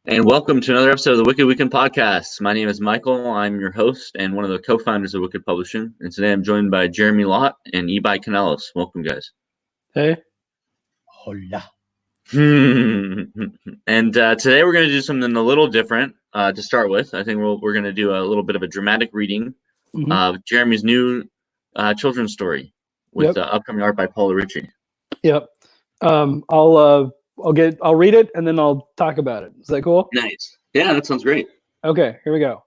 And welcome to another episode of the Wikid Weekend Podcast. My name is Michael. I'm your host and one of the co-founders of Wikid Publishing. And today I'm joined by Jeremy Lott and Ibai Canellos. Welcome, guys. Hey. Hola. And today we're going to do something a little different to start with. I think we're going to do a little bit of a dramatic reading of Jeremy's new children's story with upcoming art by Paula Ritchie. Yep. I'll read it and then I'll talk about it. Is that cool? Nice. Yeah, that sounds great. Okay, here we go.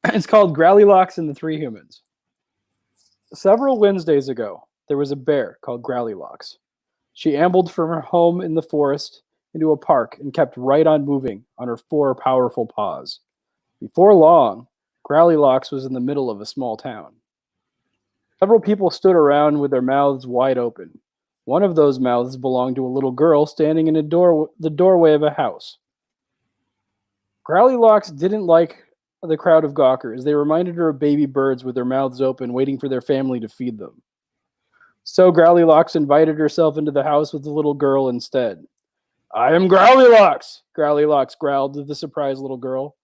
It's called Growlylocks and the Three Humans. Several Wednesdays ago, there was a bear called Growlylocks. She ambled from her home in the forest into a park and kept right on moving on her four powerful paws. Before long, Growlylocks was in the middle of a small town. Several people stood around with their mouths wide open. One of those mouths belonged to a little girl standing in the doorway of a house. Growlylocks didn't like the crowd of gawkers. They reminded her of baby birds with their mouths open, waiting for their family to feed them. So Growlylocks invited herself into the house with the little girl instead. "I am Growlylocks," Growlylocks growled to the surprised little girl.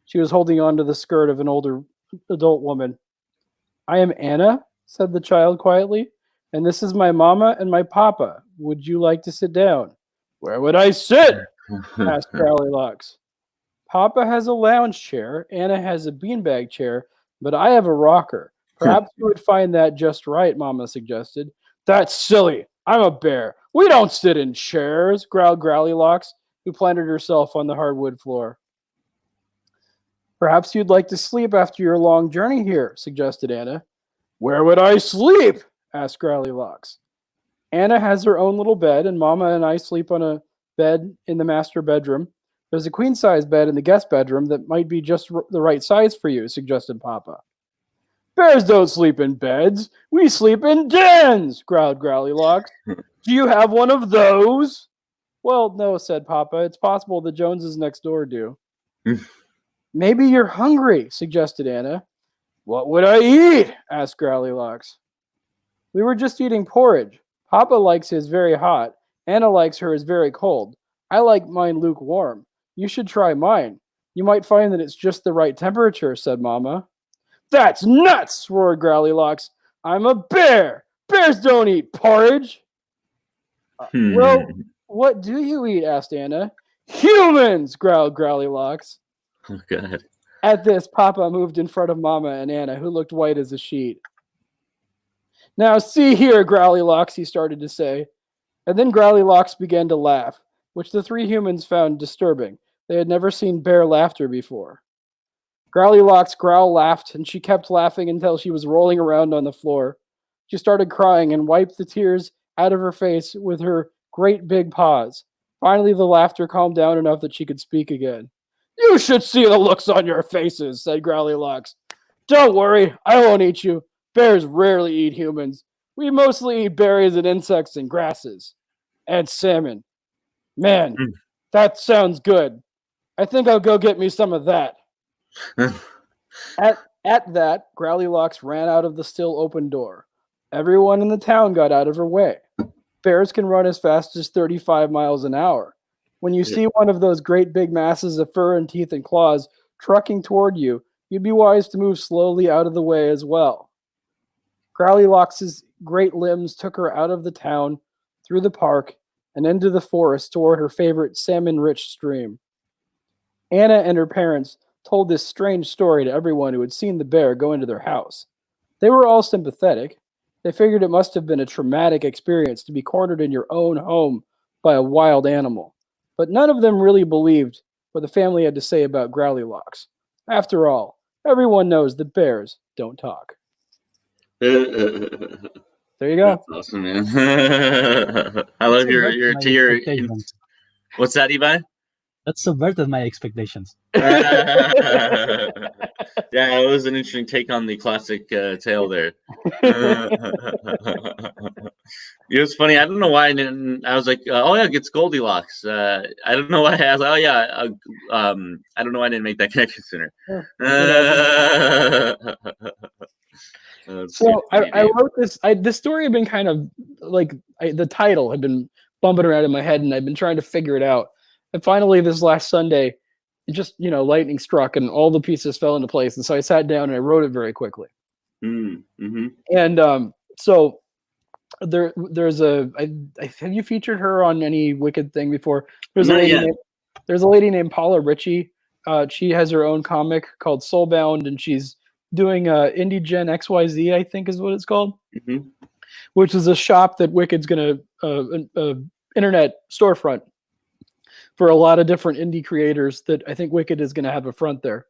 She was holding on to the skirt of an older adult woman. "I am Anna," said the child quietly. "And this is my mama and my papa. Would you like to sit down?" "Where would I sit?" asked Growlylocks. "Papa has a lounge chair, Anna has a beanbag chair, but I have a rocker. Perhaps you would find that just right," Mama suggested. "That's silly. I'm a bear. We don't sit in chairs," growled Growlylocks, who planted herself on the hardwood floor. "Perhaps you'd like to sleep after your long journey here," suggested Anna. "Where would I sleep?" asked Growlylocks. "Anna has her own little bed, and Mama and I sleep on a bed in the master bedroom. There's a queen-size bed in the guest bedroom that might be just the right size for you," suggested Papa. "Bears don't sleep in beds. We sleep in dens," growled Growlylocks. "Do you have one of those?" "Well, no," said Papa. "It's possible the Joneses next door do." "Maybe you're hungry," suggested Anna. "What would I eat?" asked Growlylocks. "We were just eating porridge. Papa likes his very hot. Anna likes hers very cold. I like mine lukewarm. You should try mine. You might find that it's just the right temperature," said Mama. "That's nuts!" roared Growlylocks. "I'm a bear. Bears don't eat porridge." "Well, what do you eat?" asked Anna. "Humans!" growled Growlylocks. Oh, God. At this, Papa moved in front of Mama and Anna, who looked white as a sheet. "Now see here, Growlylocks," he started to say. And then Growlylocks began to laugh, which the three humans found disturbing. They had never seen bear laughter before. Growlylocks laughed, and she kept laughing until she was rolling around on the floor. She started crying and wiped the tears out of her face with her great big paws. Finally, the laughter calmed down enough that she could speak again. "You should see the looks on your faces," said Growlylocks. "Don't worry, I won't eat you. Bears rarely eat humans. We mostly eat berries and insects and grasses. And salmon. Man, that sounds good. I think I'll go get me some of that." At that, Growlylocks ran out of the still open door. Everyone in the town got out of her way. Bears can run as fast as 35 miles an hour. When you see one of those great big masses of fur and teeth and claws trucking toward you, you'd be wise to move slowly out of the way as well. Growlylocks' great limbs took her out of the town, through the park, and into the forest toward her favorite salmon-rich stream. Anna and her parents told this strange story to everyone who had seen the bear go into their house. They were all sympathetic. They figured it must have been a traumatic experience to be cornered in your own home by a wild animal. But none of them really believed what the family had to say about Growlylocks. After all, everyone knows that bears don't talk. There you go. That's awesome, man. I love your What's that, Ibai? That subverted my expectations. Yeah, it was an interesting take on the classic tale there. It was funny. I don't know why I didn't. I was like, "Oh yeah, it's Goldilocks." I don't know why. I was like, "Oh yeah." I don't know why I didn't make that connection sooner. So I wrote this. This story had been kind of like the title had been bumping around in my head, and I've been trying to figure it out. And finally, this last Sunday, just lightning struck and all the pieces fell into place. And so I sat down and I wrote it very quickly. Mm-hmm. And so there's have you featured her on any Wikid thing before? There's Not yet. There's a lady named Paula Ritchie. She has her own comic called Soulbound, and she's doing IndieGen XYZ, I think is what it's called, which is a shop that Wikid's going to internet storefront for a lot of different indie creators that I think Wikid is going to have a front there.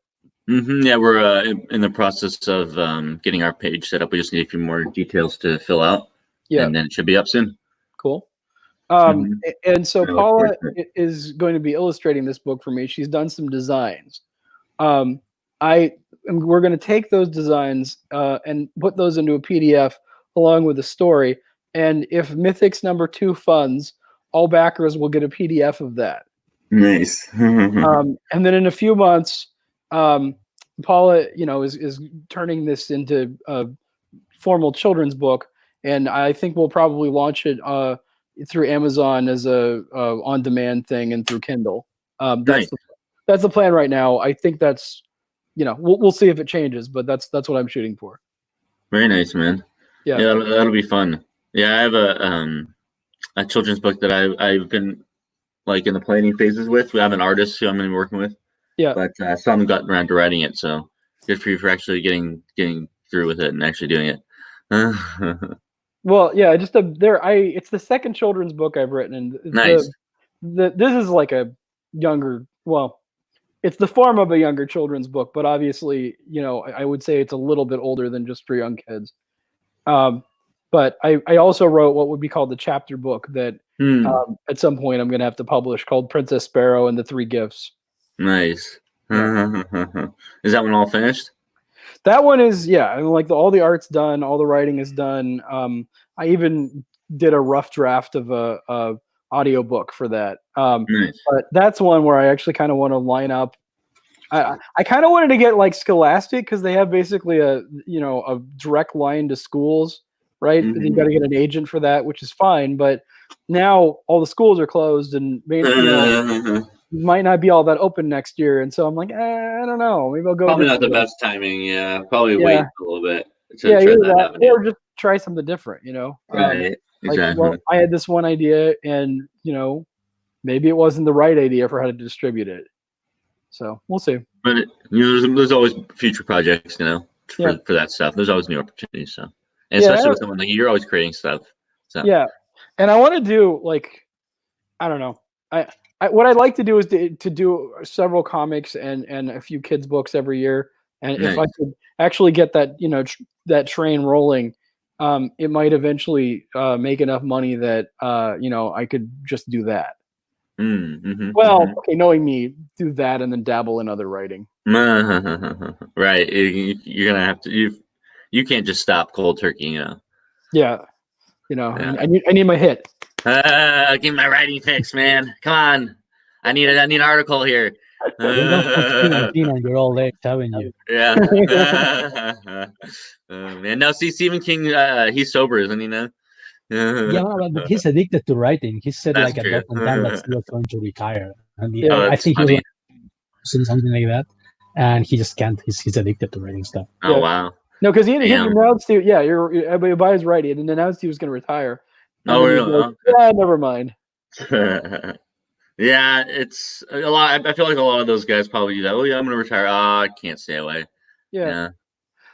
Yeah, we're in the process of getting our page set up. We just need a few more details to fill out. Yeah. And then it should be up soon. Cool. And so Paula is going to be illustrating this book for me. She's done some designs. We're going to take those designs and put those into a PDF along with the story. And if Mythics #2 funds, all backers will get a PDF of that. Nice. And then in a few months, Paula, is turning this into a formal children's book, and I think we'll probably launch it through Amazon as a on-demand thing and through Kindle. That's the plan right now. I think that's, we'll see if it changes, but that's what I'm shooting for. Very nice, man. Yeah, that'll be fun. Yeah, I have a children's book that I've been like in the planning phases with. We have an artist who I'm going to be working with. Yeah, but still haven't gotten around to writing it. So good for you for actually getting through with it and actually doing it. Well, yeah, it's the second children's book I've written, and nice. This is like a younger, it's the form of a younger children's book, but obviously, I would say it's a little bit older than just for young kids. But I also wrote what would be called the chapter book that at some point I'm going to have to publish, called Princess Sparrow and the Three Gifts. Nice. Is that one all finished? That one is, all the art's done, all the writing is done. I even did a rough draft of a audiobook for that. Nice. But that's one where I actually kind of want to line up. I kind of wanted to get like Scholastic, because they have basically a direct line to schools, right? You got to get an agent for that, which is fine. But now all the schools are closed, and maybe might not be all that open next year, and so I'm like, I don't know. Maybe I'll go. Probably not the best timing. Yeah, probably wait a little bit. Or just try something different. Right. Exactly. I had this one idea, and maybe it wasn't the right idea for how to distribute it. So we'll see. But there's always future projects, for that stuff. There's always new opportunities. So, and especially with someone like you, you're always creating stuff. So yeah, and I want to do I don't know. What I'd like to do is to do several comics and a few kids books every year. And if I could actually get that, that train rolling, it might eventually make enough money that, I could just do that. Okay, knowing me, do that and then dabble in other writing. Right. You're going to have to, you can't just stop cold turkey, Yeah. I need my hit. Give me my writing fix, man. Come on. I need an article here. You're all late, haven't you? Yeah. Man, no, see, Stephen King, he's sober, isn't he now? Yeah, but he's addicted to writing. He said That's like true. a dozen times that he was going to retire. And I think he was saying something like that. And he just can't. He's addicted to writing stuff. Oh, wow. No, because he announced everybody buys right. He had announced he was going to retire. Oh, really? Like, yeah, never mind. Yeah, it's a lot. I feel like a lot of those guys probably do that. Oh, yeah, I'm going to retire. I can't stay away. Yeah.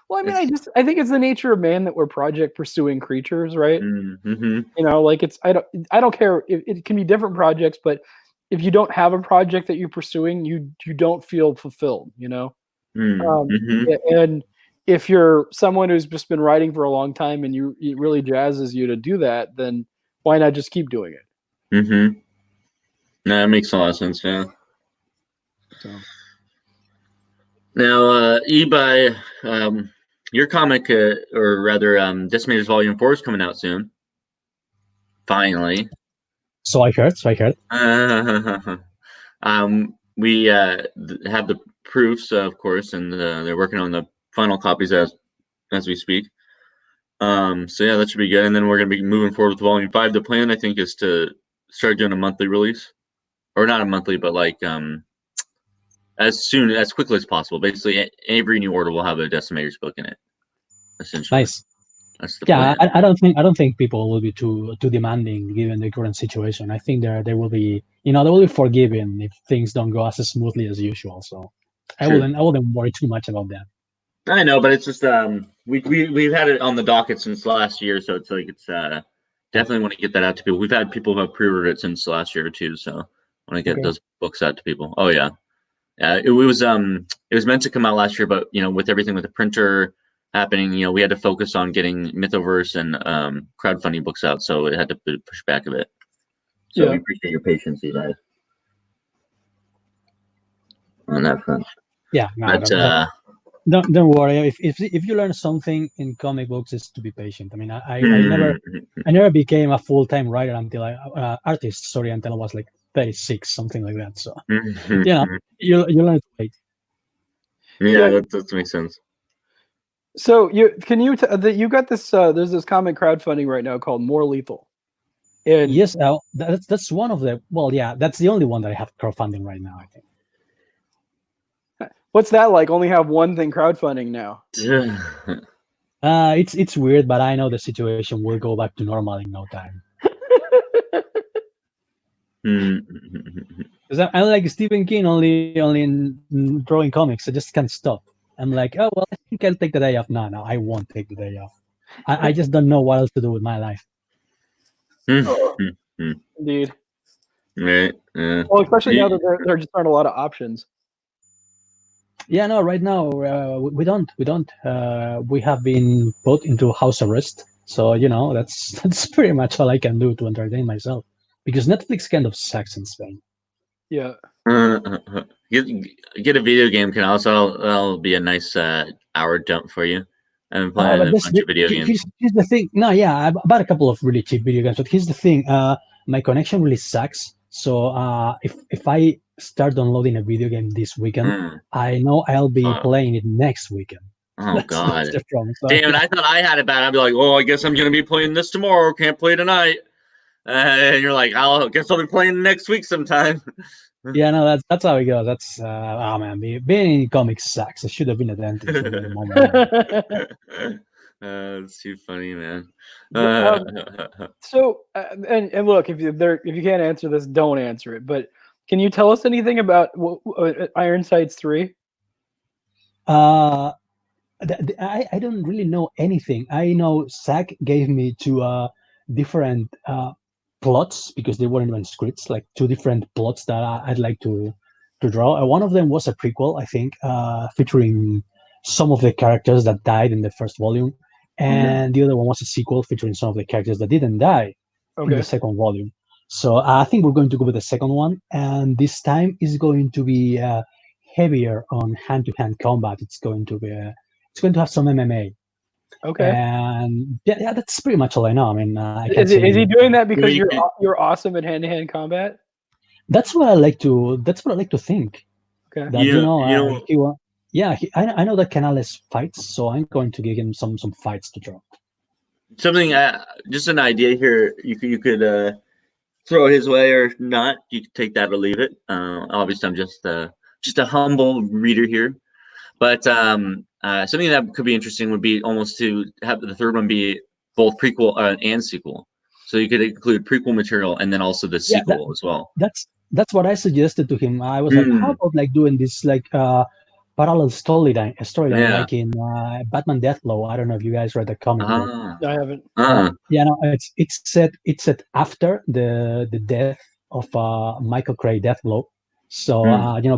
Well, I mean, I think it's the nature of man that we're project pursuing creatures, right? I don't care. It can be different projects, but if you don't have a project that you're pursuing, you don't feel fulfilled, And if you're someone who's just been writing for a long time and it really jazzes you to do that, then why not just keep doing it? No, that makes a lot of sense, yeah. So. Now, eBay, your comic, or rather, Decimators Volume 4 is coming out soon. Finally. So I heard. We have the proofs, of course, and they're working on the final copies as we speak. So yeah, that should be good. And then we're going to be moving forward with Volume 5. The plan, I think, is to start doing a monthly release. Or not a monthly, but like as quickly as possible. Basically, every new order will have a Decimators book in it. Essentially, Nice. that's the Yeah, plan. I don't think people will be too demanding given the current situation. I think they will be they will be forgiving if things don't go as smoothly as usual. So I True. wouldn't worry too much about that. I know, but it's just we've had it on the docket since last year, so it's like it's definitely want to get that out to people. We've had people who have pre-ordered it since last year too, so I want to get those books out to people. Oh yeah, it was meant to come out last year, but with everything with the printer happening, we had to focus on getting Mythoverse and crowdfunding books out, so it had to push back a bit. So we appreciate your patience, you guys, on that front. Yeah, no, don't worry. If you learn something in comic books, is to be patient. I mean, I never became a full-time writer until artist. Sorry, until I was like 36, something like that. So you learn to wait. Yeah, that makes sense. So you got this? There's this comic crowdfunding right now called More Lethal. And yes, that's one of the. Well, yeah, that's the only one that I have crowdfunding right now. I think. What's that like? Only have one thing crowdfunding now. It's weird, but I know the situation will go back to normal in no time. Because I'm like Stephen King, only in drawing comics. I just can't stop. I'm like, oh well, I think I'll take the day off. No, I won't take the day off. I just don't know what else to do with my life. Indeed. Right. Well, especially now that there just aren't a lot of options. Yeah, no. Right now, we don't. We have been put into house arrest. So that's pretty much all I can do to entertain myself. Because Netflix kind of sucks in Spain. Yeah. Get a video game can also that'll be a nice hour dump for you. I've been playing a bunch of video games. Here's the thing. No, yeah, I bought a couple of really cheap video games, but here's the thing. My connection really sucks. So if I start downloading a video game this weekend, I know I'll be playing it next weekend. Oh God! That's the problem. So, damn it! I thought I had it bad. I'd be like, oh, I guess I'm gonna be playing this tomorrow. Can't play tonight. And you're like, I guess I'll be playing next week sometime. Yeah, no, that's how it goes. That's oh man, being in comics sucks. I should have been a dentist at the moment. It's too funny, man. So and look, if you can't answer this, don't answer it. But can you tell us anything about Ironsides 3? I don't really know anything. I know Zach gave me two different plots because they weren't even scripts, like two different plots that I'd like to draw. One of them was a prequel, I think, featuring some of the characters that died in the first volume, and the other one was a sequel featuring some of the characters that didn't die in the second volume. So I think we're going to go with the second one, and this time is going to be heavier on hand-to-hand combat. It's going to have some MMA. Okay. And yeah, that's pretty much all I know. I mean, is he doing that because you're awesome at hand-to-hand combat? That's what I like to think. Okay. That, I know that Canales fights, so I'm going to give him some fights to draw. Something, just an idea here. You could throw his way or not. You could take that or leave it. Obviously, I'm just a humble reader here, but something that could be interesting would be almost to have the third one be both prequel and sequel. So you could include prequel material and then also the sequel as well. That's what I suggested to him. I was like, how about like doing this like parallel storyline like in Batman Deathblow. I don't know if you guys read the comic book. I haven't. Yeah, no, it's set after the death of Michael Cray Deathblow. So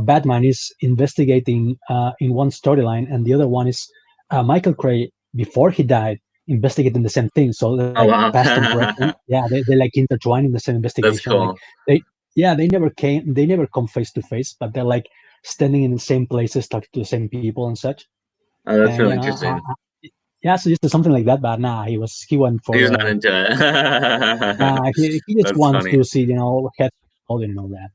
Batman is investigating in one storyline, and the other one is Michael Cray before he died investigating the same thing. So past and present, they like intertwine in the same investigation. That's cool. Like, they never come face to face, but they're like standing in the same places, talking to the same people and such. Oh, that's really interesting. Yeah, so just something like that, but nah, he went for. He was not into it. He just wants to see, heads holding and all that.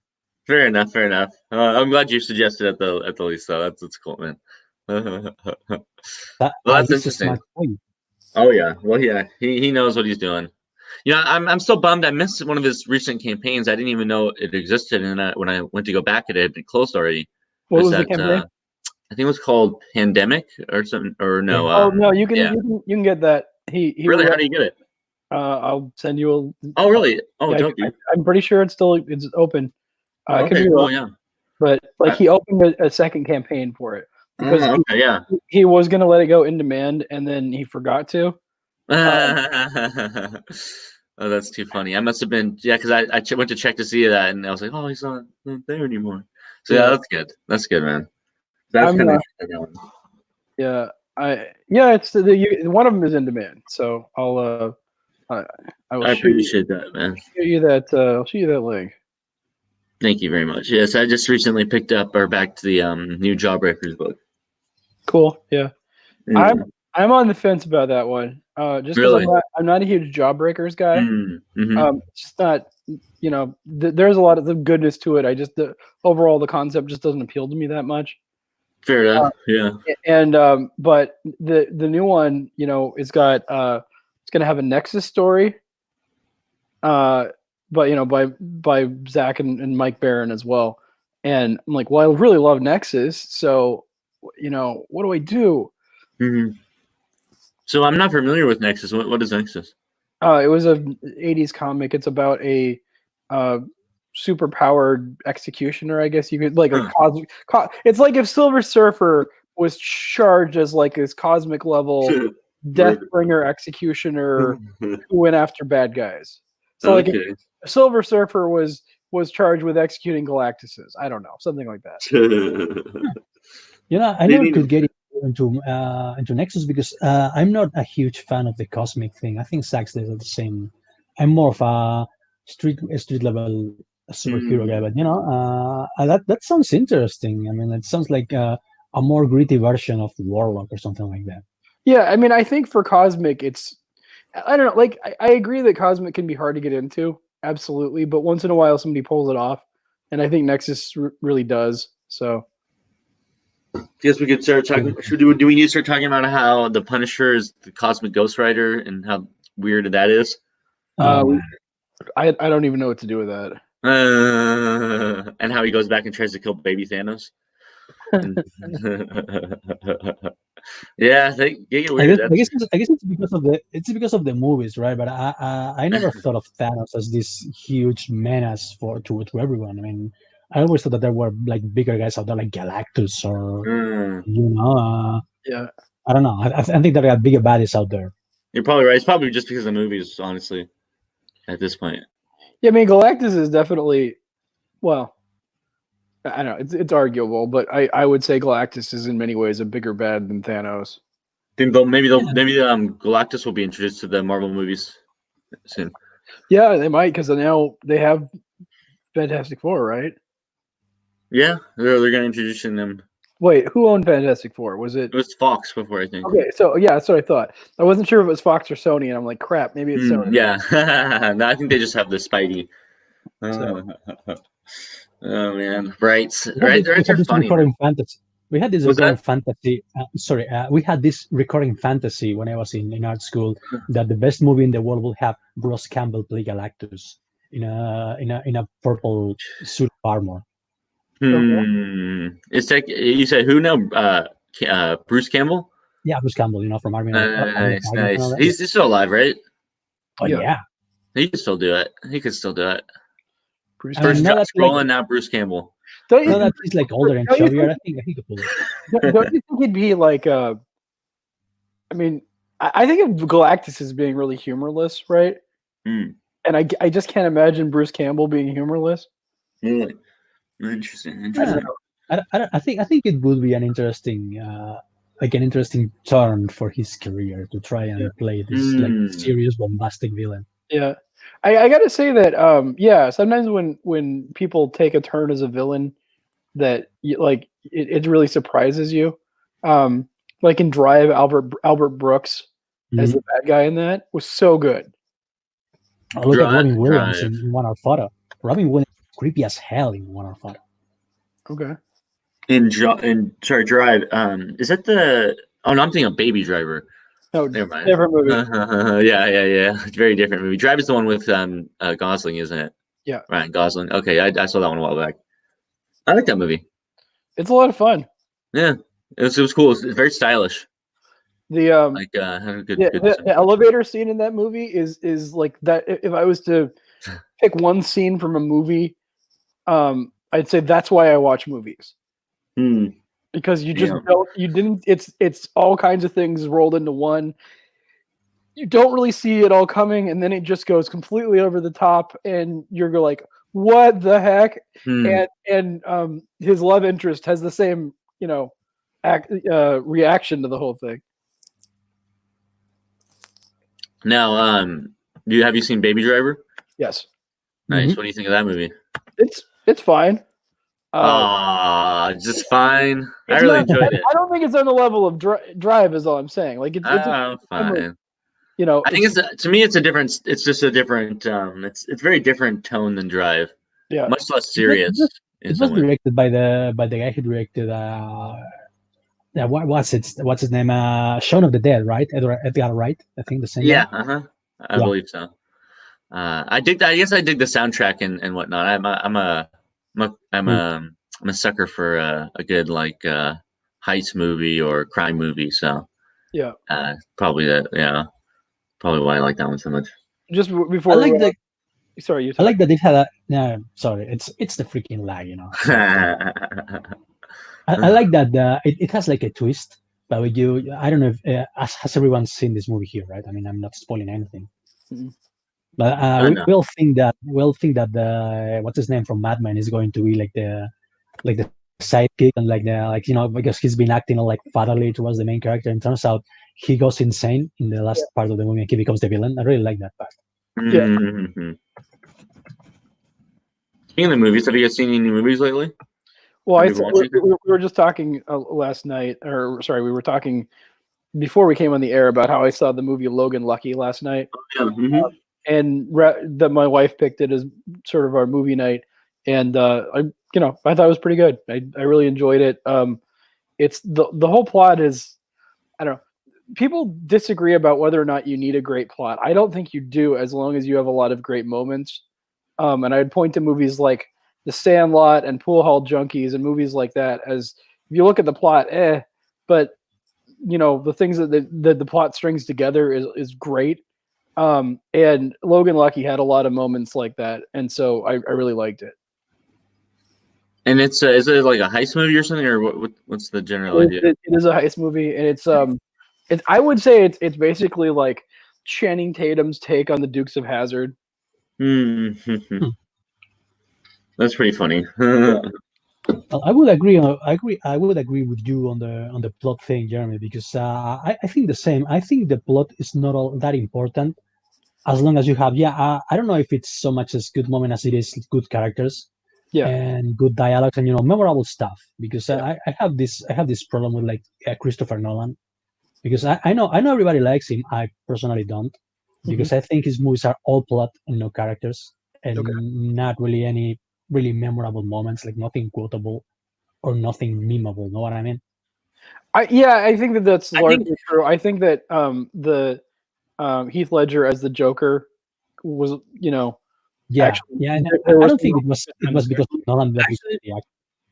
Fair enough. I'm glad you suggested at the least, though. That's cool, man. That's interesting. Oh yeah, well yeah, he knows what he's doing. I'm still bummed. I missed one of his recent campaigns. I didn't even know it existed, and when I went to go back, it had been closed already. What was the that campaign? I think it was called Pandemic or something, or no? Oh no, you can yeah. you can get that. He Really? wrote, How do you get it? I'll send you a. Oh, really? Oh, Yeah, don't you? I'm pretty sure it's open. I could Okay, be cool. wrong, Yeah. but like he opened a second campaign for it because Okay, yeah. he was gonna let it go in demand and then he forgot to. Oh, that's too funny. I must have been, yeah, because I went to check to see that, and I was like, oh, he's not there anymore. So yeah, Yeah. that's good. That's good, man. That's I'm kind of interesting. it's one of them is in demand, so I will I shoot appreciate that, man. you that I'll shoot you that link. Thank you very much. Yes, I just recently picked up or back to the new Jawbreakers book. Cool. Yeah. Yeah. I'm on the fence about that one. Just because Really? I'm not a huge Jawbreakers guy. Mm-hmm. It's just not, there's a lot of the goodness to it. Overall the concept just doesn't appeal to me that much. Fair enough. Yeah. And but the new one, it's got it's gonna have a Nexus story. But by Zach and Mike Barron as well. And I'm like, well, I really love Nexus, so what do I do? Mm-hmm. So I'm not familiar with Nexus. What is Nexus? It was a '80s comic. It's about a super powered executioner, I guess you could like a cosmic. It's like if Silver Surfer was charged as like this cosmic level Deathbringer executioner who went after bad guys. So like Okay. if Silver Surfer was charged with executing Galactuses. I don't know, something like that. I never could get into Nexus because I'm not a huge fan of the cosmic thing. I think Sax does the same. I'm more of a street level superhero guy, but that sounds interesting. I mean, it sounds like a more gritty version of Warlock or something like that. Yeah, I mean, I think for Cosmic, I don't know. Like, I agree that Cosmic can be hard to get into, absolutely. But once in a while, somebody pulls it off, and I think Nexus really does. So, guess we could start talking. Do we need to start talking about how the Punisher is the Cosmic Ghost Rider and how weird that is? I don't even know what to do with that. And how he goes back and tries to kill baby Thanos. Yeah, they get weird. I guess it's because of the movies, right? But I never thought of Thanos as this huge menace to everyone. I mean, I always thought that there were like bigger guys out there, like Galactus or yeah. I don't know. I think there are bigger baddies out there. You're probably right. It's probably just because of the movies, honestly. At this point. Yeah, I mean, Galactus is definitely, well, I don't know. It's arguable, but I would say Galactus is in many ways a bigger bad than Thanos. Think maybe Galactus will be introduced to the Marvel movies soon. Yeah, they might because now they have Fantastic Four, right? Yeah, they're going to introduce them. Wait, who owned Fantastic Four? Was it? It was Fox before, I think. Okay, so yeah, that's what I thought. I wasn't sure if it was Fox or Sony, and I'm like, crap, maybe it's Sony. Yeah, no, I think they just have the Spidey. So. Oh man, right. We had this funny. recurring fantasy. We had this recurring fantasy. We had this recurring fantasy when I was in art school that the best movie in the world will have Bruce Campbell play Galactus in a purple suit of armor. It's like you said. Who now? Bruce Campbell. Yeah, Bruce Campbell. From Army. Nice. He's still alive, right? Oh yeah. He could still do it. Bruce First Josh Brolin, now Bruce Campbell. Don't you know that he's like older and chubbier? I think he could pull it. Don't you think he'd be like I mean, I think of Galactus as being really humorless, right? And I just can't imagine Bruce Campbell being humorless. Really? Interesting. I think it would be an interesting turn for his career to try and play this like serious bombastic villain. Yeah, I got to say that sometimes when people take a turn as a villain, that it really surprises you. Like in Drive, Albert Brooks as the bad guy in that was so good. Look at Robin Williams in One Hour Photo. Robin Williams is creepy as hell in One Hour Photo. Okay. Drive. Is that the? Oh, no, I'm thinking of Baby Driver. No, never mind. Different movie. Yeah. It's a very different movie. Drive is the one with Gosling, isn't it? Yeah. Ryan Gosling. Okay, I saw that one a while back. I like that movie. It's a lot of fun. Yeah, it was cool. It's very stylish. The Like had a good the elevator scene in that movie is like that. If I was to pick one scene from a movie, I'd say that's why I watch movies. Because you just don't, it's all kinds of things rolled into one. You don't really see it all coming, and then it just goes completely over the top, and you're like, what the heck? And his love interest has the same, reaction to the whole thing. Now, have you seen Baby Driver? Yes. Nice. What do you think of that movie? It's fine. Just fine. I really enjoyed it. I don't think it's on the level of Drive, is all I'm saying. Like it's fine. I think to me it's a different. It's just a different. It's very different tone than Drive. Yeah. Much less serious. It was directed by the guy who directed. What's his name? Shaun of the Dead, right? Edgar Wright, I think the same. Yeah. I believe so. I guess I dig the soundtrack and whatnot. I'm a sucker for a good like heist movie or crime movie. So yeah, probably probably why I like that one so much. Just before I like sorry, I like that they've had a no. Sorry, it's the freaking lag, I like that it has like a twist. But I don't know if has everyone seen this movie here, right? I mean, I'm not spoiling anything. Mm-hmm. But we'll think that the what's his name from Mad Men is going to be like the sidekick and because he's been acting all like fatherly towards the main character, and turns out he goes insane in the last part of the movie and he becomes the villain. I really like that part. Yeah. Speaking of the movies, have you guys seen any new movies lately? Well, we were just talking last night, or sorry, we were talking before we came on the air about how I saw the movie Logan Lucky last night. And that my wife picked it as sort of our movie night, and I thought it was pretty good. I really enjoyed it. It's the whole plot is, I don't know. People disagree about whether or not you need a great plot. I don't think you do, as long as you have a lot of great moments. And I'd point to movies like The Sandlot and Pool Hall Junkies and movies like that as, if you look at the plot, but the things that the plot strings together is great. And Logan Lucky had a lot of moments like that, and so I really liked it. And is it like a heist movie or something, or what's the general idea? It is a heist movie, and it's I would say it's basically like Channing Tatum's take on the Dukes of Hazzard. That's pretty funny. I would agree. I would agree with you on the plot thing, Jeremy, because I think the same. I think the plot is not all that important, as long as you have. I don't know if it's so much as good moment as it is good characters, and good dialogues, and memorable stuff. Because I have this problem with like Christopher Nolan, because I know everybody likes him. I personally don't, because I think his movies are all plot and no characters, and not really any really memorable moments, like nothing quotable or nothing memeable. Know what I mean? I think that's largely true. I think that the Heath Ledger as the Joker was, actually, I don't think it was because of Nolan.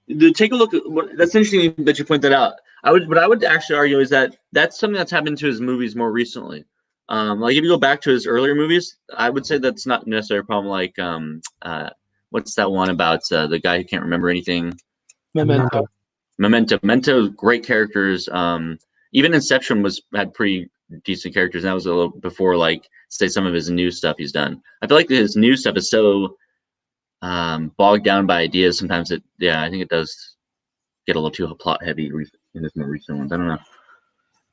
To take a look at that's interesting that you point that out. What I would actually argue is that that's something that's happened to his movies more recently. Like if you go back to his earlier movies, I would say that's not necessarily a problem. Like what's that one about the guy who can't remember anything? Memento, great characters. Even Inception had pretty decent characters. And that was a little before, like, say, some of his new stuff he's done. I feel like his new stuff is so bogged down by ideas. Sometimes I think it does get a little too plot heavy in his more recent ones. I don't know.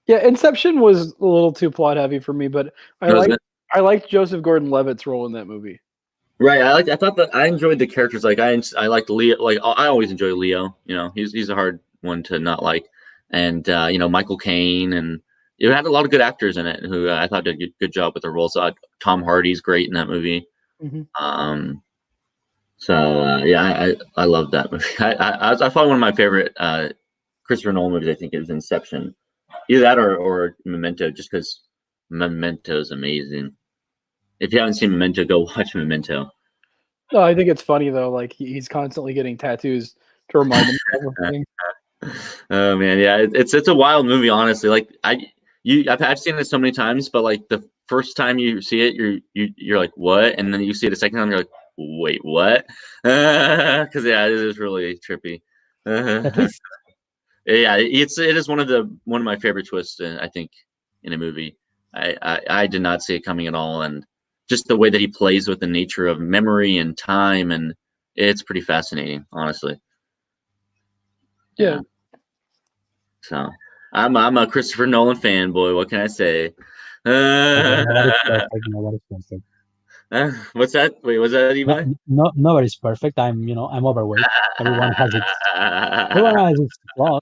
Yeah, Inception was a little too plot heavy for me, but I liked Joseph Gordon-Levitt's role in that movie. Right, I thought that I enjoyed the characters. Like I liked Leo. Like I always enjoy Leo. He's a hard one to not like, and Michael Caine, and it had a lot of good actors in it who I thought did a good job with their roles. Tom Hardy's great in that movie. I love that movie. I thought one of my favorite Christopher Nolan movies, I think, is Inception. Either that or Memento, just because Memento is amazing. If you haven't seen Memento, go watch Memento. No, I think it's funny though. Like he's constantly getting tattoos to remind himself of things. Oh man, yeah, it's a wild movie, honestly. Like I've seen it so many times, but like the first time you see it, you're like, what? And then you see it a second time, you're like, wait, what? Because yeah, it is really trippy. The twist. Yeah, it is one of my favorite twists, I think, in a movie. I did not see it coming at all, and just the way that he plays with the nature of memory and time, and it's pretty fascinating, honestly. Yeah. So I'm a Christopher Nolan fanboy. What can I say? Nobody's perfect. Nobody's perfect. What's that? Wait, was that Levi? Nobody's perfect. I'm overweight. Everyone has its flaws.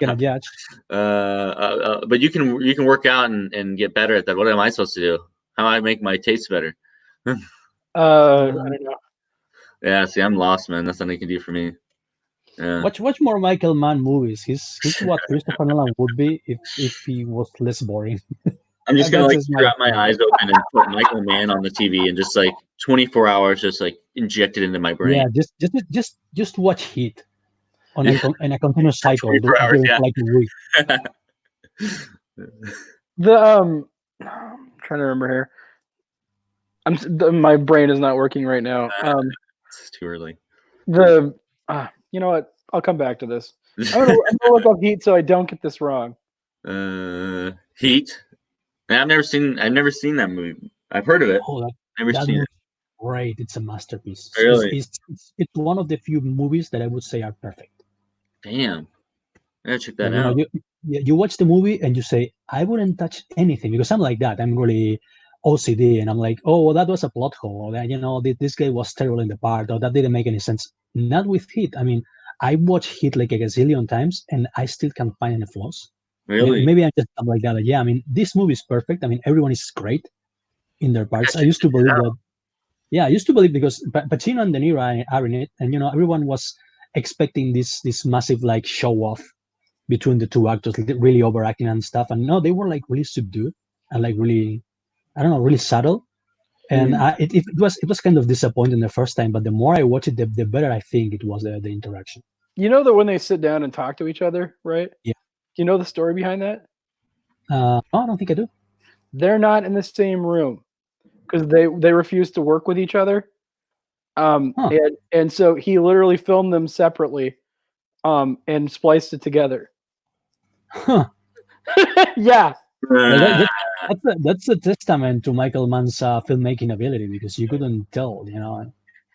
Gonna judge. But you can work out and get better at that. What am I supposed to do? How do I make my taste better? I don't know. Yeah, see, I'm lost, man. That's nothing you can do for me. Yeah. Watch more Michael Mann movies. He's what Christopher Nolan would be if he was less boring. I'm just gonna That's like just my screw out my opinion. eyes open and put Michael Mann on the TV and just like 24 hours, just like inject it into my brain. Yeah, just watch Heat on in a continuous cycle 24 hours, during yeah. like a week. I'm trying to remember here. My brain is not working right now. It's too early. You know what? I'll come back to this. I'm gonna look up Heat so I don't get this wrong. Heat. I've never seen that movie. I've heard of it. Oh, Never that seen movie it. is great. It's a masterpiece. Really? It's one of the few movies that I would say are perfect. Damn. I gotta check that Like, out. you watch the movie and you say, I wouldn't touch anything because I'm like that. I'm really OCD and I'm like, oh, well, that was a plot hole. Or that, this guy was terrible in the part, or that didn't make any sense. Not with Heat. I mean, I watched Heat like a gazillion times and I still can't find any flaws. Really? Maybe I'm like that. Like, yeah, I mean, this movie is perfect. I mean, everyone is great in their parts. I used to believe that. Yeah, I used to believe because Pacino and De Niro are in it, and everyone was expecting this massive like show off between the two actors, like, really overacting and stuff. And no, they were like really subdued and like really, I don't know, really subtle. And it was kind of disappointing the first time, but the more I watch it, the better I think it was the interaction. You know that when they sit down and talk to each other, right? Yeah. Do you know the story behind that? No, I don't think I do. They're not in the same room because they refuse to work with each other. And so he literally filmed them separately, and spliced it together. Huh. Yeah. Well, that's a testament to Michael Mann's filmmaking ability because you couldn't tell.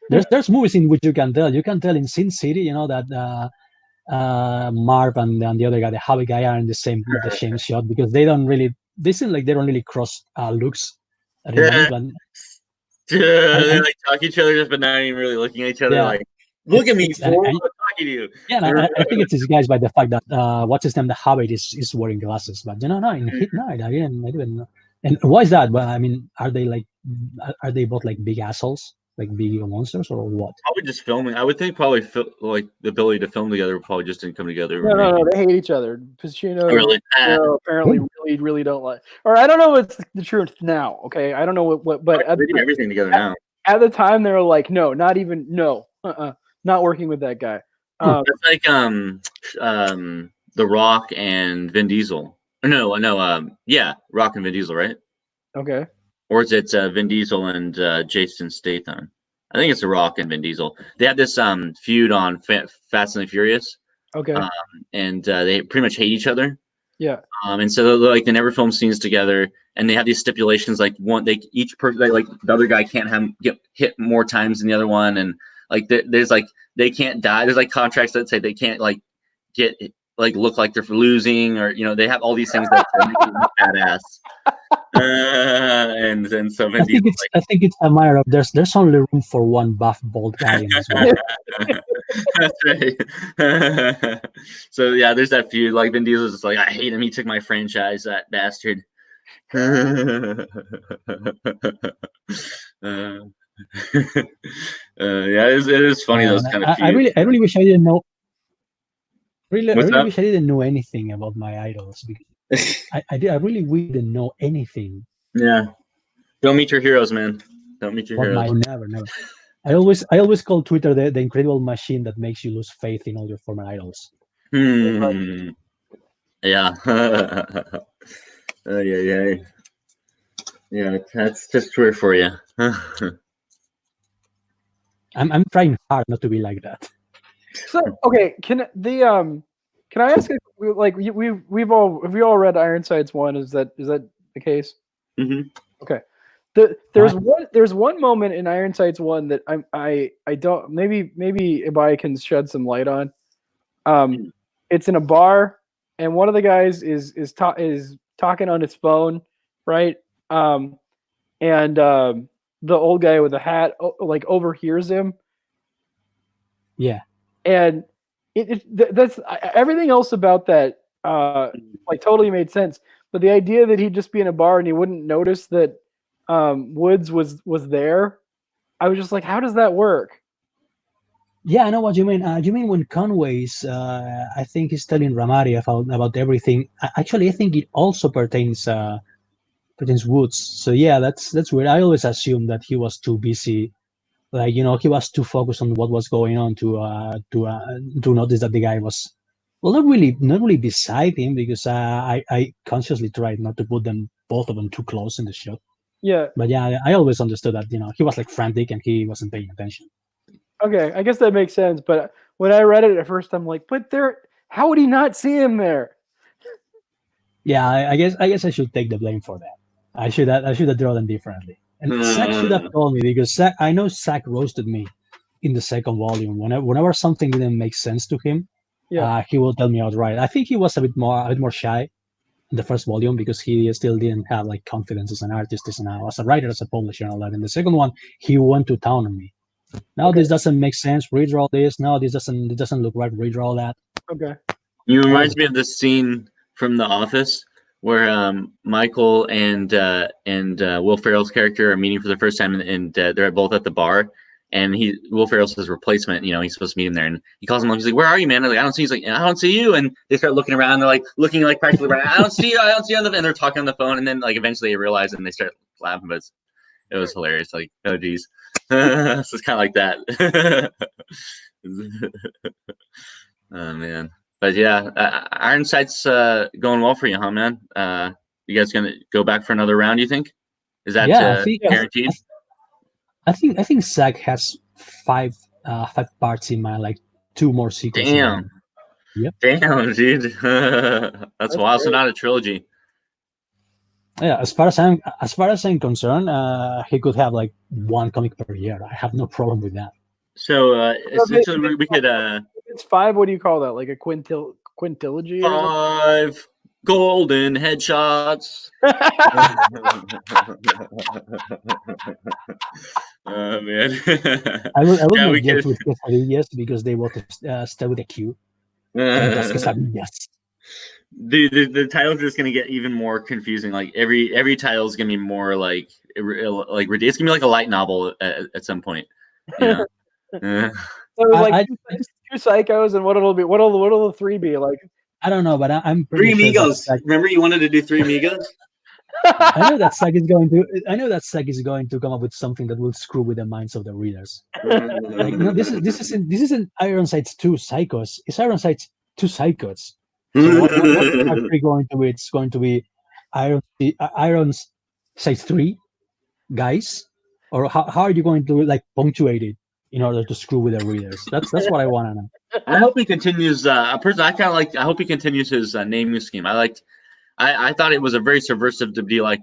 There's movies in which you can tell. You can tell in Sin City, that Marv and the other guy, the Hobbit guy, are in the same shot because they seem like they don't really cross looks at the moment. But they like talk to each other, but not even really looking at each other. Yeah. Like, look at me, fool! I'm talking to you. Yeah, I think it's disguised by the fact that what's his name, the Hobbit, is wearing glasses. But no, in Heat, no, I didn't know. And why is that? Well, I mean, are they both like big assholes, like big monsters, or what? Probably just filming. I would think probably like the ability to film together probably just didn't come together. No, they hate each other. Pacino, really? apparently really don't like. Or I don't know what's the truth now. Okay, I don't know what but they do everything together now. At the time, they were like, no, not even not working with that guy. It's like The Rock and Vin Diesel. Yeah, Rock and Vin Diesel, right? Okay. Or is it Vin Diesel and Jason Statham? I think it's The Rock and Vin Diesel. They had this feud on Fast and the Furious. Okay. And they pretty much hate each other. Yeah. And so they never film scenes together, and they have these stipulations like each person like the other guy can't get hit more times than the other one, and like there's like they can't die. There's like contracts that say they can't like get like look like they're losing, or they have all these things that make them badass. And so I think it's a matter of there's only room for one buff bald guy in this one. That's right. So yeah, there's that feud. Like Vin Diesel's just like, I hate him. He took my franchise, that bastard. Yeah, it is funny those kind of feuds. I really wish I didn't know. I really wish I didn't know anything about my idols because I really didn't know anything. Yeah, don't meet your heroes, man. Don't meet your heroes. Never. I always call Twitter the incredible machine that makes you lose faith in all your former idols. Yeah. Yeah. Yeah, that's just Twitter for you. I'm trying hard not to be like that. So okay, can I ask? Like we've all read Ironsides 1? Is that the case? Mm-hmm. Okay. There's one moment in Ironsides 1 that I don't, maybe Ibai can shed some light on. It's in a bar, and one of the guys is talking on his phone, right? And the old guy with the hat like overhears him. Yeah. And that's everything else about that like totally made sense. But the idea that he'd just be in a bar and he wouldn't notice that Woods was there, I was just like, how does that work? Yeah, I know what you mean. You mean when Conway's, I think he's telling Ramari about everything. Actually, I think it also pertains Woods. So yeah, that's weird. I always assumed that he was too busy, like he was too focused on what was going on to notice that the guy was, well, not really beside him, because I consciously tried not to put them both of them too close in the shot. Yeah. But yeah, I always understood that he was like frantic and he wasn't paying attention. Okay, I guess that makes sense. But when I read it at first, I'm like, but how would he not see him there? Yeah, I guess I should take the blame for that. I should have drawn them differently. And Zach should have told me, because I know Zach roasted me in the second volume. Whenever something didn't make sense to him, Yeah. he will tell me outright. I think he was a bit more shy in the first volume, because he still didn't have like confidence as an artist, as a writer, as a publisher, and all that. In the second one, he went to town on me. Now this doesn't make sense. Redraw this. No, this doesn't look right. Redraw that. Okay. You reminds me of this scene from The Office where Michael and Will Ferrell's character are meeting for the first time, and they're both at the bar. And Will Ferrell's his replacement. He's supposed to meet him there, and he calls him up. He's like, "Where are you, man?" Like, "I don't see." He's like, "I don't see you." And they start looking around. They're like looking like practically around. "I don't see you. I don't see you." And they're talking on the phone, and then like eventually they realize and they start laughing. But it was hilarious. Like, oh geez, so it's kind of like that. Oh man. But yeah, Ironside's going well for you, huh, man? You guys gonna go back for another round? You think? Is that guaranteed? I think Zach has five parts in mind, like 2 more sequels. Damn. Yep. Damn, dude. That's wild. So not a trilogy. Yeah, as far as I'm concerned, he could have like 1 comic per year. I have no problem with that. So essentially, we could. It's 5. What do you call that? Like a quintilogy? 5 golden headshots. Oh man. I will make jokes with quesadillas because they both start with a Q. Yes. The titles are just gonna get even more confusing. Like every title is gonna be more like it's gonna be like a light novel at some point. So it was like 2 psychos, and what'll the 3 be like? I don't know, but I'm pretty 3 Amigos. Sure remember you wanted to do 3 Amigos? I know that Zach is going to come up with something that will screw with the minds of the readers. Like, no, this isn't Ironsides 2 Psychos. It's Ironsides 2 Psychos. So what's actually going to be? It's going to be Ironsides 3 guys, or how are you going to like punctuate it in order to screw with the readers? That's what I want to know. I hope he continues. I hope he continues his naming scheme. I thought it was a very subversive to be like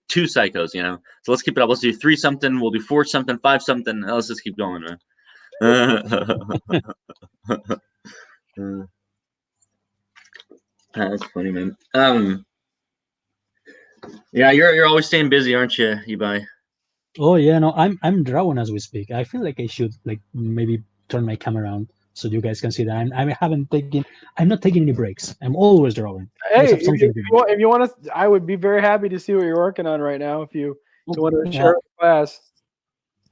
2 psychos, So let's keep it up. Let's do 3 something. We'll do 4 something, 5 something. Let's just keep going, man. That's funny, man. Yeah, you're always staying busy, aren't you, Ibai? Oh yeah, no, I'm drawing as we speak. I feel like I should like maybe turn my camera around so you guys can see that I'm not taking any breaks. I'm always drawing. Hey, if you want to, I would be very happy to see what you're working on right now. If you want to share with class.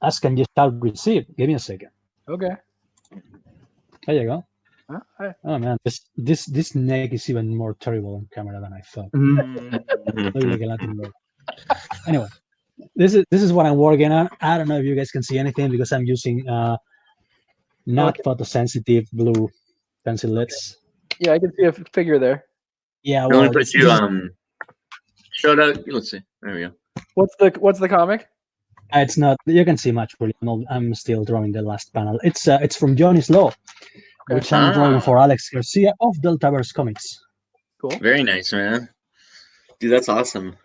Ask and you shall receive. Give me a second. Okay. There you go. Oh man, this neck is even more terrible on camera than I thought. Anyway, This is what I'm working on. I don't know if you guys can see anything because I'm using not photosensitive blue pencil lids. Yeah, I can see a figure there. Yeah, Let me well, put you shout out. Let's see. There we go. What's the comic? it's not. You can see much really. I'm still drawing the last panel. It's from Johnny's Law, Okay. which I'm drawing for Alex Garcia of Deltaverse Comics. Cool. Very nice, man. Dude, that's awesome.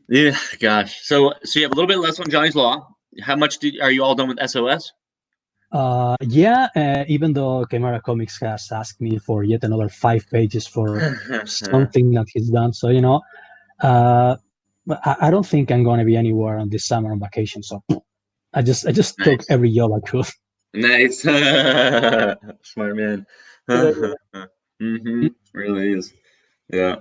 Yeah, gosh. So you have a little bit less on Johnny's Law. How much are you all done with SOS? Yeah, even though Chimera Comics has asked me for yet another 5 pages for something that he's done, so but I don't think I'm going to be anywhere on this summer on vacation. So I just Nice. took every job I could. Nice, smart man. Really is. Yeah.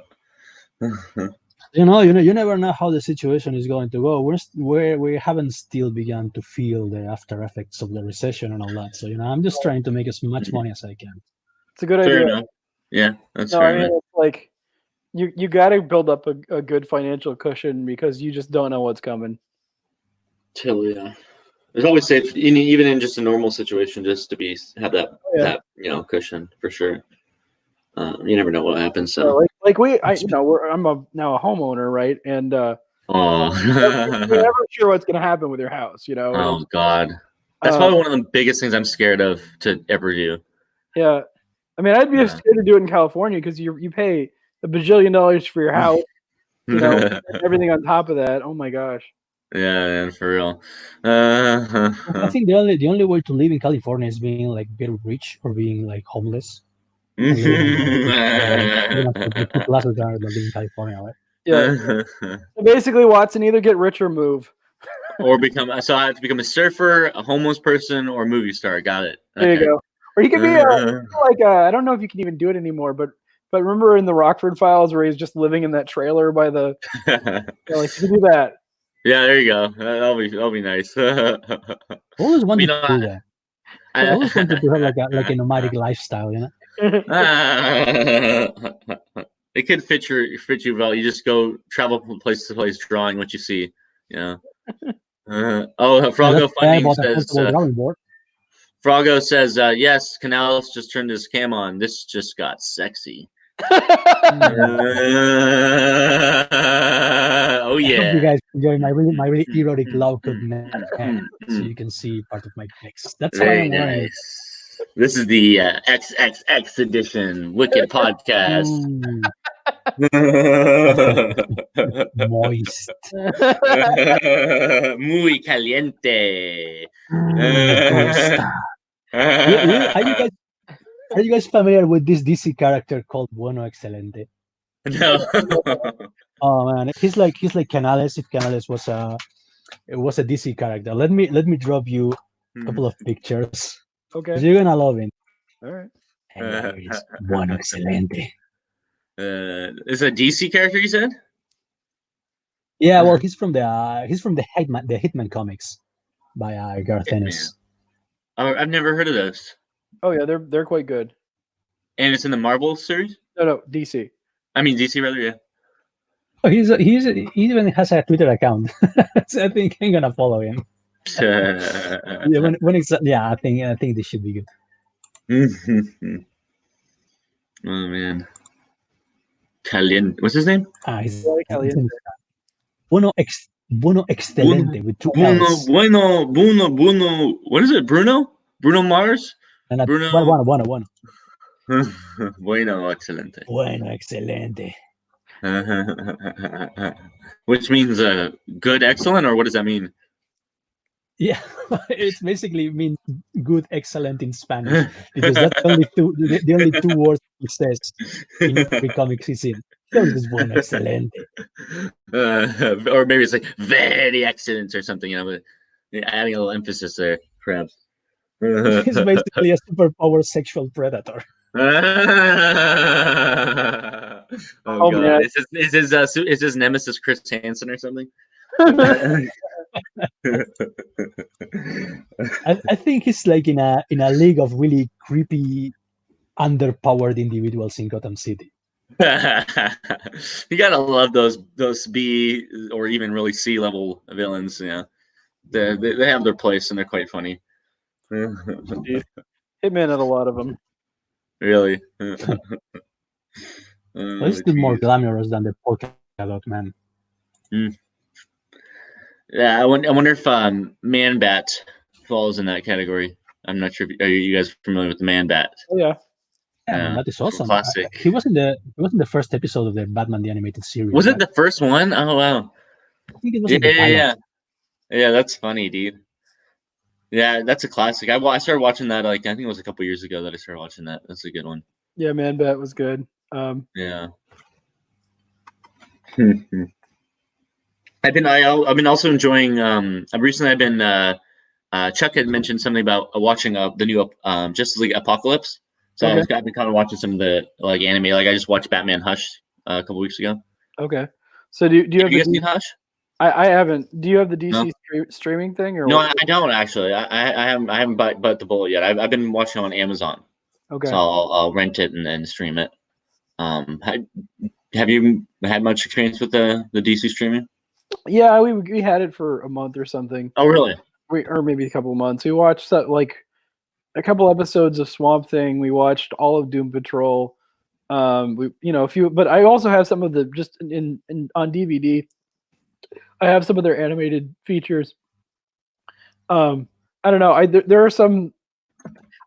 You never know how the situation is going to go. We haven't still begun to feel the after effects of the recession and all that. So I'm just trying to make as much money as I can. It's a good Fair idea. enough. Yeah, that's No, fair. I mean, Man. it's like you got to build up a good financial cushion because you just don't know what's coming. Totally, yeah. There's always safe, even in just a normal situation, just to have that cushion for sure. You never know what happens. So, I'm now a homeowner, right? And you're oh, never sure what's going to happen with your house. Oh God, that's probably one of the biggest things I'm scared of to ever do. Yeah, I mean, I'd be scared to do it in California because you pay $1 bajillion for your house, and everything on top of that. Oh my gosh. Yeah, man, for real. I think the only way to live in California is being like very rich or being like homeless. The two classes are living in California, right? Yeah. So basically, Watson, either get rich or move. Or so I have to become a surfer, a homeless person, or a movie star. Got it. There you go. Or you could be I don't know if you can even do it anymore, but remember in the Rockford Files where he's just living in that trailer by the you can do that. Yeah, there you go. That'll be nice. I always wanted to do that. I always wanted to have like a nomadic lifestyle, It could fit you well. You just go travel from place to place, drawing what you see. Froggo Funding says. Froggo says, "Yes, Canales just turned his cam on. This just got sexy." Oh yeah! I hope you guys enjoy my really erotic low cut so you can see part of my pics. That's why I'm wearing it. This is the XXX edition Wikid podcast. Moist. Muy caliente. Are you guys familiar with this DC character called Bueno Excelente? No. Oh man, he's like Canales if Canales was a DC character. Let me drop you a couple of pictures. Okay. You're gonna love him. All right. And there it is. Bueno Excelente. Is a DC character you said? Yeah, well, he's from the Hitman comics by Garth Ennis. Oh, I've never heard of those. Oh yeah, they're quite good. And it's in the Marvel series? No, DC. I mean DC rather, yeah. Oh, he even has a Twitter account. So I think I'm gonna follow him. I think this should be good. Oh man. Caliente. What's his name? He's Bueno Excelente with two L's. Bueno. What is it? Bruno Mars? Bueno. Bueno Excelente. Bueno Excelente. Which means good, excellent, or what does that mean? Yeah, it's basically means good, excellent in Spanish because that's the only two words he says in every comic he's in. This bueno excelente. Or maybe it's like very excellent or something. Adding a little emphasis there, perhaps. He's basically a superpower sexual predator. Oh God! Man. Is his nemesis Chris Hansen or something? I think he's like in a league of really creepy, underpowered individuals in Gotham City. You gotta love those B or even really C level villains. Yeah, they have their place and they're quite funny. Hitman had a lot of them. Really. It's still more glamorous than the polka dot man. Yeah, I wonder if Man Bat falls in that category. I'm not sure. Are you guys familiar with the Man Bat? Oh yeah. Yeah, that is awesome. Classic. He was in the first episode of the Batman the Animated Series. Was it the first one? Oh wow. I think it was the pilot. Yeah, that's funny, dude. Yeah, that's a classic. I started watching that I think it was a couple years ago that I started watching that. That's a good one. Yeah, Man Bat was good. Yeah. I've been also enjoying. Recently I've been. Chuck had mentioned something about watching the new Justice League Apocalypse. So Okay. I've been kind of watching some of the anime. I just watched Batman Hush a couple weeks ago. Okay. So do you have you guys seen Hush? I haven't. Do you have the DC streaming thing or? No, I don't actually. I haven't bought the bullet yet. I've been watching it on Amazon. Okay. So I'll rent it and then stream it. Have you had much experience with the DC streaming? Yeah, we had it for a month or something. Oh, really? Or maybe a couple of months. We watched that a couple episodes of Swamp Thing. We watched all of Doom Patrol. A few, but I also have some of the just in on DVD. I have some of their animated features. I don't know. There are some.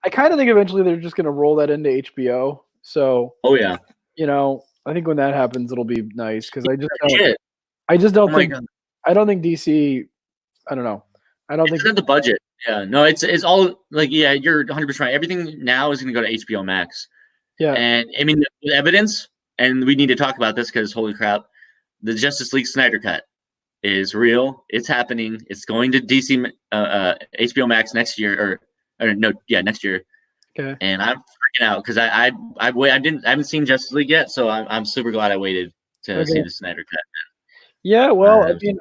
I kind of think eventually they're just going to roll that into HBO. So. Oh yeah. I think when that happens, it'll be nice because I just don't think. I don't think DC. I don't know. I don't think it's not the budget. Yeah, no, it's all you're 100% right. Everything now is going to go to HBO Max. Yeah, and I mean the evidence, and we need to talk about this because holy crap, the Justice League Snyder Cut is real. It's happening. It's going to DC HBO Max next year, next year. Okay. And I'm freaking out because I haven't seen Justice League yet, so I'm super glad I waited to see the Snyder Cut. Yeah, well, I mean,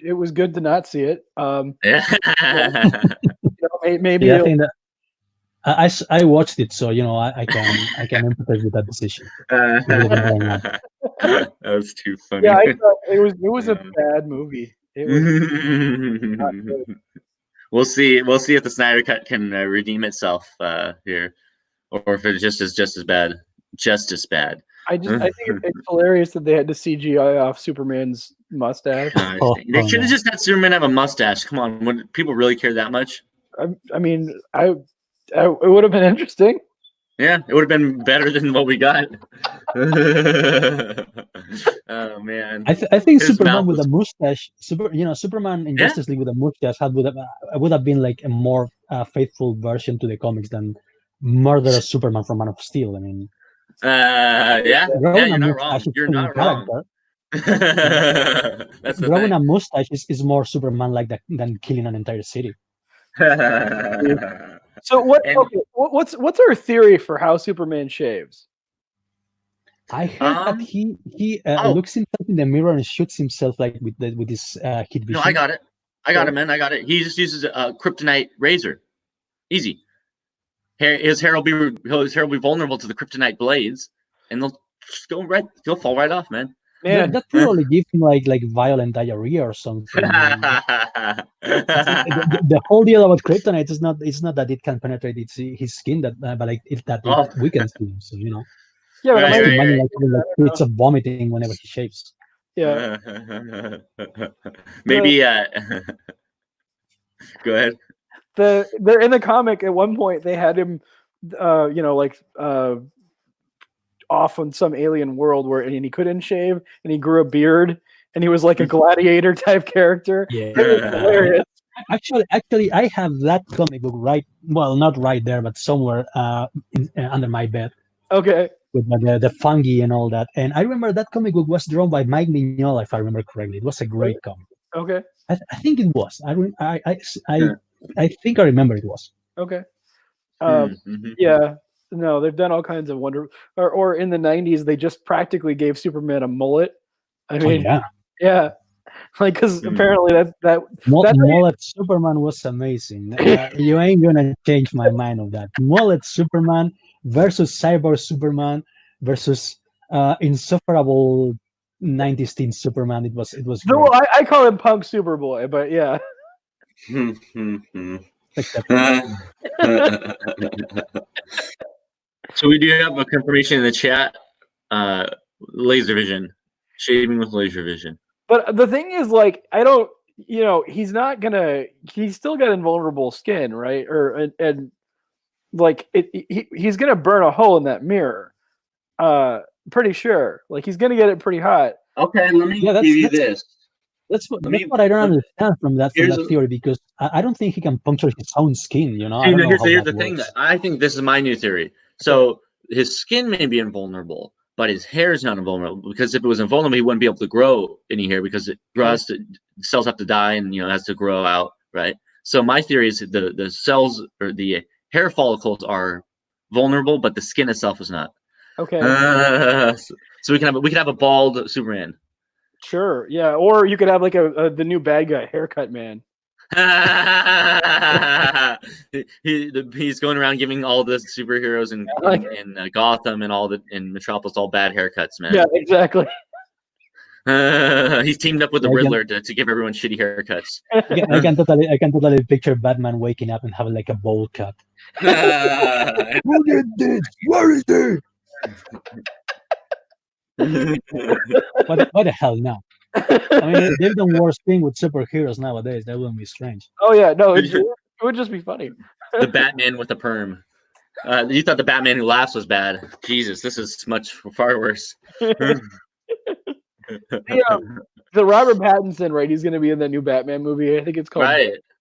it was good to not see it. Maybe I think that I watched it, so I can empathize with that decision. That was too funny. Yeah, I thought it was a bad movie. It was not good. We'll see if the Snyder Cut can redeem itself here, or if it's just as bad. Just as bad. I think it's hilarious that they had to CGI off Superman's mustache. They should have just had Superman have a mustache. Come on, would people really care that much? I mean, it would have been interesting. Yeah, it would have been better than what we got. Oh man! I think Superman with a mustache, Superman in Justice League with a mustache would have been like a more faithful version to the comics than murderous Superman from Man of Steel. I mean. You're not wrong. You're not wrong. That's the growing thing. a mustache is more Superman-like than killing an entire city. So what's our theory for how Superman shaves? I heard that he looks himself in the mirror and shoots himself like with his heat vision. No, I got it. Man. I got it. He just uses a kryptonite razor. Easy. His hair will be vulnerable to the kryptonite blades, and they'll fall right off, man. That probably gives him like violent diarrhea or something. the whole deal about kryptonite is not that it can penetrate his skin, but it weakens him. So Yeah, but imagine fits of vomiting whenever he shaves. Yeah. Maybe. Go ahead. They're in the comic at one point they had him off on some alien world and he couldn't shave and he grew a beard and he was like a gladiator type character. Yeah. It was hilarious. Actually I have that comic book not right there, but somewhere under my bed. Okay. With the fungi and all that. And I remember that comic book was drawn by Mike Mignola, if I remember correctly. It was a great comic. Okay. I think it was. I think I remember it was. Okay. Yeah. No, they've done all kinds of or in the 90s they just practically gave Superman a mullet. I mean, yeah. Like because apparently that mullet Superman was amazing. You ain't gonna change my mind on that. Mullet Superman versus Cyborg Superman versus insufferable 90s teen Superman. It was No, great. I call him Punk Superboy, but yeah. So we do have a confirmation in the chat. Laser vision, shaving with laser vision. But the thing is, like, I don't, he's not gonna. He's still got invulnerable skin, right? And like he's gonna burn a hole in that mirror. Pretty sure. Like he's gonna get it pretty hot. Okay, let me give you this. That's what I don't understand from that theory, because I don't think he can puncture his own skin. I don't know here's how the that thing. works. I think this is my new theory. So his skin may be invulnerable, but his hair is not invulnerable, because if it was invulnerable, he wouldn't be able to grow any hair, because cells have to die and it has to grow out, right? So my theory is the cells or the hair follicles are vulnerable, but the skin itself is not. Okay. So we can have a bald Superman. Sure. Yeah. Or you could have like the new bad guy, Haircut Man. He's going around giving all the superheroes in Gotham and in Metropolis all bad haircuts, man. Yeah, exactly. He's teamed up with the Riddler to give everyone shitty haircuts. I can totally picture Batman waking up and having like a bowl cut. Who did this? Where is he? What the hell now? I mean, they've done worse thing with superheroes nowadays. That wouldn't be strange. Oh yeah, no, it would just be funny. The Batman with the perm. You thought the Batman who laughs was bad. Jesus, this is far worse. The Robert Pattinson, right? He's going to be in that new Batman movie. I think it's called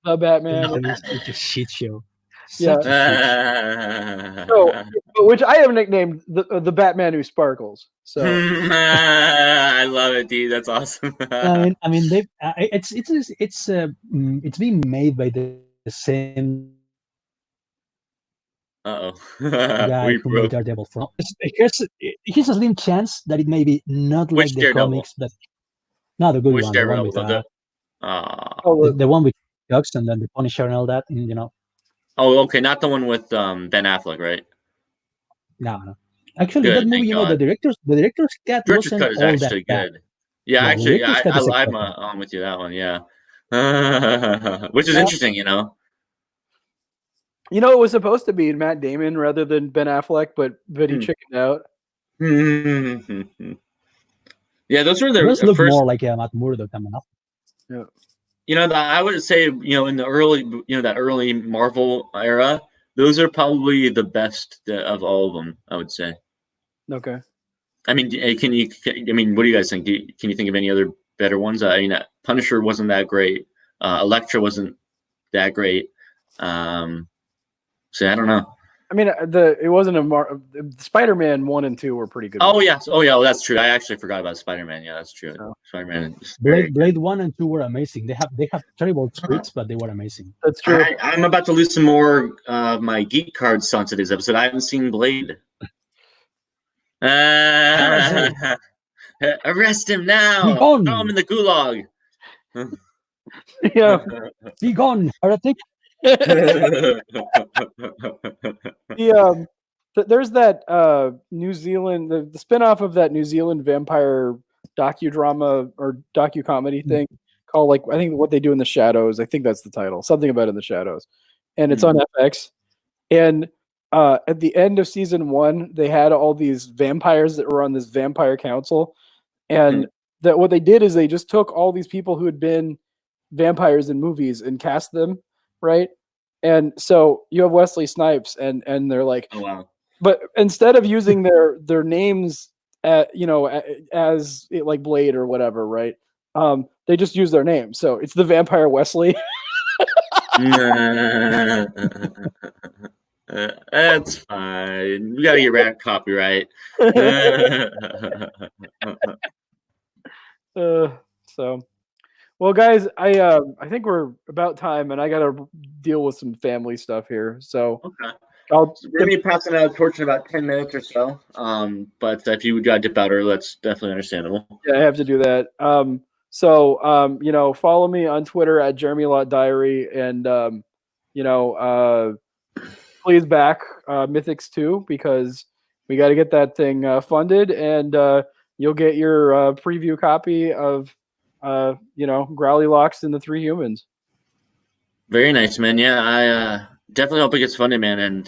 The Batman. It's a shit show. Which I have nicknamed the Batman who sparkles. So I love it, dude. That's awesome. I mean, it's being made by the same guy who made Daredevil from. Here's a slim chance that it may be not like the comics, but not the good one. The one with the one with Ducks and then the Punisher and all that, Oh, okay, not the one with Ben Affleck, right? No. Actually, that movie, the director's cut wasn't all that bad. Yeah, actually, I'm on with you that one. Yeah, which is interesting, it was supposed to be Matt Damon rather than Ben Affleck, but he chickened out. Yeah, those were those look more like Matt Murdock than Ben Affleck. Yeah. I would say, in the early, that early Marvel era, those are probably the best of all of them, I would say. Okay. I mean, what do you guys think? Can you think of any other better ones? Punisher wasn't that great. Elektra wasn't that great. So I don't know. I mean, it wasn't Spider-Man 1 and 2 were pretty good. Oh yeah, that's true. I actually forgot about Spider-Man. Yeah, that's true. So, Spider-Man. Blade 1 and 2 were amazing. They have terrible scripts, but they were amazing. That's true. I'm about to lose some more of my geek cards on today's episode. I haven't seen Blade. Arrest him now! Throw him in the gulag. Yeah. Be gone, heretic. There's that New Zealand, the spinoff of that New Zealand vampire docudrama or docu-comedy thing called, I think What They Do in the Shadows. I think that's the title. Something About in the Shadows. And it's on FX. And at the end of season 1, they had all these vampires that were on this vampire council. And that what they did is they just took all these people who had been vampires in movies and cast them, right? And so you have Wesley Snipes, and they're like, oh wow. But instead of using their names, as like Blade or whatever, right? They just use their names. So it's the Vampire Wesley. That's fine. We gotta get rid of copyright. So, well, guys, I think we're about time, and I gotta deal with some family stuff here. So, okay, we're gonna be passing out a torch in about 10 minutes or so. But if you gotta dip out early, that's definitely understandable. Yeah, I have to do that. So, follow me on Twitter at JeremyLottDiary, and please back Mythics 2, because We got to get that thing funded, and you'll get your preview copy of, Growly Locks and the Three Humans. Very nice, man. Yeah, I definitely hope it gets funded, man. And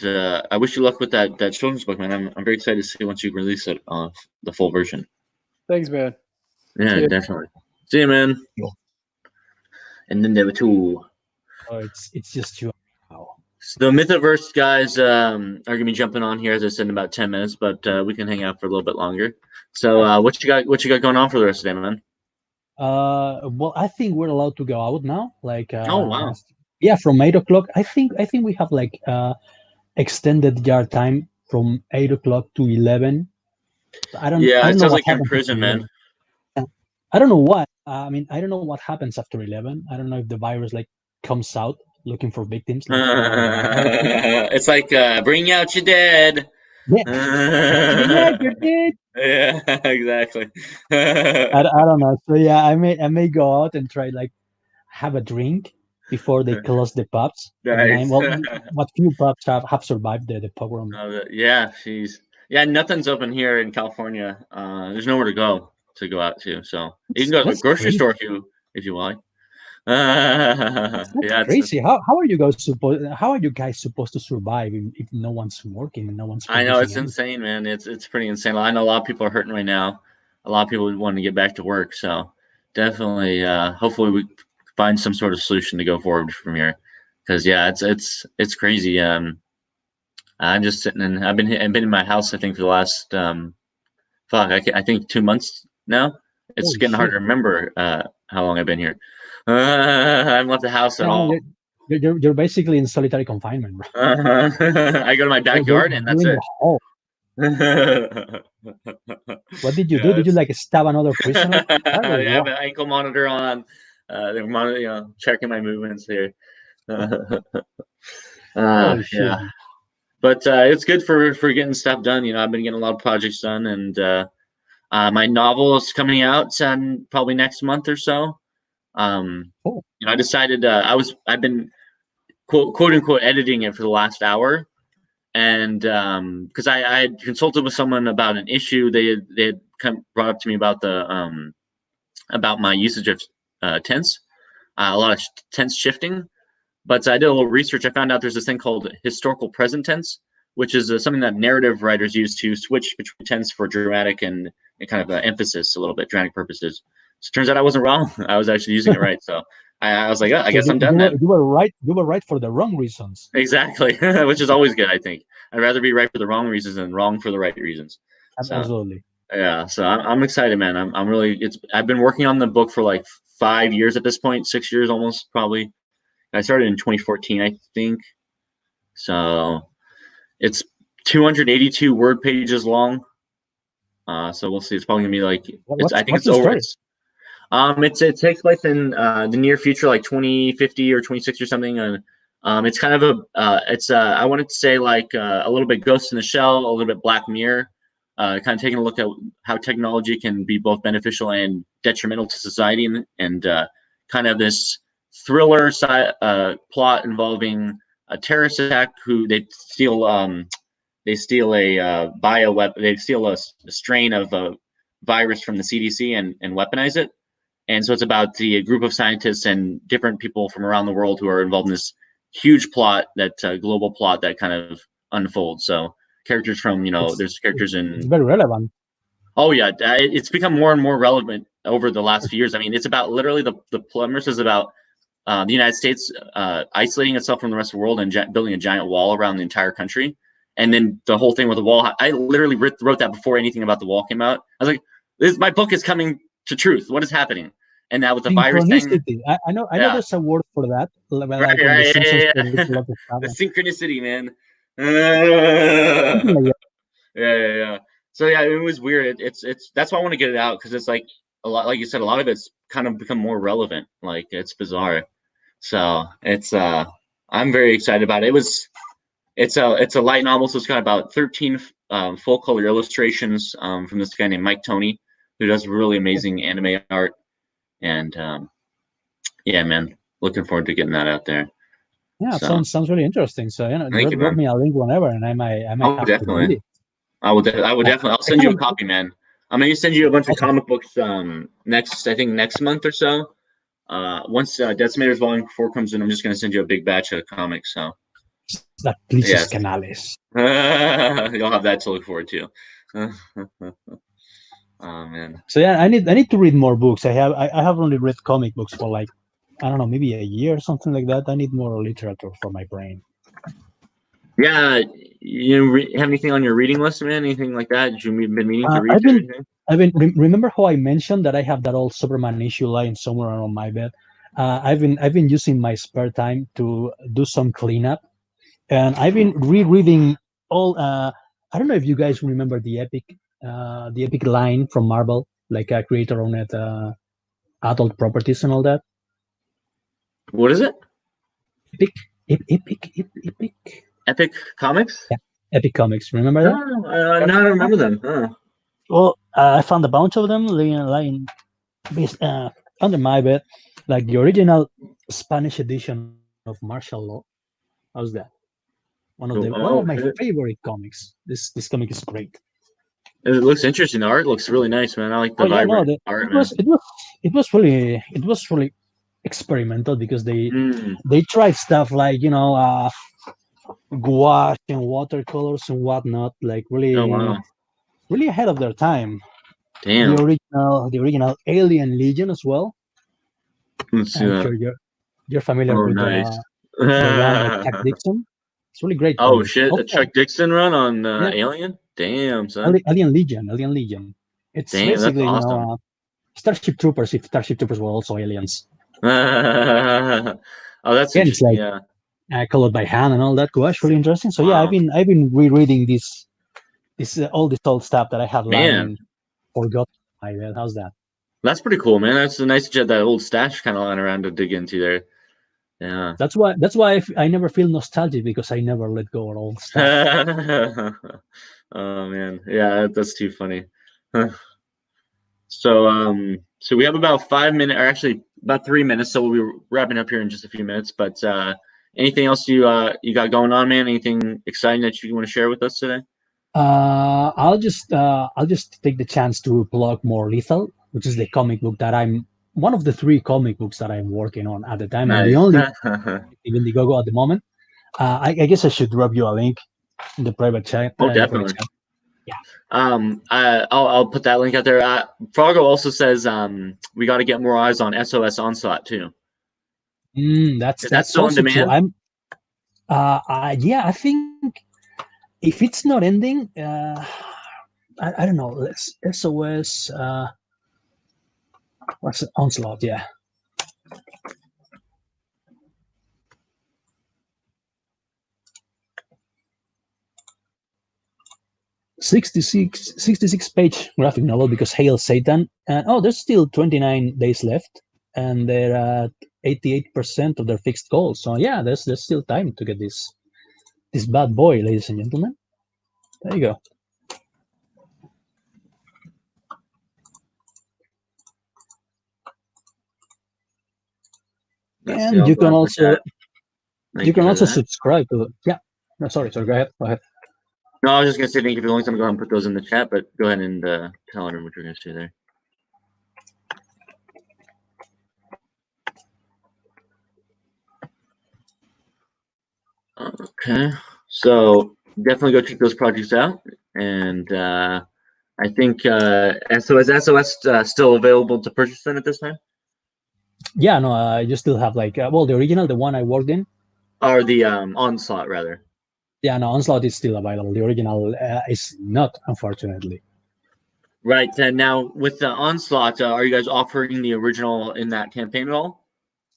I wish you luck with that children's book, man. I'm very excited to see once you release it, the full version. Thanks, man. Yeah, definitely. See you, man. Yeah. And then there were two. Oh, it's just you. Wow. So the Mythoverse guys are gonna be jumping on here, as I said, in about 10 minutes, but we can hang out for a little bit longer. So what you got going on for the rest of the day, man? Well, I think we're allowed to go out now. Like, Oh wow. Yeah, from 8 o'clock. I think we have like extended yard time from 8 o'clock to 11. I don't it know sounds what like you're in happens prison, after man. 11. I don't know what. I mean, I don't know what happens after 11. I don't know if the virus like comes out looking for victims. Like, It's like bring out your dead. yeah, you're dead. Yeah, exactly. I don't know. So yeah, I may go out and try like have a drink before they close the pubs at 9. Nice. Well, what few pubs have survived the pogrom. Yeah, yeah, nothing's open here in California. There's nowhere to go out to. So you can go to the grocery crazy. store if you like. That's Yeah, crazy. How are you guys supposed to survive if no one's working and no one's I know, it's producing anything? insane, man. It's pretty insane. I know a lot of people are hurting right now. A lot of people want to get back to work. So definitely, hopefully we find some sort of solution to go forward from here. Because yeah, it's crazy. I'm just sitting in. I've been in my house, I think, for the last I think 2 months now. It's Holy getting hard shit. to remember how long I've been here. I haven't left the house at Yeah, all. you're basically in solitary confinement, bro. I go to my backyard and that's You're in it. the hole. What did you do? Did you like stab another prisoner? I have an ankle monitor on. They're checking my movements here. Holy shit. Yeah, but it's good for getting stuff done. I've been getting a lot of projects done, and my novel is coming out probably next month or so. Cool. I decided I've been quote unquote editing it for the last hour, and because I had consulted with someone about an issue, they had brought up to me about about my usage of tense, a lot of tense shifting. But I did a little research. I found out there's this thing called historical present tense, which is something that narrative writers use to switch between tense for dramatic and kind of emphasis a little bit, dramatic purposes. So it turns out I wasn't wrong. I was actually using it right. So I was like, I guess I'm done then. You were right. You were right for the wrong reasons. Exactly, which is always good. I think I'd rather be right for the wrong reasons than wrong for the right reasons. So, Absolutely. yeah, so I'm excited, man. I'm really. I've been working on the book for like 5 years at this point, 6 years almost, probably. I started in 2014, I think. So it's 282 word pages long. So we'll see. It's probably gonna be like. I think it's over. It takes place in the near future, like 2050 or 26 or something. And it's kind of I wanted to say like a little bit Ghost in the Shell, a little bit Black Mirror, kind of taking a look at how technology can be both beneficial and detrimental to society, and kind of this thriller plot involving a terrorist attack who they steal a bioweapon. They steal a strain of a virus from the CDC and weaponize it. And so it's about the group of scientists and different people from around the world who are involved in this huge plot, that global plot that kind of unfolds. So characters from, there's characters in. It's very relevant. Oh yeah, it's become more and more relevant over the last few years. I mean, it's about literally the premise is about the United States isolating itself from the rest of the world and building a giant wall around the entire country. And then the whole thing with the wall, I literally wrote that before anything about the wall came out. I was like, my book is coming to truth. What is happening? And now with the virus thing, I know there's a word for that. Like right, the synchronicity, man. Yeah. So yeah, it was weird. It's that's why I want to get it out, because it's like a lot, like you said, a lot of it's kind of become more relevant. Like, it's bizarre. So it's I'm very excited about it. It's a light novel, so it's got about 13 full color illustrations from this guy named Mike Toney, who does really amazing anime art. And yeah, man, looking forward to getting that out there. Yeah, so. Sounds really interesting. So drop me a link whenever, and I might have definitely. to read it. I will definitely. I'll send you a copy, man. I'm gonna send you a bunch of comic books. Next month or so. Once Decimators Volume 4 comes in, I'm just gonna send you a big batch of comics. So. That pleases Yes. canales. You'll have that to look forward to. Oh man. So yeah, I need to read more books. I have only read comic books for like, I don't know, maybe a year or something like that. I need more literature for my brain. Yeah, you have anything on your reading list, man? Anything like that? Did you been meaning to read? Remember how I mentioned that I have that old Superman issue lying somewhere on my bed. I've been using my spare time to do some cleanup, and I've been rereading all. I don't know if you guys remember the Epic line from Marvel, like a creator on it, adult properties and all that. What is it? Epic. Epic Comics? Yeah, Epic Comics. Remember that? No, I don't remember them. Well, I found a bunch of them lying under my bed, like the original Spanish edition of Martial Law. How's that? One of my favorite comics. This comic is great. It looks interesting. The art looks really nice, man. I like the vibrant art. It was really experimental because they tried stuff like gouache and watercolors and whatnot, like really ahead of their time. Damn. The original Alien Legion as well. Let's see I'm that. sure you're familiar with nice. the run by Chuck Dixon. It's really great. Oh shit! A Chuck Dixon run on Alien. Damn, son. Alien Legion. It's basically that's awesome. Starship Troopers. If Starship Troopers were also aliens. Oh, that's interesting. It's like, colored by hand and all that. Gosh, really interesting. So yeah, I've been rereading this all this old stuff that I have lying forgotten. How's that? That's pretty cool, man. That's nice to get that old stash kind of lying around to dig into there. Yeah. That's why I never feel nostalgic, because I never let go of old stuff. Oh man, yeah, that's too funny. So we have about 5 minutes, or actually about 3 minutes. So we'll be wrapping up here in just a few minutes. But anything else you got going on, man? Anything exciting that you want to share with us today? I'll just take the chance to plug More Lethal, which is the comic book that I'm one of the 3 comic books that I'm working on at the time, and the only even the go at the moment. I guess I should drop you a link in the private chat. Oh, definitely. Yeah. I'll put that link out there. Fargo also says we got to get more eyes on SOS Onslaught too. That's still on demand. Yeah, I think if it's not ending, I don't know. Let's SOS. What's it? Onslaught? Yeah. 66 page graphic novel, because Hail Satan. And there's still 29 days left, and they're at 88% of their fixed goals. So yeah, there's still time to get this bad boy, ladies and gentlemen. There you go. And you can also subscribe to No, sorry, go ahead. No, I was just gonna say thank you for the links. I'm going to put those in the chat, but go ahead and tell everyone what you're gonna say there. Okay, so definitely go check those projects out, and I think SOS still available to purchase then at this time. Yeah, no, you still have the original, the one I worked in, or the Onslaught rather. Yeah, no, Onslaught is still available. The original is not, unfortunately. Right. Now, with the Onslaught, are you guys offering the original in that campaign at all?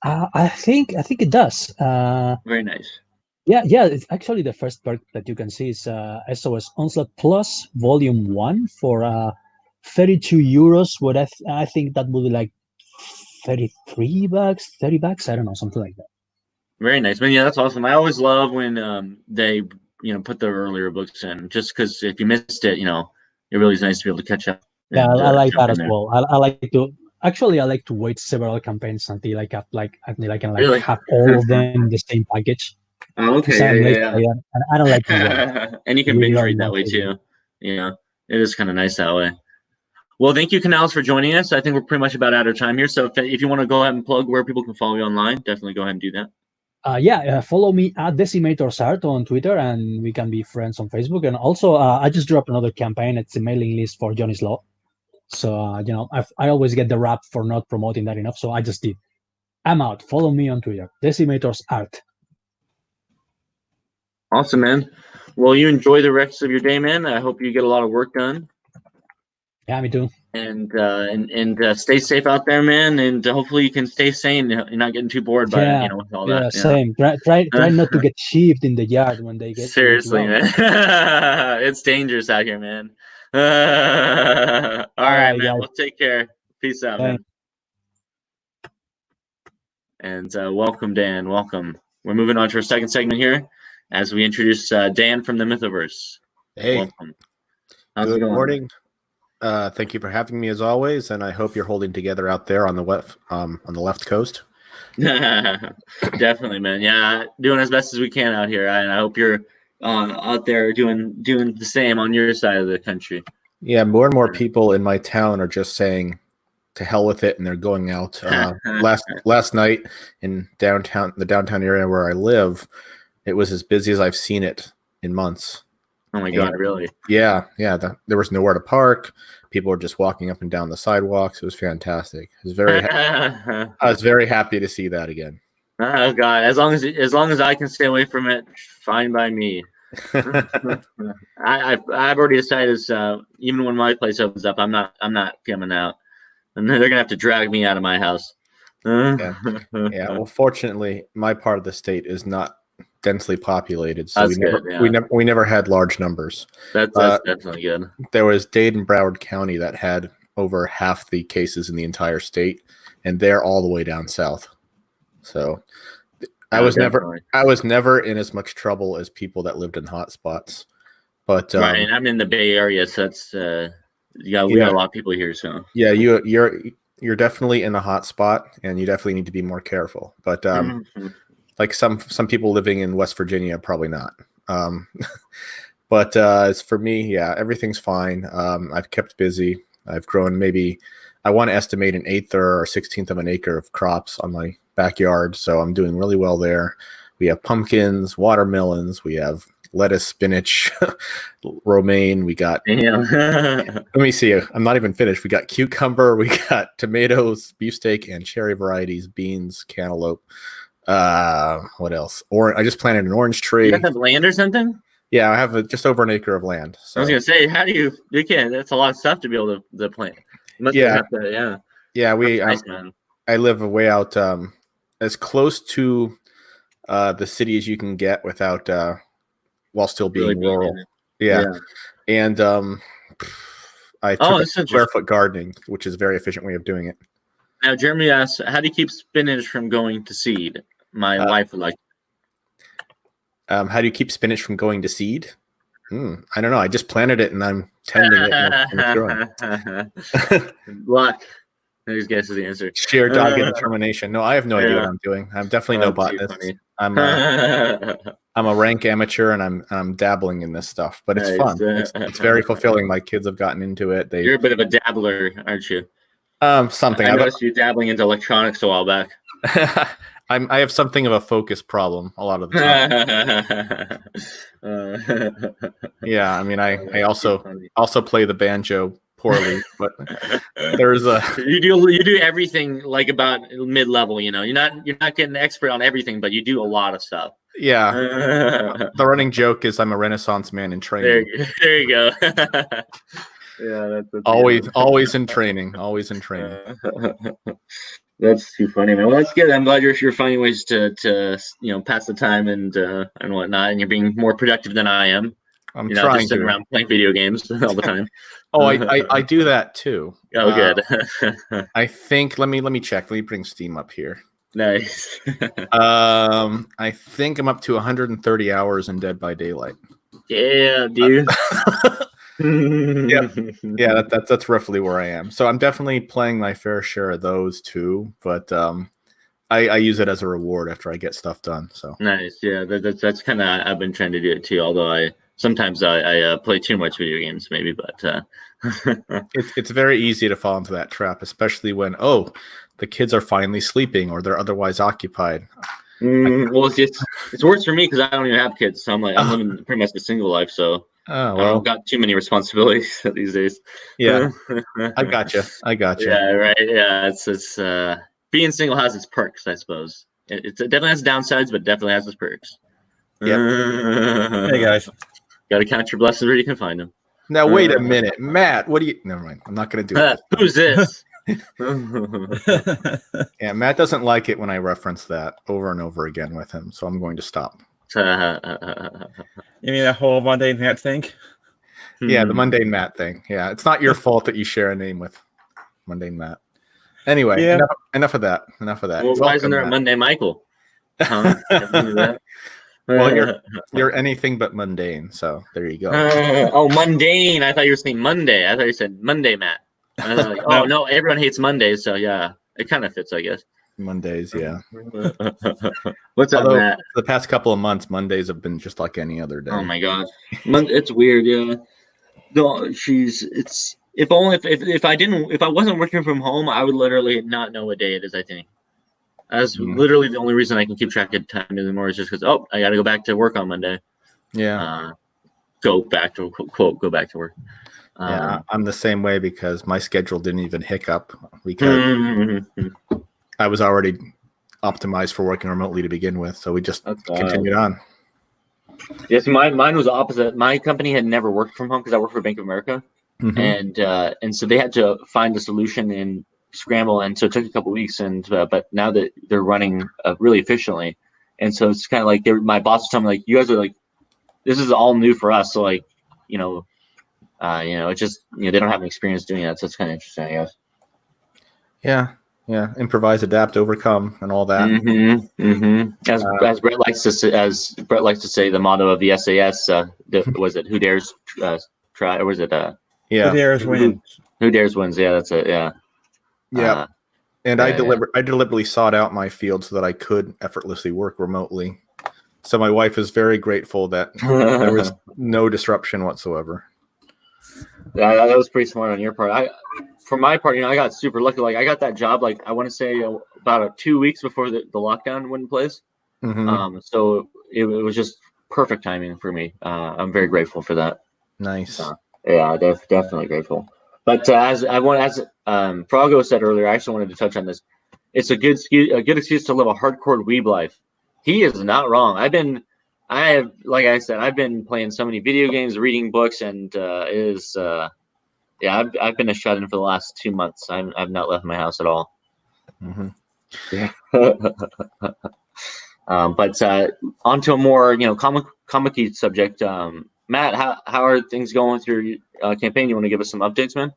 I think it does. Very nice. Yeah. It's actually the first perk that you can see is SOS Onslaught Plus Volume 1 for 32 euros. What I think that would be like $33, $30. I don't know, something like that. Very nice, man. Yeah, that's awesome. I always love when they put the earlier books in, just because if you missed it, it really is nice to be able to catch up. Yeah, I like that as well. I like to wait several campaigns until I can really? have all of them in the same package. Oh, okay. Yeah. And I don't like to wait. And you can binge read that way too. It is kind of nice that way. Well, thank you, Canals, for joining us. I think we're pretty much about out of time here. So if you want to go ahead and plug where people can follow you online, definitely go ahead and do that. Follow me at DecimatorSart on Twitter, and we can be friends on Facebook. And also, I just dropped another campaign. It's a mailing list for Johnny's Law. So, I always get the rap for not promoting that enough. So I just did. I'm out. Follow me on Twitter, DecimatorSart. Awesome, man. Well, you enjoy the rest of your day, man. I hope you get a lot of work done. Yeah, me too. And stay safe out there, man. And hopefully you can stay sane. You're not getting too bored by with all that. Same. Try not to get sheaved in the yard when they get seriously, man. It's dangerous out here, man. All right, man. Guys. Well, take care. Peace out, man. And welcome, Dan. Welcome. We're moving on to our second segment here as we introduce Dan from the Mythoverse. Hey. Welcome. How's Good it going? Morning. Thank you for having me as always, and I hope you're holding together out there on the left coast. Definitely, man. Yeah, doing as best as we can out here, and I hope you're out there doing the same on your side of the country. Yeah, more and more people in my town are just saying, "To hell with it," and they're going out. Last night in the downtown area where I live, it was as busy as I've seen it in months. Oh my God, really? Yeah. There was nowhere to park. People were just walking up and down the sidewalks. It was fantastic. I was very happy to see that again. Oh God, as long as I can stay away from it, fine by me. I've already decided. Even when my place opens up, I'm not coming out, and then they're gonna have to drag me out of my house. Yeah. Well, fortunately, my part of the state is not densely populated, so we never had large numbers. That's definitely good. There was Dade and Broward County that had over half the cases in the entire state, and they're all the way down south. So I was never in as much trouble as people that lived in hot spots. But right, and I'm in the Bay Area, so that's we got a lot of people here. So yeah, you're definitely in a hot spot, and you definitely need to be more careful. But like some people living in West Virginia, probably not. But as for me, everything's fine. I've kept busy. I've grown I want to estimate an 1/8 or 1/16 of an acre of crops on my backyard. So I'm doing really well there. We have pumpkins, watermelons. We have lettuce, spinach, romaine. We got, let me see. I'm not even finished. We got cucumber. We got tomatoes, beefsteak, and cherry varieties, beans, cantaloupe. What else? I just planted an orange tree. You guys have land or something? Yeah, I have just over an acre of land. So. I was gonna say, how do you can't? That's a lot of stuff to be able to plant. Yeah. We nice, man. I live way out as close to the city as you can get without while still being really rural. Yeah. And I took square foot gardening, which is a very efficient way of doing it. Now, Jeremy asks, how do you keep spinach from going to seed? My wife would like. How do you keep spinach from going to seed? I don't know. I just planted it and I'm tending it and it's growing. Luck. I guess is the answer. Sheer dogged determination. No, I have no idea what I'm doing. I'm definitely no botanist. I'm a rank amateur and I'm dabbling in this stuff, but it's fun. It's very fulfilling. My kids have gotten into it. You're a bit of a dabbler, aren't you? Something. I noticed you dabbling into electronics a while back. I have something of a focus problem a lot of the time. Yeah, I mean, I also play the banjo poorly, but there's a you do everything like about mid-level. You're not getting expert on everything, but you do a lot of stuff. Yeah, the running joke is I'm a Renaissance man in training. There you go. Yeah, that's always in training. That's too funny, man. Well, that's good. I'm glad you're finding ways to pass the time and whatnot, and you're being more productive than I am. I'm trying just sitting around playing video games all the time. I do that too. Oh, good. I think let me check. Let me bring Steam up here. Nice. I think I'm up to 130 hours in Dead by Daylight. Yeah, dude. Yeah, that's roughly where I am. So I'm definitely playing my fair share of those too, but I use it as a reward after I get stuff done. So nice. Yeah, that's kind of I've been trying to do it too. Although sometimes I play too much video games, maybe, but It's very easy to fall into that trap, especially when the kids are finally sleeping or they're otherwise occupied. Well, it's worse for me because I don't even have kids, so I'm living pretty much a single life, so I've got too many responsibilities these days. Yeah, I gotcha. Yeah, right. Yeah, it's being single has its perks, I suppose. It definitely has downsides, but definitely has its perks. Yep. Hey guys, got to count your blessings where you can find them. Now wait a minute, Matt. What do you? Never mind. I'm not going to do it. Who's this? Yeah, Matt doesn't like it when I reference that over and over again with him, so I'm going to stop. You mean that whole mundane Matt thing? Yeah, the mundane Matt thing. Yeah, it's not your fault that you share a name with mundane Matt. Anyway, Yeah. enough of that. Well, why isn't there a Monday Michael? Well, you're anything but mundane, so there you go. Mundane. I thought you were saying Monday. I thought you said Monday, Matt. I was like, no, everyone hates Mondays, so yeah, it kind of fits, I guess. Mondays, yeah. What's up, Matt? The past couple of months, Mondays have been just like any other day. Oh my god, it's weird, yeah. No, if I wasn't working from home, I would literally not know what day it is. I think that's literally the only reason I can keep track of time anymore is just because I got to go back to work on Monday. Yeah. Go back to work. Yeah, I'm the same way because my schedule didn't even hiccup because I was already optimized for working remotely to begin with, so we just continued on. Yes, mine was opposite. My company had never worked from home because I work for Bank of America, and so they had to find a solution and scramble, and so it took a couple weeks. And but now that they're running really efficiently, and so it's kind of like my boss was telling me like, you guys are like, this is all new for us, so like, it's just they don't have any experience doing that, so it's kind of interesting, I guess. Yeah, improvise, adapt, overcome, and all that. As Brett likes to say, the motto of the SAS was it "Who dares try," or was it Who dares wins? Who dares wins? Yeah, that's it. Yeah. Yeah. And I deliberately sought out my field so that I could effortlessly work remotely. So my wife is very grateful that there was no disruption whatsoever. Yeah, that was pretty smart on your part. For my part, I got super lucky. Like I got that job, like I want to say about 2 weeks before the lockdown went in place. So it was just perfect timing for me. I'm very grateful for that. Nice. Yeah, definitely grateful. But as Froggo said earlier, I actually wanted to touch on this. It's a good excuse to live a hardcore weeb life. He is not wrong. I've been playing so many video games, reading books, and I've been a shut-in for the last 2 months. I've not left my house at all. Yeah. But onto a more comic-y subject. Matt, how are things going with your campaign? You want to give us some updates, man?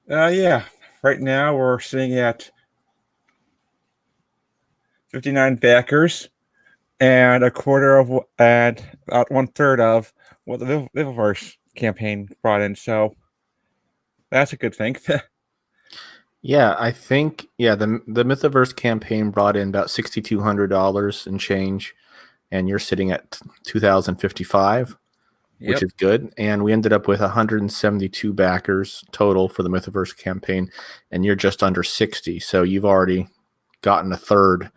Yeah. Right now we're sitting at 59 backers, and about 1/3 of what the Viviverse campaign brought in. So that's a good thing. Yeah, I think the Mythiverse campaign brought in about $6,200 and change, and you're sitting at 2,055, which is good. And we ended up with 172 backers total for the Mythiverse campaign, and you're just under 60. So you've already gotten 1/3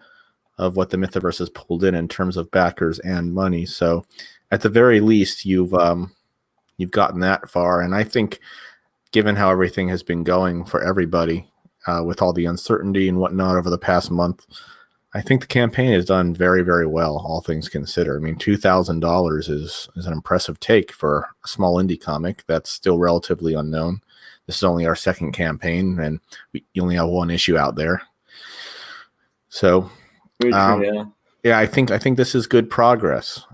of what the Mythiverse has pulled in terms of backers and money. So at the very least, you've gotten that far. And I think, given how everything has been going for everybody, with all the uncertainty and whatnot over the past month, I think the campaign has done very, very well, all things considered. I mean, $2,000 is an impressive take for a small indie comic that's still relatively unknown. This is only our second campaign, and you only have one issue out there. So, I think this is good progress.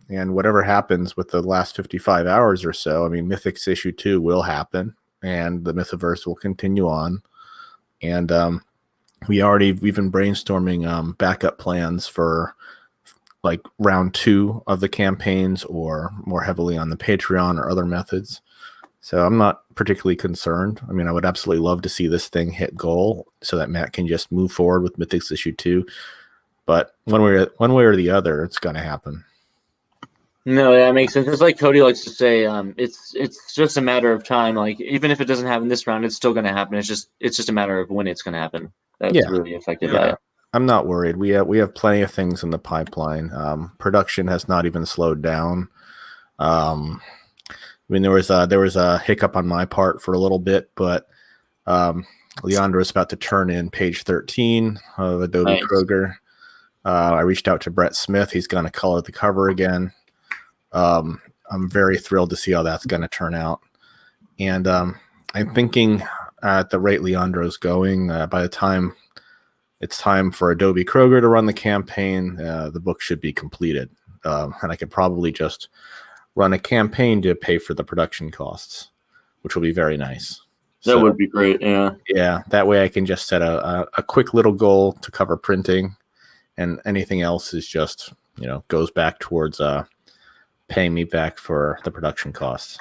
And whatever happens with the last 55 hours or so, I mean, Mythics issue 2 will happen, and the Mythiverse will continue on. And we've been brainstorming backup plans for like round 2 of the campaigns, or more heavily on the Patreon or other methods. So I'm not particularly concerned. I mean, I would absolutely love to see this thing hit goal so that Matt can just move forward with Mythics issue 2. But one way or the other, it's going to happen. No, that makes sense. It's like Cody likes to say, it's just a matter of time. Like even if it doesn't happen this round, it's still going to happen. It's just a matter of when it's going to happen. That's really affected by it. I'm not worried. We have plenty of things in the pipeline. Production has not even slowed down. I mean, there was a hiccup on my part for a little bit, but Leandro is about to turn in page 13 of Adobe Kroger. I reached out to Brett Smith. He's going to color the cover again. I'm very thrilled to see how that's going to turn out. And I'm thinking at the rate Leandro's going, by the time it's time for Adobe Kroger to run the campaign, the book should be completed. And I could probably just run a campaign to pay for the production costs, which will be very nice. That would be great, yeah. Yeah, that way I can just set a quick little goal to cover printing, and anything else is just, goes back towards paying me back for the production costs.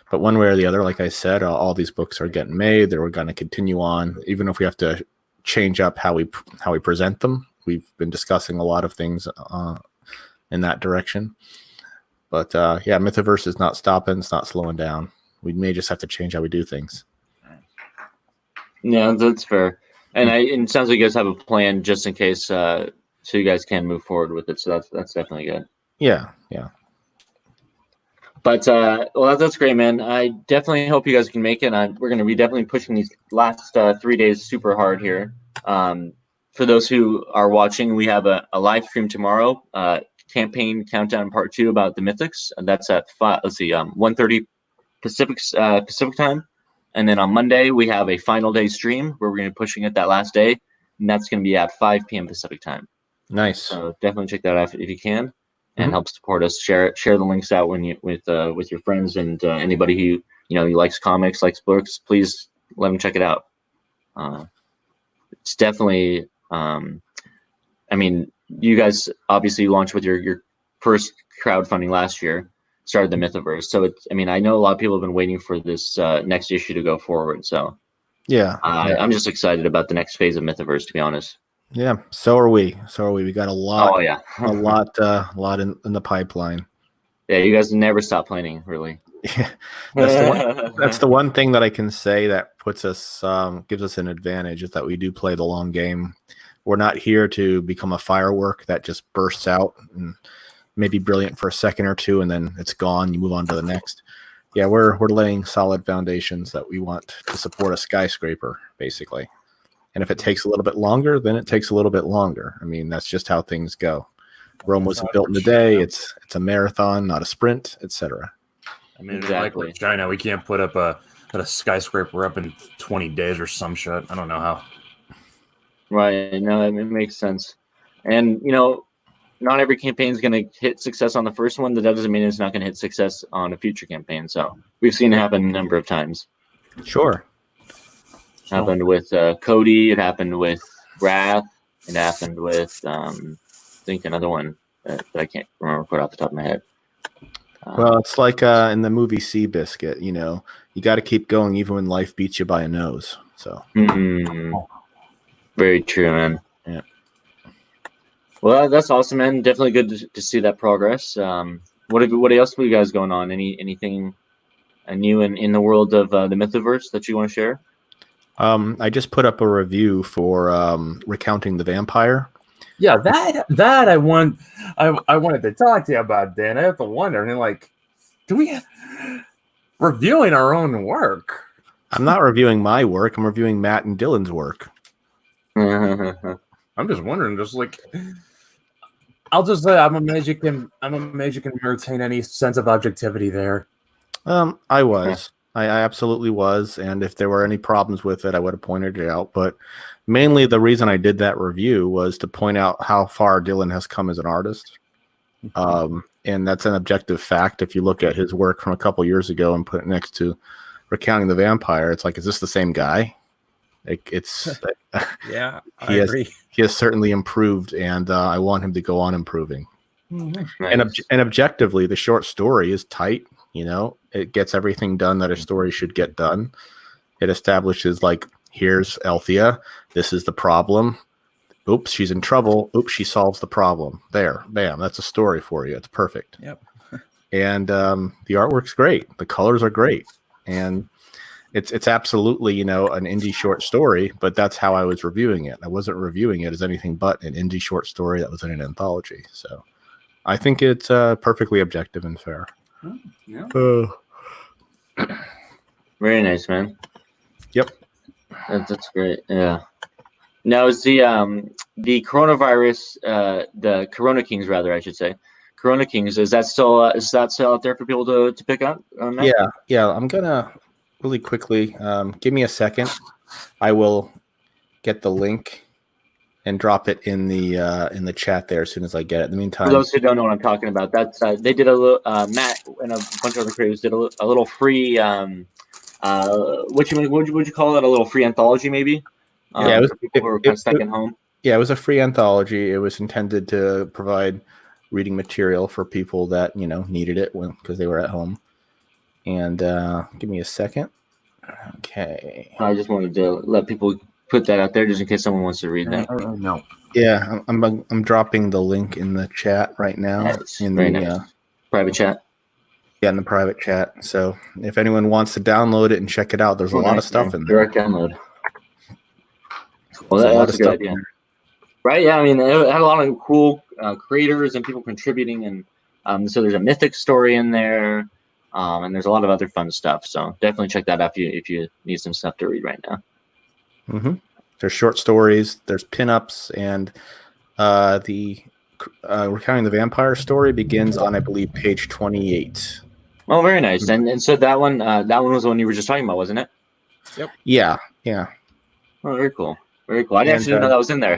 But one way or the other, like I said, all these books are getting made. They're going to continue on, even if we have to change up how we present them. We've been discussing a lot of things in that direction. But yeah, Mythoverse is not stopping. It's not slowing down. We may just have to change how we do things. Yeah, that's fair. And it sounds like you guys have a plan just in case, so you guys can move forward with it. So that's definitely good. Yeah. But well, that's great, man. I definitely hope you guys can make it. We're going to be definitely pushing these last 3 days super hard here. For those who are watching, we have a live stream tomorrow. Campaign countdown part 2 about the Mythics, and that's at 1:30 Pacific time. And then on Monday we have a final day stream where we're going to be pushing it that last day, and that's going to be at 5 p.m. Pacific time. Nice. So definitely check that out if you can, and help support us. Share the links out with your friends and anybody who likes comics, likes books. Please let them check it out. It's definitely. I mean, you guys obviously launched with your first crowdfunding last year, started the Mythoverse. So I know a lot of people have been waiting for this next issue to go forward. So yeah, I'm just excited about the next phase of Mythoverse, to be honest. Yeah, so are we. We got a lot. Oh yeah, a lot in the pipeline. Yeah, you guys never stop planning, really. Yeah, that's the one thing that I can say that puts us gives us an advantage, is that we do play the long game. We're not here to become a firework that just bursts out and maybe brilliant for a second or two and then it's gone. You move on to the next. Yeah, we're laying solid foundations that we want to support a skyscraper, basically. And if it takes a little bit longer, then it takes a little bit longer. I mean, that's just how things go. Rome wasn't built in a day. It's a marathon, not a sprint, etc. I mean, exactly. Like China, we can't put up a skyscraper up in 20 days or some shit. I don't know how. Right. No, it makes sense. And, not every campaign is going to hit success on the first one. That doesn't mean it's not going to hit success on a future campaign. So we've seen it happen a number of times. Sure. It happened with Cody. It happened with Wrath. It happened with, I think, another one that I can't remember quite off the top of my head. Well, it's like in the movie Seabiscuit, you got to keep going even when life beats you by a nose. So. Very true, man. Yeah. Well, that's awesome, man. Definitely good to see that progress. What else have you guys going on? Anything new in the world of the Mythoverse that you want to share? I just put up a review for Recounting the Vampire. Yeah, that I wanted to talk to you about, Dan. I have to wonder, do we reviewing our own work? I'm not reviewing my work. I'm reviewing Matt and Dylan's work. I'm just wondering, I'll just say I'm amazed you can retain any sense of objectivity there. I was. I absolutely was, and if there were any problems with it, I would have pointed it out. But mainly the reason I did that review was to point out how far Dylan has come as an artist. And that's an objective fact. If you look at his work from a couple years ago and put it next to Recounting the Vampire, it's like, is this the same guy? Yeah, I agree. He has certainly improved, and I want him to go on improving. Nice. And objectively, the short story is tight. It gets everything done that a story should get done. It establishes, here's Althea. This is the problem. Oops, she's in trouble. Oops, she solves the problem. There, bam. That's a story for you. It's perfect. Yep. and the artwork's great. The colors are great, and it's absolutely, an indie short story, but that's how I was reviewing it. I wasn't reviewing it as anything but an indie short story that was in an anthology. So I think it's perfectly objective and fair. Yeah. Very nice, man. Yep. That's great. Yeah. Now is the coronavirus, the Corona Kings, rather, I should say, Corona Kings. Is that still out there for people to pick up? Yeah. I'm gonna really quickly. Give me a second. I will get the link and drop it in the chat there as soon as I get it. In the meantime, for those who don't know what I'm talking about, that's they did a little Matt and a bunch of other creators did a little free what would you call it? A little free anthology, maybe. Yeah, it was, for people who were kind of stuck at home. Yeah, it was a free anthology. It was intended to provide reading material for people that needed it because they were at home. And give me a second. Okay. I just wanted to let people put that out there just in case someone wants to read that. No. Yeah, I'm dropping the link in the chat right now. Nice. In Very the nice. Private chat. Yeah, in the private chat. So if anyone wants to download it and check it out, there's a lot of stuff in there. Direct download. Well, that's a good idea. Right? Yeah, I mean, it had a lot of cool creators and people contributing, and so there's a mythic story in there, and there's a lot of other fun stuff. So definitely check that out if you need some stuff to read right now. Mm-hmm. There's short stories, there's pinups, and the Recounting the Vampire story begins on, I believe, page 28. Oh, very nice. And so that one was the one you were just talking about, wasn't it? Yep. Yeah. Oh, very cool. Very cool. I didn't actually know that was in there.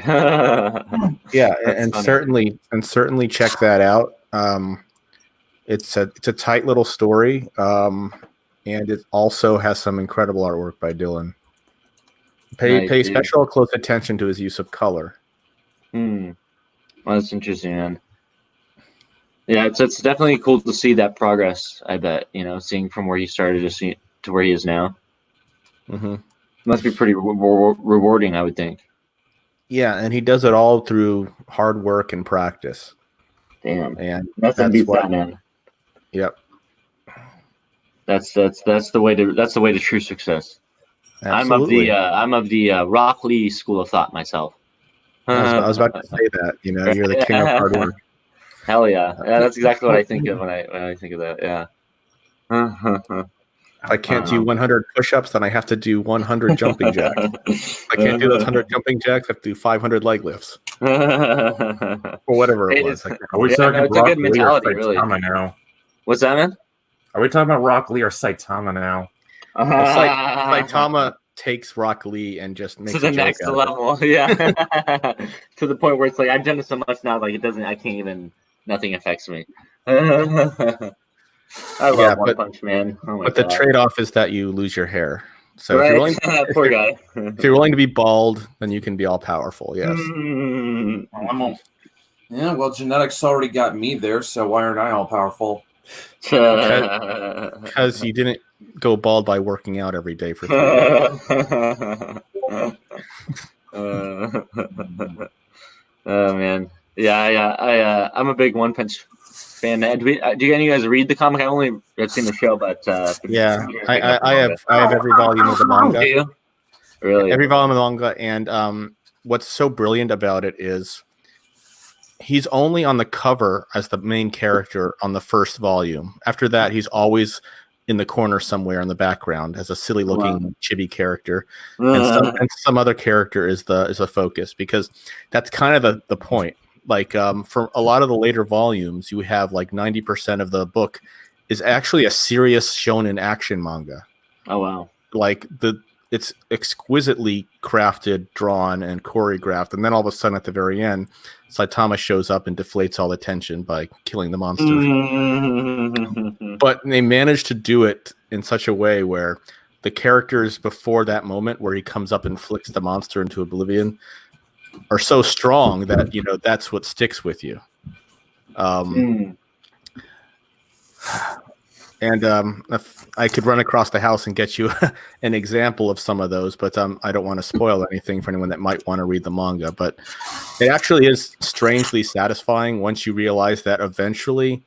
Yeah, and certainly check that out. It's a tight little story, and it also has some incredible artwork by Dylan. Pay special close attention to his use of color. Well, that's interesting, man. Yeah, it's definitely cool to see that progress. I bet seeing from where he started to where he is now. Mm-hmm. Must be pretty rewarding, I would think. Yeah, and he does it all through hard work and practice. Damn, and that's what, man. Yep. That's the way to true success. Absolutely. I'm of the Rock Lee school of thought myself. I was about to say that. You're the king of hard work. Hell yeah! Yeah, that's exactly what I think of when I think of that. Yeah. If I can't do 100 push-ups, then I have to do 100 jumping jacks. If I can't do those 100 jumping jacks, I have to do 500 leg lifts. Or whatever it was. Are we talking it's a good mentality, really. Now? What's that, man? Are we talking about Rock Lee or Saitama now? Saitama takes Rock Lee and just makes to the next level. Yeah. To the point where it's like I've done it so much now, like I can't even. Nothing affects me. I love One Punch Man. But the trade-off is that you lose your hair. So right? if you're willing, poor guy. If you're willing to be bald, then you can be all powerful. Yes. Yeah. Well, genetics already got me there, so why aren't I all powerful? Because you didn't go bald by working out every day for 3 years. Oh man. Yeah. I'm a big One Punch fan. Do any of you guys read the comic? I've seen the show, but yeah, I have every volume of the manga. Do you? Really? Every volume of the manga, and what's so brilliant about it is he's only on the cover as the main character on the first volume. After that, he's always in the corner somewhere in the background as a silly-looking chibi character, and some other character is the focus, because that's kind of the point. Like for a lot of the later volumes, you have like 90% of the book is actually a serious shonen action manga. Oh wow! Like it's exquisitely crafted, drawn, and choreographed, and then all of a sudden at the very end, Saitama shows up and deflates all the tension by killing the monster. But they managed to do it in such a way where the characters before that moment where he comes up and flicks the monster into oblivion are so strong that that's what sticks with you. And if I could run across the house and get you an example of some of those, but I don't want to spoil anything for anyone that might want to read the manga. But it actually is strangely satisfying once you realize that eventually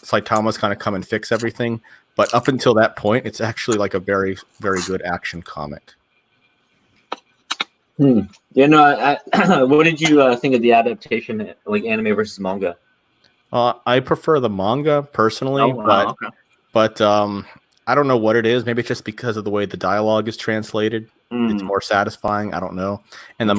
Saitama's kind of come and fix everything. But up until that point, it's actually like a very, very good action comic. You know, what did you think of the adaptation, like anime versus manga? I prefer the manga personally, Oh, wow, okay. but I don't know what it is. Maybe it's just because of the way the dialogue is translated. It's more satisfying. I don't know. And the